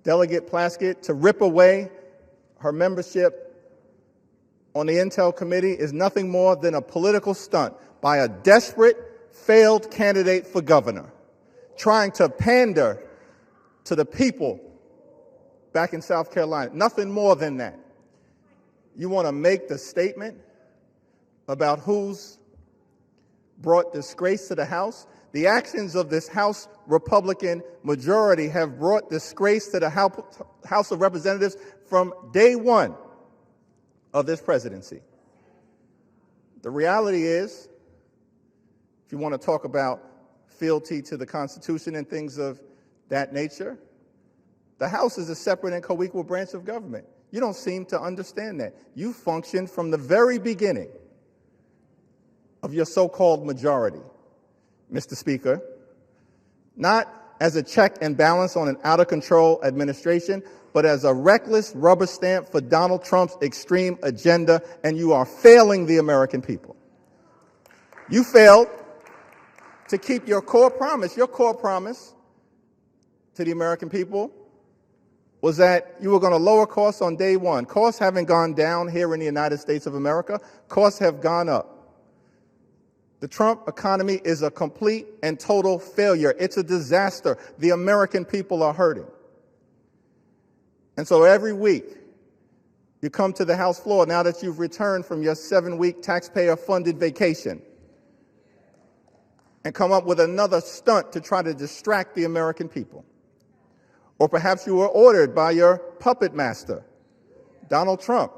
Delegate Plaskett, to rip away her membership on the Intel Committee, is nothing more than a political stunt by a desperate, failed candidate for governor, trying to pander to the people back in South Carolina. Nothing more than that. You want to make the statement about who's brought disgrace to the House? The actions of this House Republican majority have brought disgrace to the House of Representatives from day one of this presidency. The reality is, if you want to talk about fealty to the Constitution and things of that nature, the House is a separate and co-equal branch of government. You don't seem to understand that. You functioned from the very beginning of your so-called majority, Mr. Speaker, not as a check and balance on an out-of-control administration, but as a reckless rubber stamp for Donald Trump's extreme agenda, and you are failing the American people. You failed to keep your core promise. Your core promise to the American people was that you were going to lower costs on day one. Costs haven't gone down here in the United States of America. Costs have gone up. The Trump economy is a complete and total failure. It's a disaster. The American people are hurting. And so every week, you come to the House floor now that you've returned from your 7-week taxpayer-funded vacation and come up with another stunt to try to distract the American people. Or perhaps you were ordered by your puppet master, Donald Trump,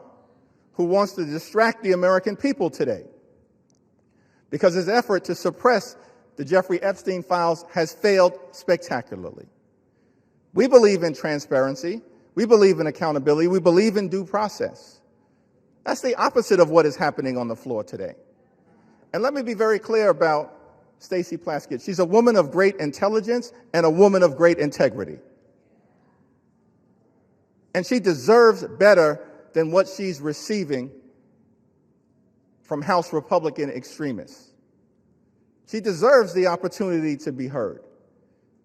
who wants to distract the American people today because his effort to suppress the Jeffrey Epstein files has failed spectacularly. We believe in transparency. We believe in accountability. We believe in due process. That's the opposite of what is happening on the floor today. And let me be very clear about Stacey Plaskett. She's a woman of great intelligence and a woman of great integrity. And she deserves better than what she's receiving from House Republican extremists. She deserves the opportunity to be heard.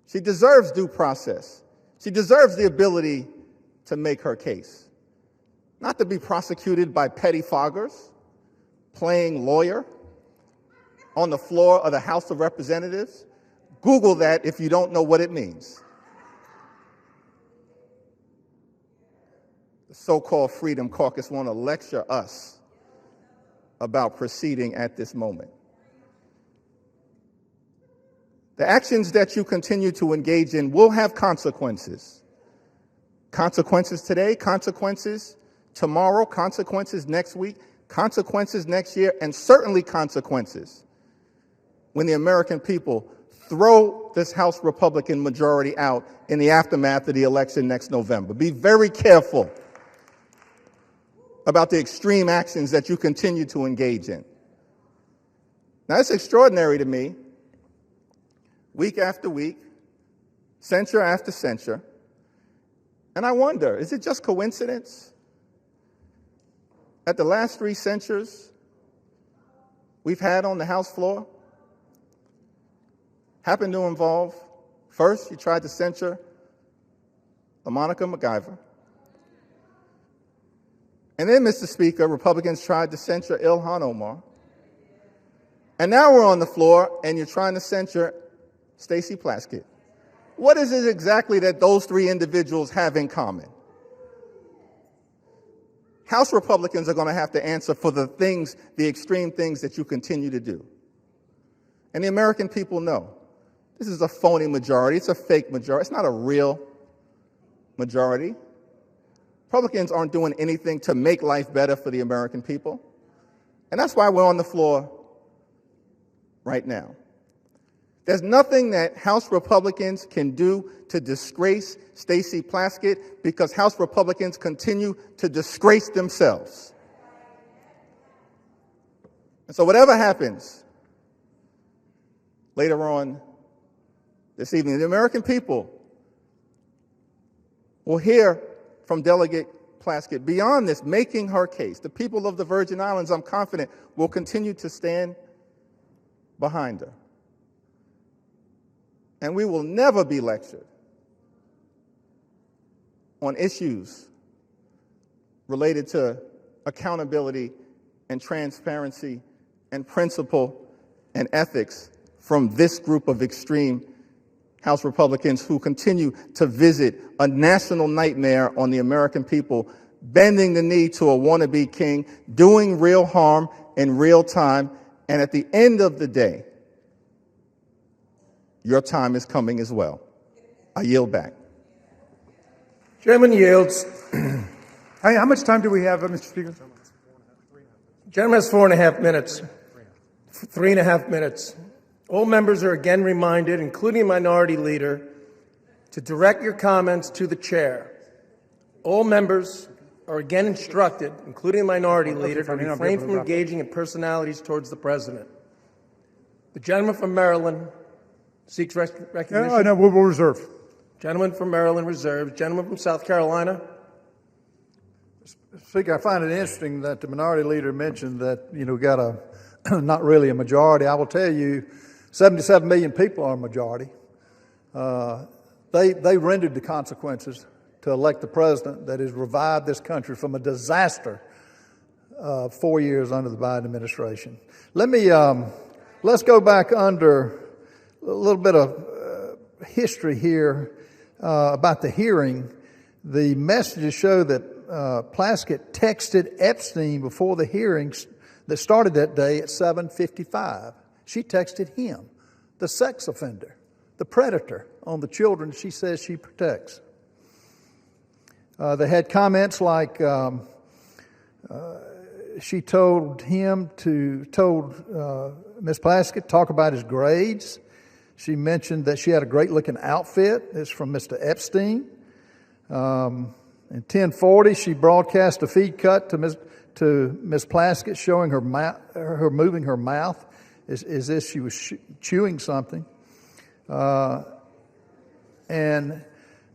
She deserves due process. She deserves the ability to make her case, not to be prosecuted by pettifoggers playing lawyer on the floor of the House of Representatives. Google that if you don't know what it means. The so-called Freedom Caucus want to lecture us about proceeding at this moment. The actions that you continue to engage in will have consequences. Consequences today, consequences tomorrow, consequences next week, consequences next year, and certainly consequences when the American people throw this House Republican majority out in the aftermath of the election next November. Be very careful about the extreme actions that you continue to engage in. Now, it's extraordinary to me, week after week, censure after censure, and I wonder, is it just coincidence that the last 3 censures we've had on the House floor happened to involve, first, you tried to censure Monica MacGyver. And then, Mr. Speaker, Republicans tried to censure Ilhan Omar. And now we're on the floor and you're trying to censure Stacey Plaskett. What is it exactly that those 3 individuals have in common? House Republicans are going to have to answer for the things, the extreme things that you continue to do. And the American people know this is a phony majority. It's a fake majority. It's not a real majority. Republicans aren't doing anything to make life better for the American people. And that's why we're on the floor right now. There's nothing that House Republicans can do to disgrace Stacey Plaskett because House Republicans continue to disgrace themselves. And so whatever happens later on this evening, the American people will hear from Delegate Plaskett beyond this, making her case. The people of the Virgin Islands, I'm confident, will continue to stand behind her. And we will never be lectured on issues related to accountability and transparency and principle and ethics from this group of extreme House Republicans who continue to visit a national nightmare on the American people, bending the knee to a wannabe king, doing real harm in real time, and at the end of the day, your time is coming as well. I yield back. Chairman yields. How much time do we have, Mr. Speaker? Gentleman has 4.5 minutes. 3.5 minutes. All members are again reminded, including Minority Leader, to direct your comments to the chair. All members are again instructed, including Minority Leader, to refrain from engaging in personalities towards the President. The gentleman from Maryland seeks recognition. No, we'll reserve. Gentleman from Maryland reserves. Gentleman from South Carolina. Speaker, I find it interesting that the Minority Leader mentioned that, got a not really a majority. I will tell you, 77 million people are a majority. They rendered the consequences to elect the president that has revived this country from a disaster 4 years under the Biden administration. Let's go back under a little bit of history here about the hearing. The messages show that Plaskett texted Epstein before the hearings that started that day at 7:55. She texted him, the sex offender, the predator on the children she says she protects. They had comments like she told Ms. Plaskett talk about his grades. She mentioned that she had a great-looking outfit. It's from Mr. Epstein. In 10:40, she broadcast a feed cut to Ms. Plaskett showing her moving her mouth as if she was chewing something. And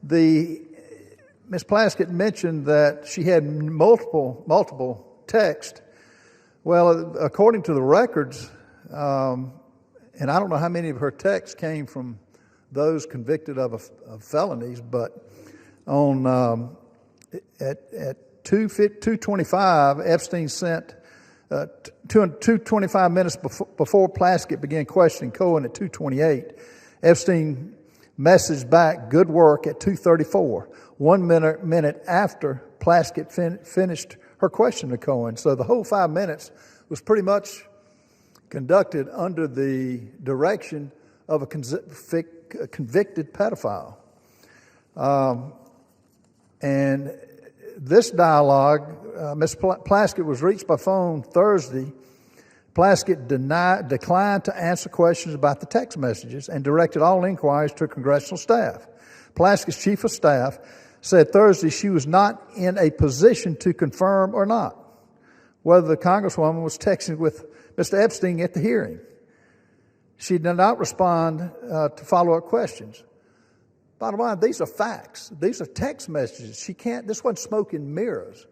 Ms. Plaskett mentioned that she had multiple texts. Well, according to the records, and I don't know how many of her texts came from those convicted of felonies, but on at 2:25, Epstein sent 2:25 minutes before Plaskett began questioning Cohen at 2:28. Epstein messaged back, "Good work," at 2:34, 1 minute after Plaskett finished her question to Cohen. So the whole 5 minutes was pretty much conducted under the direction of a convicted pedophile. And this dialogue, Ms. Plaskett was reached by phone Thursday. Plaskett declined to answer questions about the text messages and directed all inquiries to congressional staff. Plaskett's chief of staff said Thursday she was not in a position to confirm or not whether the Congresswoman was texting with Mr. Epstein at the hearing. She did not respond to follow-up questions. Bottom line, these are facts. These are text messages. This wasn't smoke and mirrors.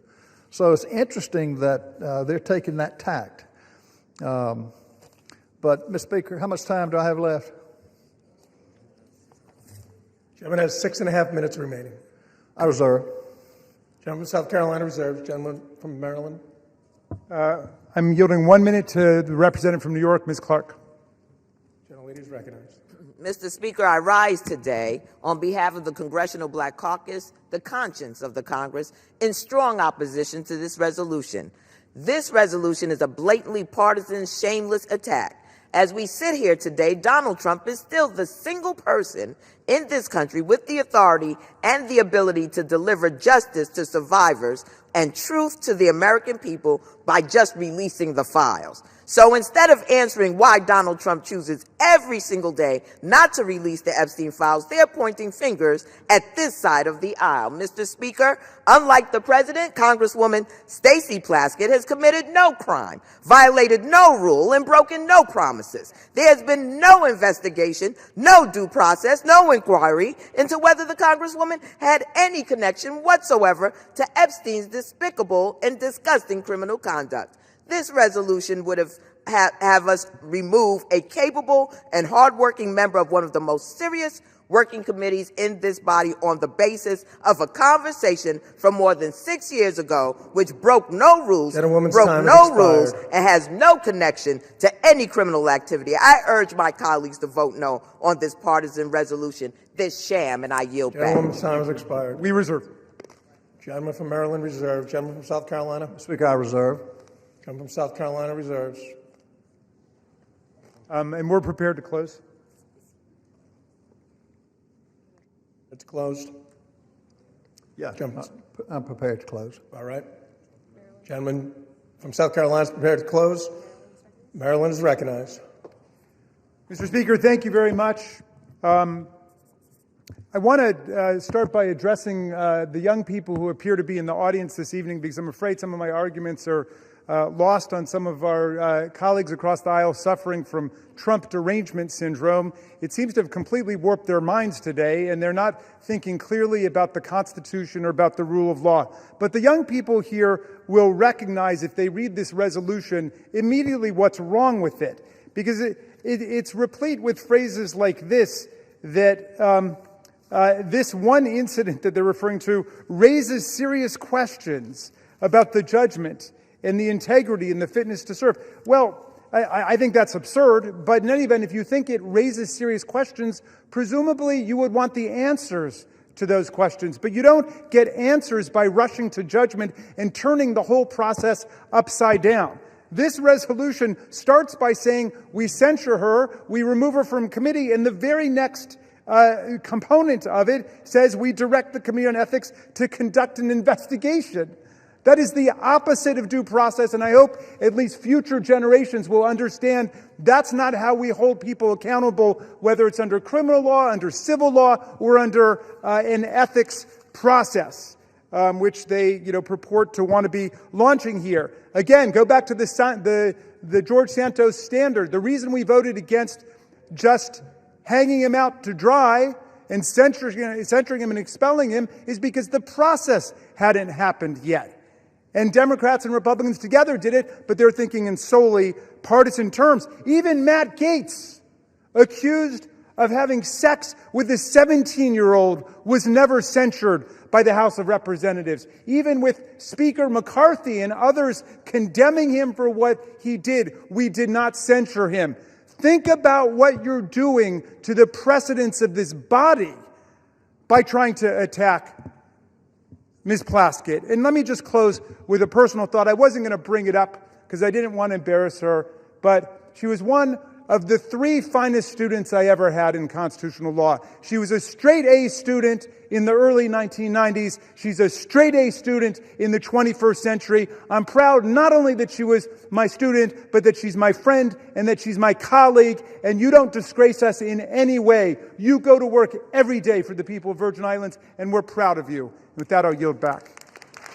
So it's interesting that they're taking that tact. But, Ms. Speaker, how much time do I have left? Gentleman has 6.5 minutes remaining. I reserve. Gentleman from South Carolina reserves. Gentleman from Maryland. I'm yielding 1 minute to the representative from New York, Ms. Clark. Gentlelady is recognized. Mr. Speaker, I rise today on behalf of the Congressional Black Caucus, the conscience of the Congress, in strong opposition to this resolution. This resolution is a blatantly partisan, shameless attack. As we sit here today, Donald Trump is still the single person in this country with the authority and the ability to deliver justice to survivors and truth to the American people by just releasing the files. So instead of answering why Donald Trump chooses every single day not to release the Epstein Files, they're pointing fingers at this side of the aisle. Mr. Speaker, unlike the president, Congresswoman Stacey Plaskett has committed no crime, violated no rule, and broken no promises. There has been no investigation, no due process, no inquiry into whether the Congresswoman had any connection whatsoever to Epstein's despicable and disgusting criminal conduct. This resolution would have us remove a capable and hardworking member of one of the most serious working committees in this body on the basis of a conversation from more than 6 years ago, which broke no rules, and has no connection to any criminal activity. I urge my colleagues to vote no on this partisan resolution, this sham, and I yield back. Gentlewoman's time has expired. We reserve. Gentleman from Maryland reserved. Gentleman from South Carolina. Speaker, I reserve. Gentleman from South Carolina reserves. And we're prepared to close. It's closed. Yeah, I'm prepared to close. All right. Gentleman from South Carolina is prepared to close. Maryland is recognized. Mr. Speaker, thank you very much. I want to start by addressing the young people who appear to be in the audience this evening, because I'm afraid some of my arguments are lost on some of our colleagues across the aisle suffering from Trump derangement syndrome. It seems to have completely warped their minds today, and they're not thinking clearly about the Constitution or about the rule of law. But the young people here will recognize, if they read this resolution, immediately what's wrong with it, because it's replete with phrases like this, that this one incident that they're referring to raises serious questions about the judgment and the integrity and the fitness to serve. Well, I think that's absurd, but in any event, if you think it raises serious questions, presumably you would want the answers to those questions. But you don't get answers by rushing to judgment and turning the whole process upside down. This resolution starts by saying we censure her, we remove her from committee, and the very next component of it says we direct the Committee on Ethics to conduct an investigation. That is the opposite of due process, and I hope at least future generations will understand that's not how we hold people accountable, whether it's under criminal law, under civil law, or under an ethics process, which they purport to want to be launching here. Again, go back to the George Santos standard. The reason we voted against just hanging him out to dry and censoring him and expelling him is because the process hadn't happened yet. And Democrats and Republicans together did it, but they're thinking in solely partisan terms. Even Matt Gaetz, accused of having sex with a 17-year-old was never censured by the House of Representatives. Even with Speaker McCarthy and others condemning him for what he did, we did not censure him. Think about what you're doing to the precedents of this body by trying to attack Ms. Plaskett. And let me just close with a personal thought. I wasn't going to bring it up because I didn't want to embarrass her, but she was one of the 3 finest students I ever had in constitutional law. She was a straight A student in the early 1990s. She's a straight A student in the 21st century. I'm proud not only that she was my student, but that she's my friend and that she's my colleague, and you don't disgrace us in any way. You go to work every day for the people of Virgin Islands, and we're proud of you. With that, I'll yield back.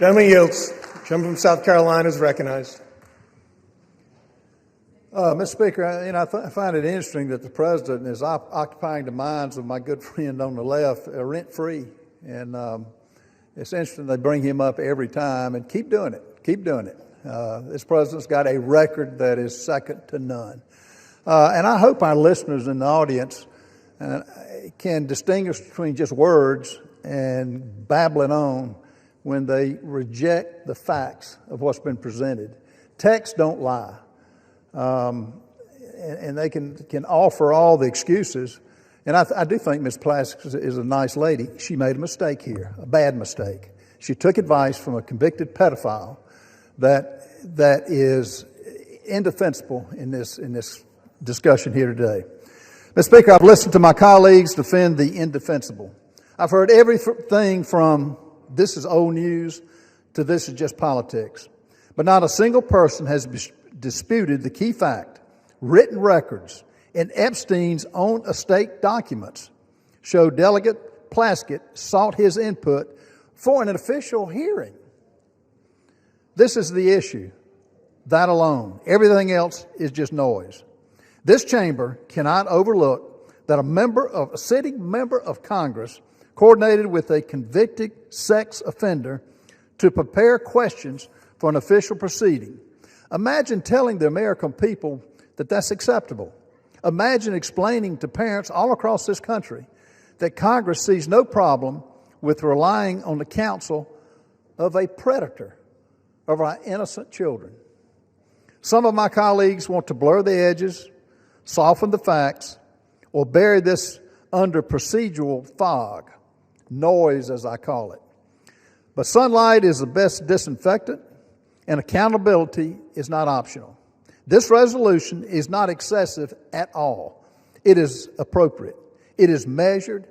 Gentleman yields. Gentleman from South Carolina is recognized. Mr. Speaker, I find it interesting that the president is occupying the minds of my good friend on the left rent-free. And it's interesting they bring him up every time, and keep doing it. Keep doing it. This president's got a record that is second to none. And I hope our listeners in the audience can distinguish between just words and babbling on when they reject the facts of what's been presented. Texts don't lie. And they can offer all the excuses. And I do think Ms. Plask is a nice lady. She made a mistake here, a bad mistake. She took advice from a convicted pedophile that is indefensible in this discussion here today. Mr. Speaker, I've listened to my colleagues defend the indefensible. I've heard everything from this is old news to this is just politics. But not a single person has disputed the key fact. Written records in Epstein's own estate documents show Delegate Plask sought his input for an official hearing. This is the issue. That alone. Everything else is just noise. This chamber cannot overlook that a sitting member of Congress coordinated with a convicted sex offender to prepare questions for an official proceeding. Imagine telling the American people that that's acceptable. Imagine explaining to parents all across this country that Congress sees no problem with relying on the counsel of a predator of our innocent children. Some of my colleagues want to blur the edges, soften the facts, or bury this under procedural fog, noise as I call it. But sunlight is the best disinfectant, and accountability is not optional. This resolution is not excessive at all. It is appropriate. It is measured.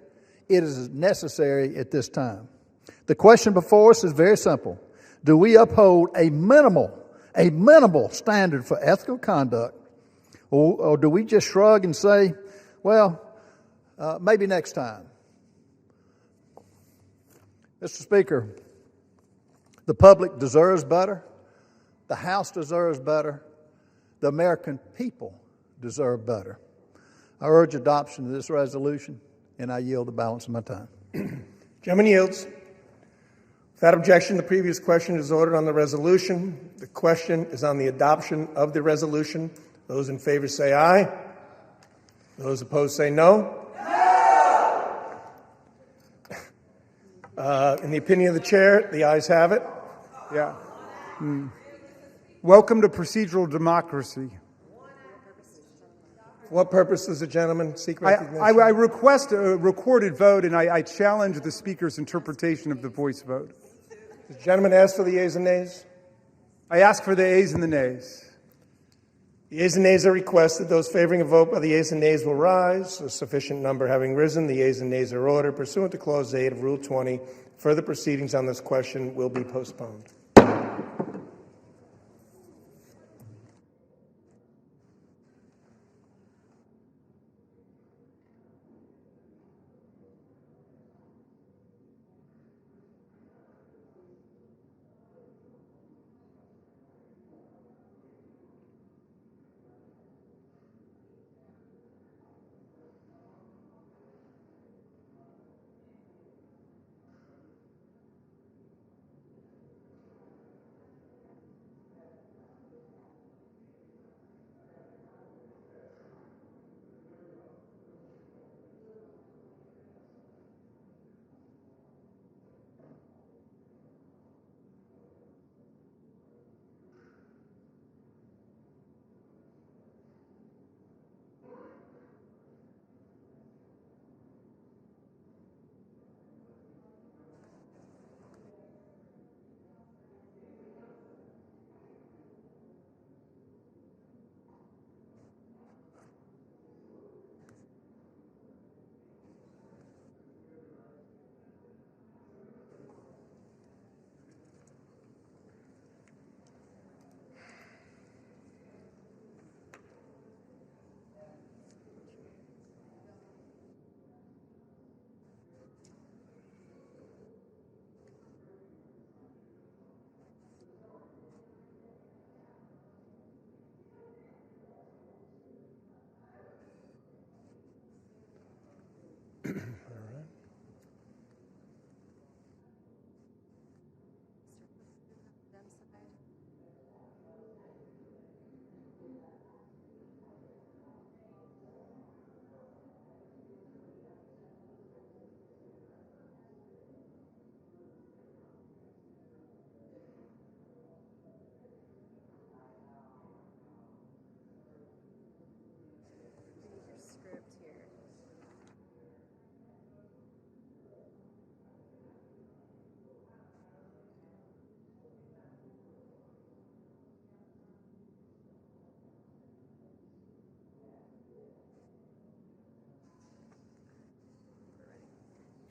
It is necessary at this time. The question before us is very simple. Do we uphold a minimal standard for ethical conduct, or do we just shrug and say, well, maybe next time? Mr. Speaker, the public deserves better. The House deserves better. The American people deserve better. I urge adoption of this resolution, and I yield the balance of my time. Gentleman yields. Without objection, the previous question is ordered on the resolution. The question is on the adoption of the resolution. Those in favor say aye. Those opposed say no. In the opinion of the chair, the ayes have it. Yeah. Welcome to procedural democracy. For what purpose does the gentleman seek recognition? I request a recorded vote, and I challenge the Speaker's interpretation of the voice vote. Does the gentleman ask for the yeas and nays? I ask for the ayes and the nays. The yeas and nays are requested. Those favoring a vote by the yeas and nays will rise. A sufficient number having risen, the yeas and nays are ordered. Pursuant to Clause 8 of Rule 20, further proceedings on this question will be postponed.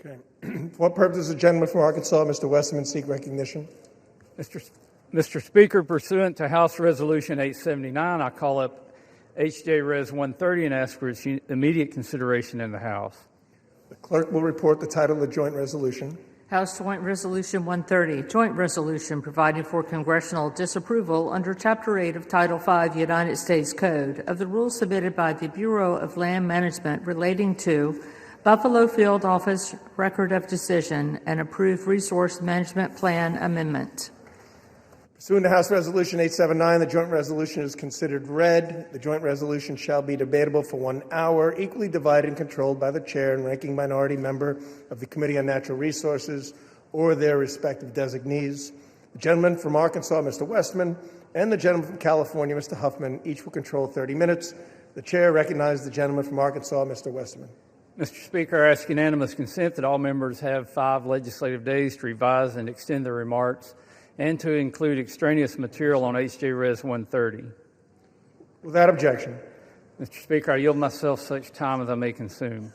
Okay. For what purpose does the gentleman from Arkansas, Mr. Westerman, seek recognition? Mr. Speaker, pursuant to House Resolution 879, I call up H.J. Res. 130 and ask for its immediate consideration in the House. The clerk will report the title of the joint resolution. House Joint Resolution 130, Joint Resolution providing for congressional disapproval under Chapter 8 of Title 5 United States Code of the rules submitted by the Bureau of Land Management relating to Buffalo Field Office Record of Decision and Approved Resource Management Plan Amendment. Pursuant to House Resolution 879, the joint resolution is considered read. The joint resolution shall be debatable for 1 hour, equally divided and controlled by the chair and ranking minority member of the Committee on Natural Resources or their respective designees. The gentleman from Arkansas, Mr. Westman, and the gentleman from California, Mr. Huffman, each will control 30 minutes. The chair recognizes the gentleman from Arkansas, Mr. Westman. Mr. Speaker, I ask unanimous consent that all members have 5 legislative days to revise and extend their remarks and to include extraneous material on H.J. Res. 130. Without objection. Mr. Speaker, I yield myself such time as I may consume.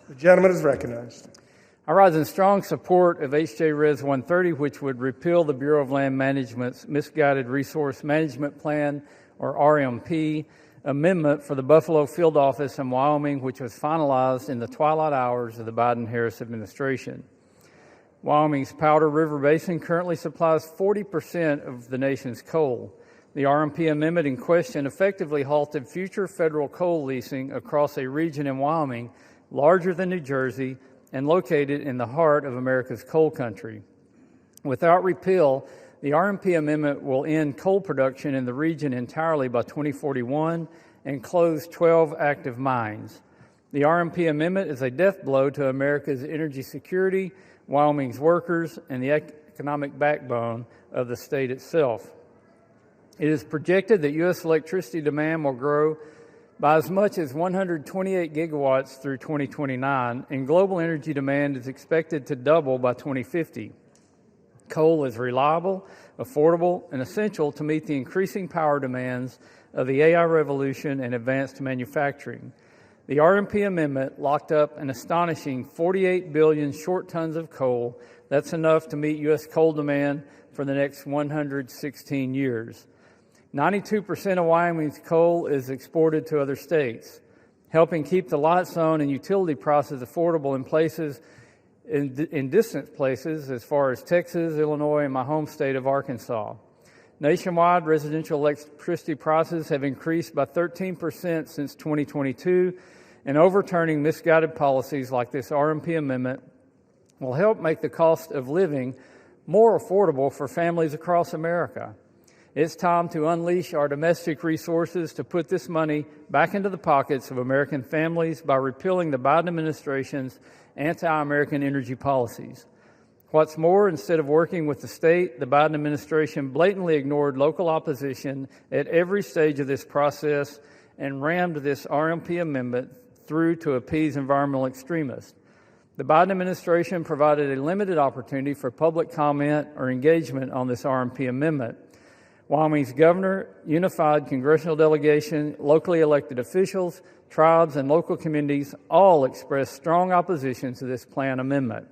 The gentleman is recognized. I rise in strong support of H.J. Res. 130, which would repeal the Bureau of Land Management's Misguided Resource Management Plan, or RMP, amendment for the Buffalo Field Office in Wyoming, which was finalized in the twilight hours of the Biden-Harris administration. Wyoming's Powder River Basin currently supplies 40% of the nation's coal. The RMP amendment in question effectively halted future federal coal leasing across a region in Wyoming larger than New Jersey and located in the heart of America's coal country. Without repeal, the RMP amendment will end coal production in the region entirely by 2041 and close 12 active mines. The RMP amendment is a death blow to America's energy security, Wyoming's workers, and the economic backbone of the state itself. It is projected that U.S. electricity demand will grow by as much as 128 gigawatts through 2029, and global energy demand is expected to double by 2050. Coal is reliable, affordable, and essential to meet the increasing power demands of the AI revolution and advanced manufacturing. The RMP amendment locked up an astonishing 48 billion short tons of coal. That's enough to meet U.S. coal demand for the next 116 years. 92% of Wyoming's coal is exported to other states, helping keep the lights on and utility prices affordable in distant places as far as Texas, Illinois, and my home state of Arkansas. Nationwide, residential electricity prices have increased by 13% since 2022, and overturning misguided policies like this RMP amendment will help make the cost of living more affordable for families across America. It's time to unleash our domestic resources to put this money back into the pockets of American families by repealing the Biden administration's anti-American energy policies. What's more, instead of working with the state, the Biden administration blatantly ignored local opposition at every stage of this process and rammed this RMP amendment through to appease environmental extremists. The Biden administration provided a limited opportunity for public comment or engagement on this RMP amendment. Wyoming's governor, unified congressional delegation, locally elected officials, tribes, and local communities all expressed strong opposition to this plan amendment.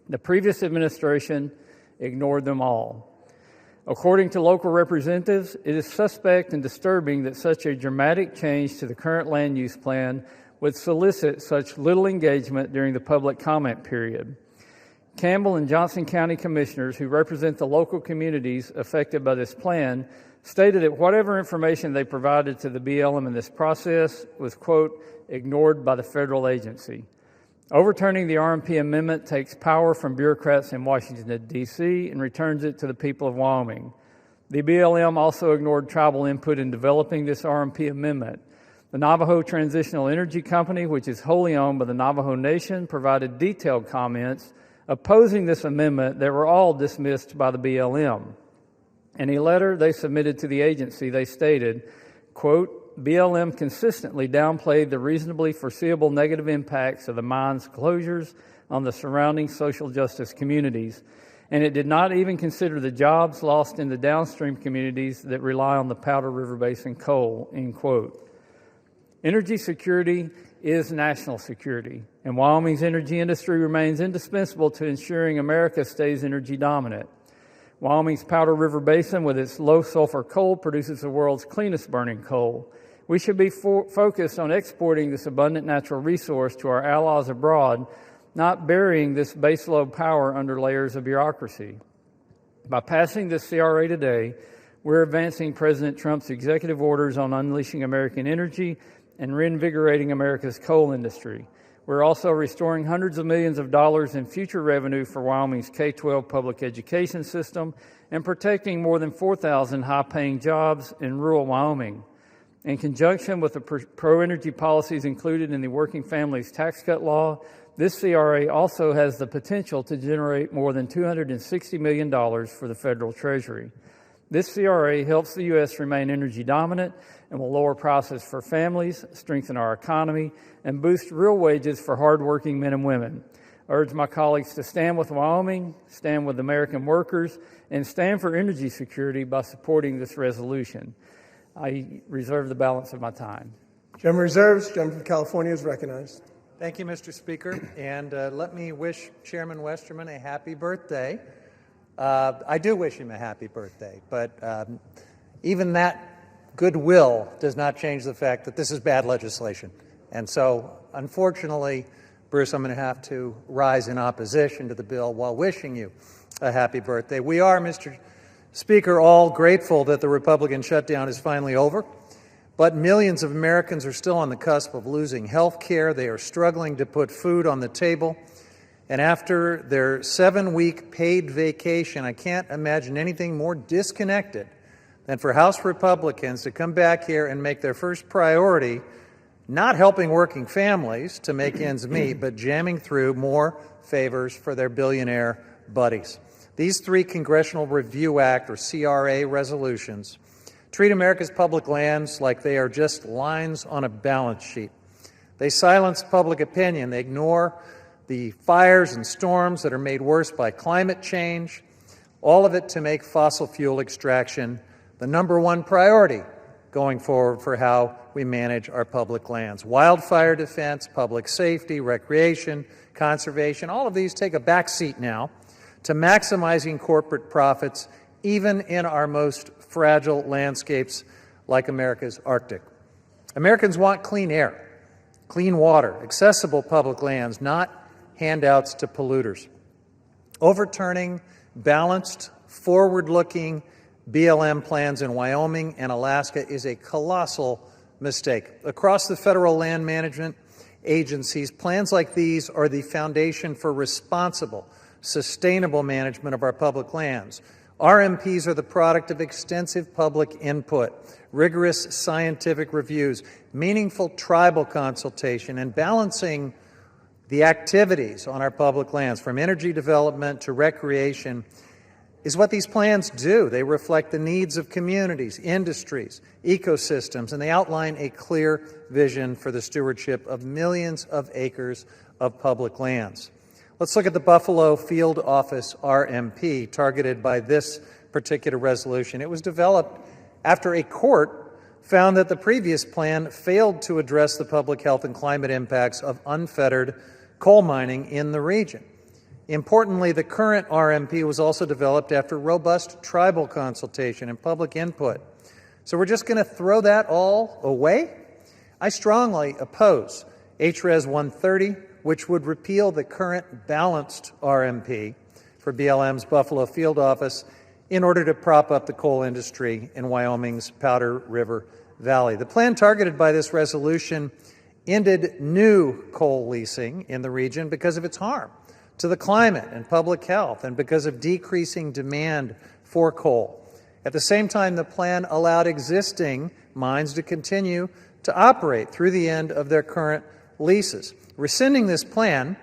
The previous administration ignored them all. According to local representatives, it is suspect and disturbing that such a dramatic change to the current land use plan would solicit such little engagement during the public comment period. Campbell and Johnson County commissioners who represent the local communities affected by this plan stated that whatever information they provided to the BLM in this process was, quote, ignored by the federal agency. Overturning the RMP amendment takes power from bureaucrats in Washington, D.C. and returns it to the people of Wyoming. The BLM also ignored tribal input in developing this RMP amendment. The Navajo Transitional Energy Company, which is wholly owned by the Navajo Nation, provided detailed comments opposing this amendment that were all dismissed by the BLM. In a letter they submitted to the agency, they stated, quote, BLM consistently downplayed the reasonably foreseeable negative impacts of the mine's closures on the surrounding social justice communities, and it did not even consider the jobs lost in the downstream communities that rely on the Powder River Basin coal, end quote. Energy security is national security, and Wyoming's energy industry remains indispensable to ensuring America stays energy dominant. Wyoming's Powder River Basin, with its low-sulfur coal, produces the world's cleanest burning coal. We should be focused on exporting this abundant natural resource to our allies abroad, not burying this baseload power under layers of bureaucracy. By passing this CRA today, we're advancing President Trump's executive orders on unleashing American energy and reinvigorating America's coal industry. We're also restoring hundreds of millions of dollars in future revenue for Wyoming's K-12 public education system and protecting more than 4,000 high-paying jobs in rural Wyoming. In conjunction with the pro-energy policies included in the Working Families Tax Cut Law, this CRA also has the potential to generate more than $260 million for the federal Treasury. This CRA helps the U.S. remain energy dominant and will lower prices for families, strengthen our economy, and boost real wages for hardworking men and women. I urge my colleagues to stand with Wyoming, stand with American workers, and stand for energy security by supporting this resolution. I reserve the balance of my time. Gentleman reserves. Gentleman from California is recognized. Thank you, Mr. Speaker. And let me wish Chairman Westerman a happy birthday. I do wish him a happy birthday, but even that goodwill does not change the fact that this is bad legislation. And so, unfortunately, Bruce, I'm going to have to rise in opposition to the bill while wishing you a happy birthday. We are, Mr. Speaker, all grateful that the Republican shutdown is finally over, but millions of Americans are still on the cusp of losing health care. They are struggling to put food on the table. And after their 7-week paid vacation, I can't imagine anything more disconnected than for House Republicans to come back here and make their first priority not helping working families to make ends meet, but jamming through more favors for their billionaire buddies. These 3 Congressional Review Act, or CRA, resolutions treat America's public lands like they are just lines on a balance sheet. They silence public opinion. They ignore the fires and storms that are made worse by climate change, all of it to make fossil fuel extraction the #1 priority going forward for how we manage our public lands. Wildfire defense, public safety, recreation, conservation, all of these take a back seat now to maximizing corporate profits, even in our most fragile landscapes like America's Arctic. Americans want clean air, clean water, accessible public lands, not handouts to polluters. Overturning balanced, forward-looking BLM plans in Wyoming and Alaska is a colossal mistake. Across the federal land management agencies, plans like these are the foundation for responsible, sustainable management of our public lands. RMPs are the product of extensive public input, rigorous scientific reviews, meaningful tribal consultation, and balancing the activities on our public lands, from energy development to recreation, is what these plans do. They reflect the needs of communities, industries, ecosystems, and they outline a clear vision for the stewardship of millions of acres of public lands. Let's look at the Buffalo Field Office RMP targeted by this particular resolution. It was developed after a court found that the previous plan failed to address the public health and climate impacts of unfettered coal mining in the region. Importantly, the current RMP was also developed after robust tribal consultation and public input. So we're just going to throw that all away? I strongly oppose HRES 130, which would repeal the current balanced RMP for BLM's Buffalo Field Office in order to prop up the coal industry in Wyoming's Powder River Valley. The plan targeted by this resolution ended new coal leasing in the region because of its harm to the climate and public health and because of decreasing demand for coal. At the same time, the plan allowed existing mines to continue to operate through the end of their current leases. Rescinding this plan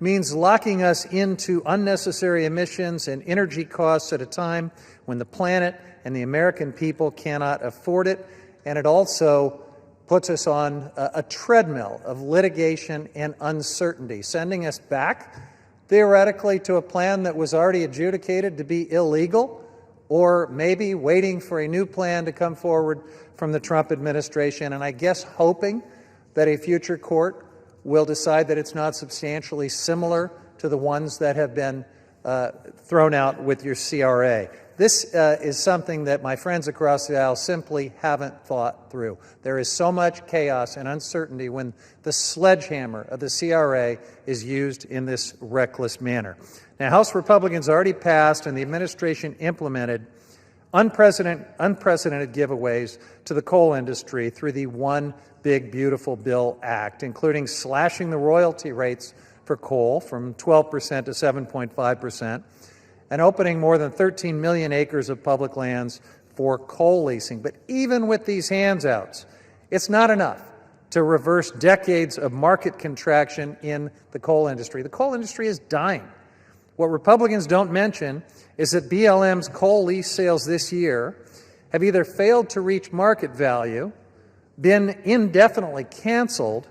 means locking us into unnecessary emissions and energy costs at a time when the planet and the American people cannot afford it, and it also puts us on a treadmill of litigation and uncertainty, sending us back, theoretically, to a plan that was already adjudicated to be illegal, or maybe waiting for a new plan to come forward from the Trump administration, and I guess hoping that a future court will decide that it's not substantially similar to the ones that have been thrown out with your CRA. This is something that my friends across the aisle simply haven't thought through. There is so much chaos and uncertainty when the sledgehammer of the CRA is used in this reckless manner. Now, House Republicans already passed and the administration implemented unprecedented giveaways to the coal industry through the One Big Beautiful Bill Act, including slashing the royalty rates for coal from 12% to 7.5%, and opening more than 13 million acres of public lands for coal leasing. But even with these handouts, it's not enough to reverse decades of market contraction in the coal industry. The coal industry is dying. What Republicans don't mention is that BLM's coal lease sales this year have either failed to reach market value, been indefinitely canceled,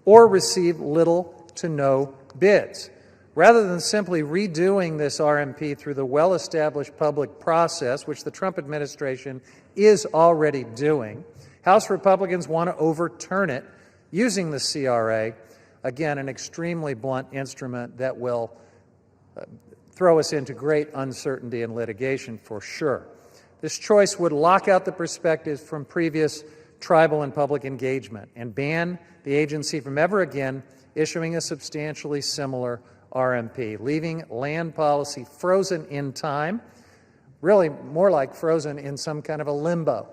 or received little to no bids. Rather than simply redoing this RMP through the well-established public process, which the Trump administration is already doing, House Republicans want to overturn it using the CRA, again, an extremely blunt instrument that will throw us into great uncertainty and litigation for sure. This choice would lock out the perspectives from previous tribal and public engagement and ban the agency from ever again issuing a substantially similar RMP, leaving land policy frozen in time, really more like frozen in some kind of a limbo.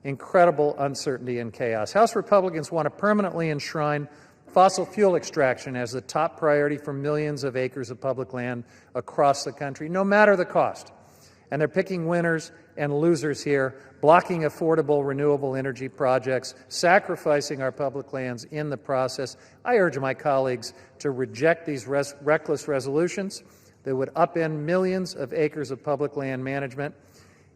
Incredible uncertainty and chaos. House Republicans want to permanently enshrine fossil fuel extraction as the top priority for millions of acres of public land across the country, no matter the cost. And they're picking winners and losers here, blocking affordable renewable energy projects, sacrificing our public lands in the process. I urge my colleagues to reject these reckless resolutions that would upend millions of acres of public land management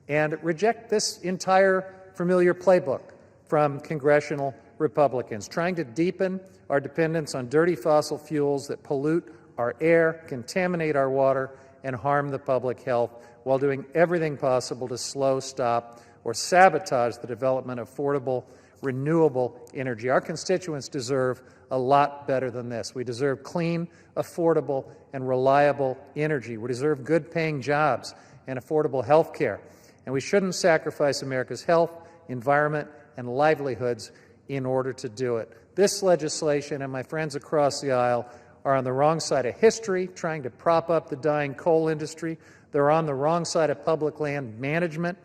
and reject this entire familiar playbook from congressional Republicans, trying to deepen our dependence on dirty fossil fuels that pollute our air, contaminate our water, and harm the public health, while doing everything possible to slow, stop, or sabotage the development of affordable, renewable energy. Our constituents deserve a lot better than this. We deserve clean, affordable, and reliable energy. We deserve good-paying jobs and affordable health care. And we shouldn't sacrifice America's health, environment, and livelihoods in order to do it. This legislation and my friends across the aisle are on the wrong side of history, trying to prop up the dying coal industry. They're on the wrong side of public land management,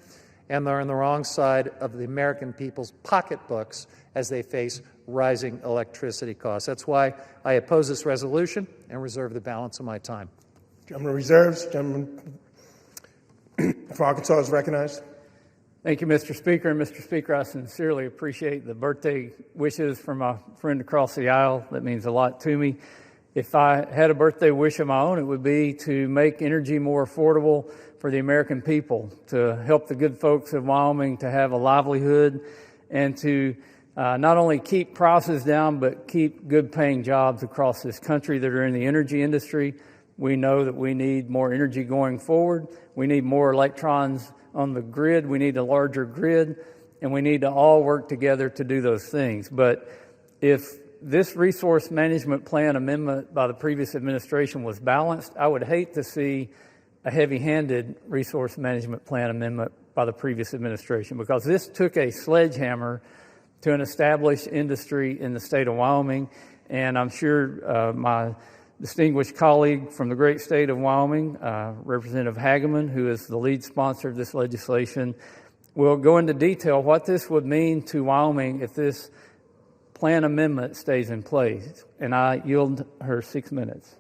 and they're on the wrong side of the American people's pocketbooks as they face rising electricity costs. That's why I oppose this resolution and reserve the balance of my time. Gentleman reserves. Gentleman for Arkansas is recognized. Thank you, Mr. Speaker. And Mr. Speaker, I sincerely appreciate the birthday wishes from my friend across the aisle. That means a lot to me. If I had a birthday wish of my own, it would be to make energy more affordable for the American people, to help the good folks of Wyoming to have a livelihood, and to not only keep prices down, but keep good-paying jobs across this country that are in the energy industry. We know that we need more energy going forward. We need more electrons on the grid. We need a larger grid, and we need to all work together to do those things. But if this resource management plan amendment by the previous administration was balanced, I would hate to see a heavy-handed resource management plan amendment by the previous administration, because this took a sledgehammer to an established industry in the state of Wyoming. And I'm sure my distinguished colleague from the great state of Wyoming, Representative Hageman, who is the lead sponsor of this legislation, will go into detail what this would mean to Wyoming if this plan amendment stays in place. And I yield her 6 minutes.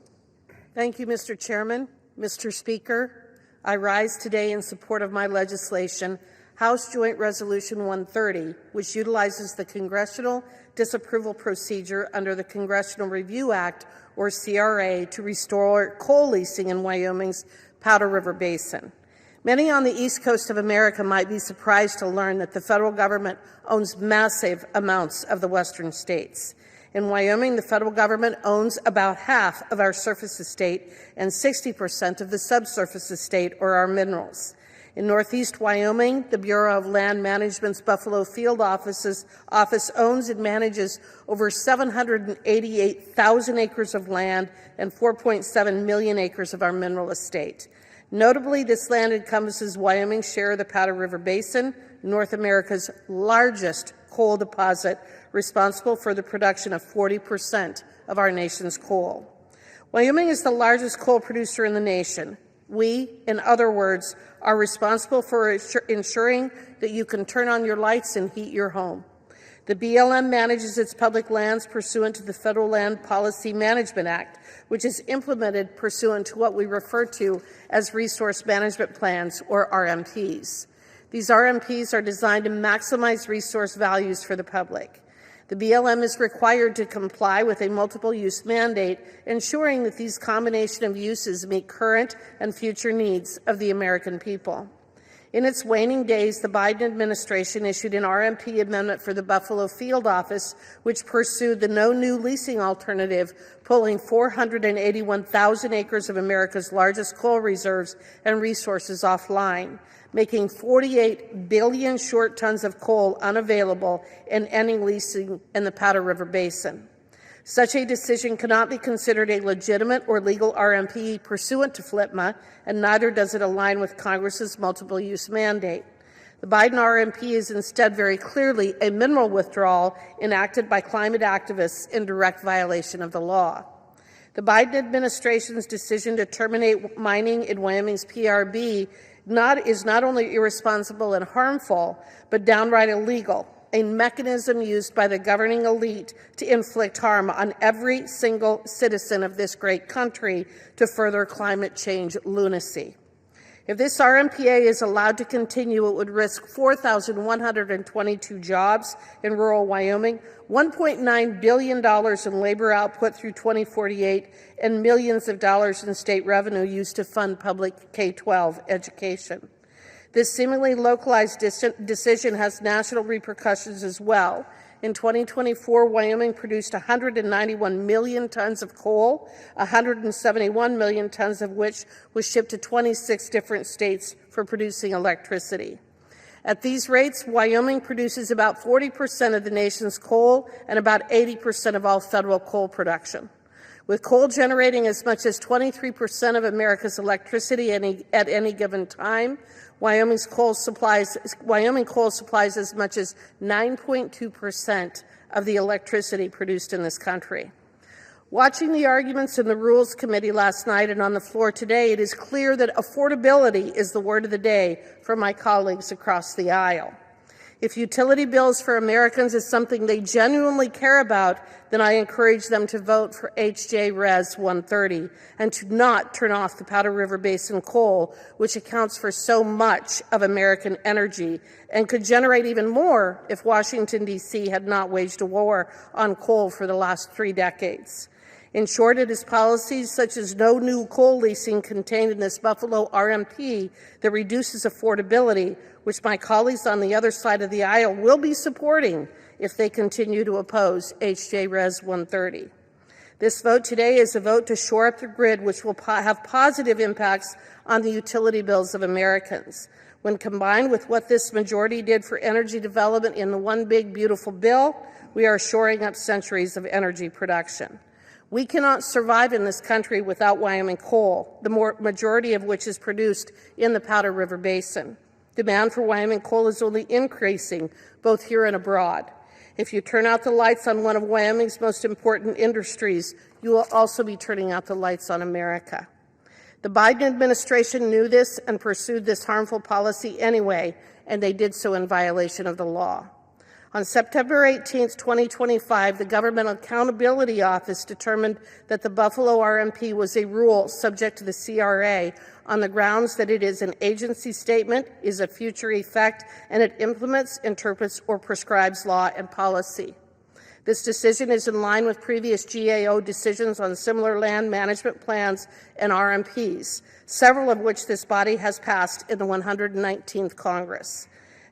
Thank you, Mr. Chairman. Mr. Speaker, I rise today in support of my legislation, House Joint Resolution 130, which utilizes the Congressional Disapproval Procedure under the Congressional Review Act, or CRA, to restore coal leasing in Wyoming's Powder River Basin. Many on the East Coast of America might be surprised to learn that the federal government owns massive amounts of the western states. In Wyoming, the federal government owns about half of our surface estate and 60% of the subsurface estate, or our minerals. In Northeast Wyoming, the Bureau of Land Management's Buffalo Field Office owns and manages over 788,000 acres of land and 4.7 million acres of our mineral estate. Notably, this land encompasses Wyoming's share of the Powder River Basin, North America's largest coal deposit, responsible for the production of 40% of our nation's coal. Wyoming is the largest coal producer in the nation. We, in other words, are responsible for ensuring that you can turn on your lights and heat your home. The BLM manages its public lands pursuant to the Federal Land Policy Management Act, which is implemented pursuant to what we refer to as Resource Management Plans, or RMPs. These RMPs are designed to maximize resource values for the public. The BLM is required to comply with a multiple-use mandate, ensuring that these combination of uses meet current and future needs of the American people. In its waning days, the Biden administration issued an RMP amendment for the Buffalo Field Office, which pursued the no new leasing alternative, pulling 481,000 acres of America's largest coal reserves and resources offline, making 48 billion short tons of coal unavailable and ending leasing in the Powder River Basin. Such a decision cannot be considered a legitimate or legal RMP pursuant to FLPMA, and neither does it align with Congress's multiple-use mandate. The Biden RMP is instead very clearly a mineral withdrawal enacted by climate activists in direct violation of the law. The Biden administration's decision to terminate mining in Wyoming's PRB is not only irresponsible and harmful, but downright illegal, a mechanism used by the governing elite to inflict harm on every single citizen of this great country to further climate change lunacy. If this RMPA is allowed to continue, it would risk 4,122 jobs in rural Wyoming, $1.9 billion in labor output through 2048, and millions of dollars in state revenue used to fund public K-12 education. This seemingly localized decision has national repercussions as well. In 2024, Wyoming produced 191 million tons of coal, 171 million tons of which was shipped to 26 different states for producing electricity. At these rates, Wyoming produces about 40% of the nation's coal and about 80% of all federal coal production. With coal generating as much as 23% of America's electricity at any given time, Wyoming coal supplies as much as 9.2% of the electricity produced in this country. Watching the arguments in the Rules Committee last night and on the floor today, it is clear that affordability is the word of the day for my colleagues across the aisle. If utility bills for Americans is something they genuinely care about, then I encourage them to vote for H.J. Res. 130 and to not turn off the Powder River Basin coal, which accounts for so much of American energy and could generate even more if Washington, D.C. had not waged a war on coal for the last 3 decades. In short, it is policies such as no new coal leasing contained in this Buffalo RMP that reduces affordability, which my colleagues on the other side of the aisle will be supporting if they continue to oppose H.J. Res. 130. This vote today is a vote to shore up the grid, which will have positive impacts on the utility bills of Americans. When combined with what this majority did for energy development in the One Big Beautiful Bill, we are shoring up centuries of energy production. We cannot survive in this country without Wyoming coal, the majority of which is produced in the Powder River Basin. Demand for Wyoming coal is only increasing, both here and abroad. If you turn out the lights on one of Wyoming's most important industries, you will also be turning out the lights on America. The Biden administration knew this and pursued this harmful policy anyway, and they did so in violation of the law. On September 18, 2025, the Government Accountability Office determined that the Buffalo RMP was a rule subject to the CRA on the grounds that it is an agency statement, is of future effect, and it implements, interprets, or prescribes law and policy. This decision is in line with previous GAO decisions on similar land management plans and RMPs, several of which this body has passed in the 119th Congress.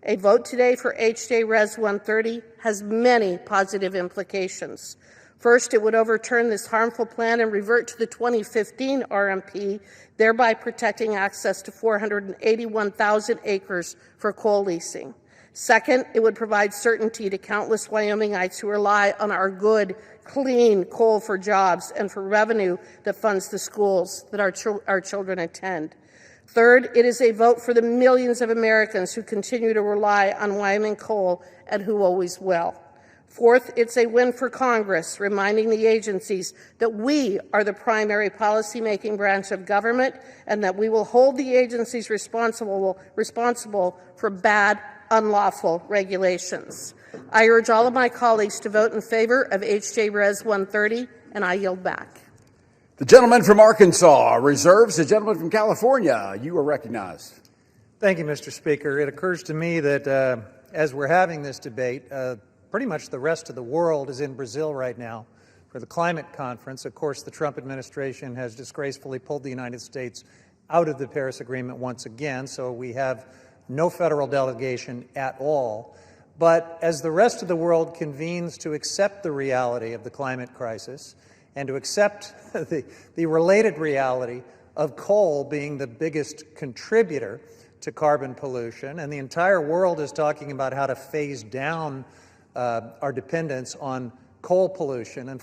A vote today for H.J. Res. 130 has many positive implications. First, it would overturn this harmful plan and revert to the 2015 RMP, thereby protecting access to 481,000 acres for coal leasing. Second, it would provide certainty to countless Wyomingites who rely on our good, clean coal for jobs and for revenue that funds the schools that our children attend. Third, it is a vote for the millions of Americans who continue to rely on Wyoming coal and who always will. Fourth, it's a win for Congress, reminding the agencies that we are the primary policymaking branch of government and that we will hold the agencies responsible for bad, unlawful regulations. I urge all of my colleagues to vote in favor of H.J. Res. 130, and I yield back. The gentleman from Arkansas reserves. The gentleman from California, you are recognized. Thank you, Mr. Speaker. It occurs to me that as we're having this debate, pretty much the rest of the world is in Brazil right now for the climate conference. Of course, the Trump administration has disgracefully pulled the United States out of the Paris Agreement once again, so we have no federal delegation at all. But as the rest of the world convenes to accept the reality of the climate crisis and to accept the related reality of coal being the biggest contributor to carbon pollution, and the entire world is talking about how to phase down our dependence on coal pollution and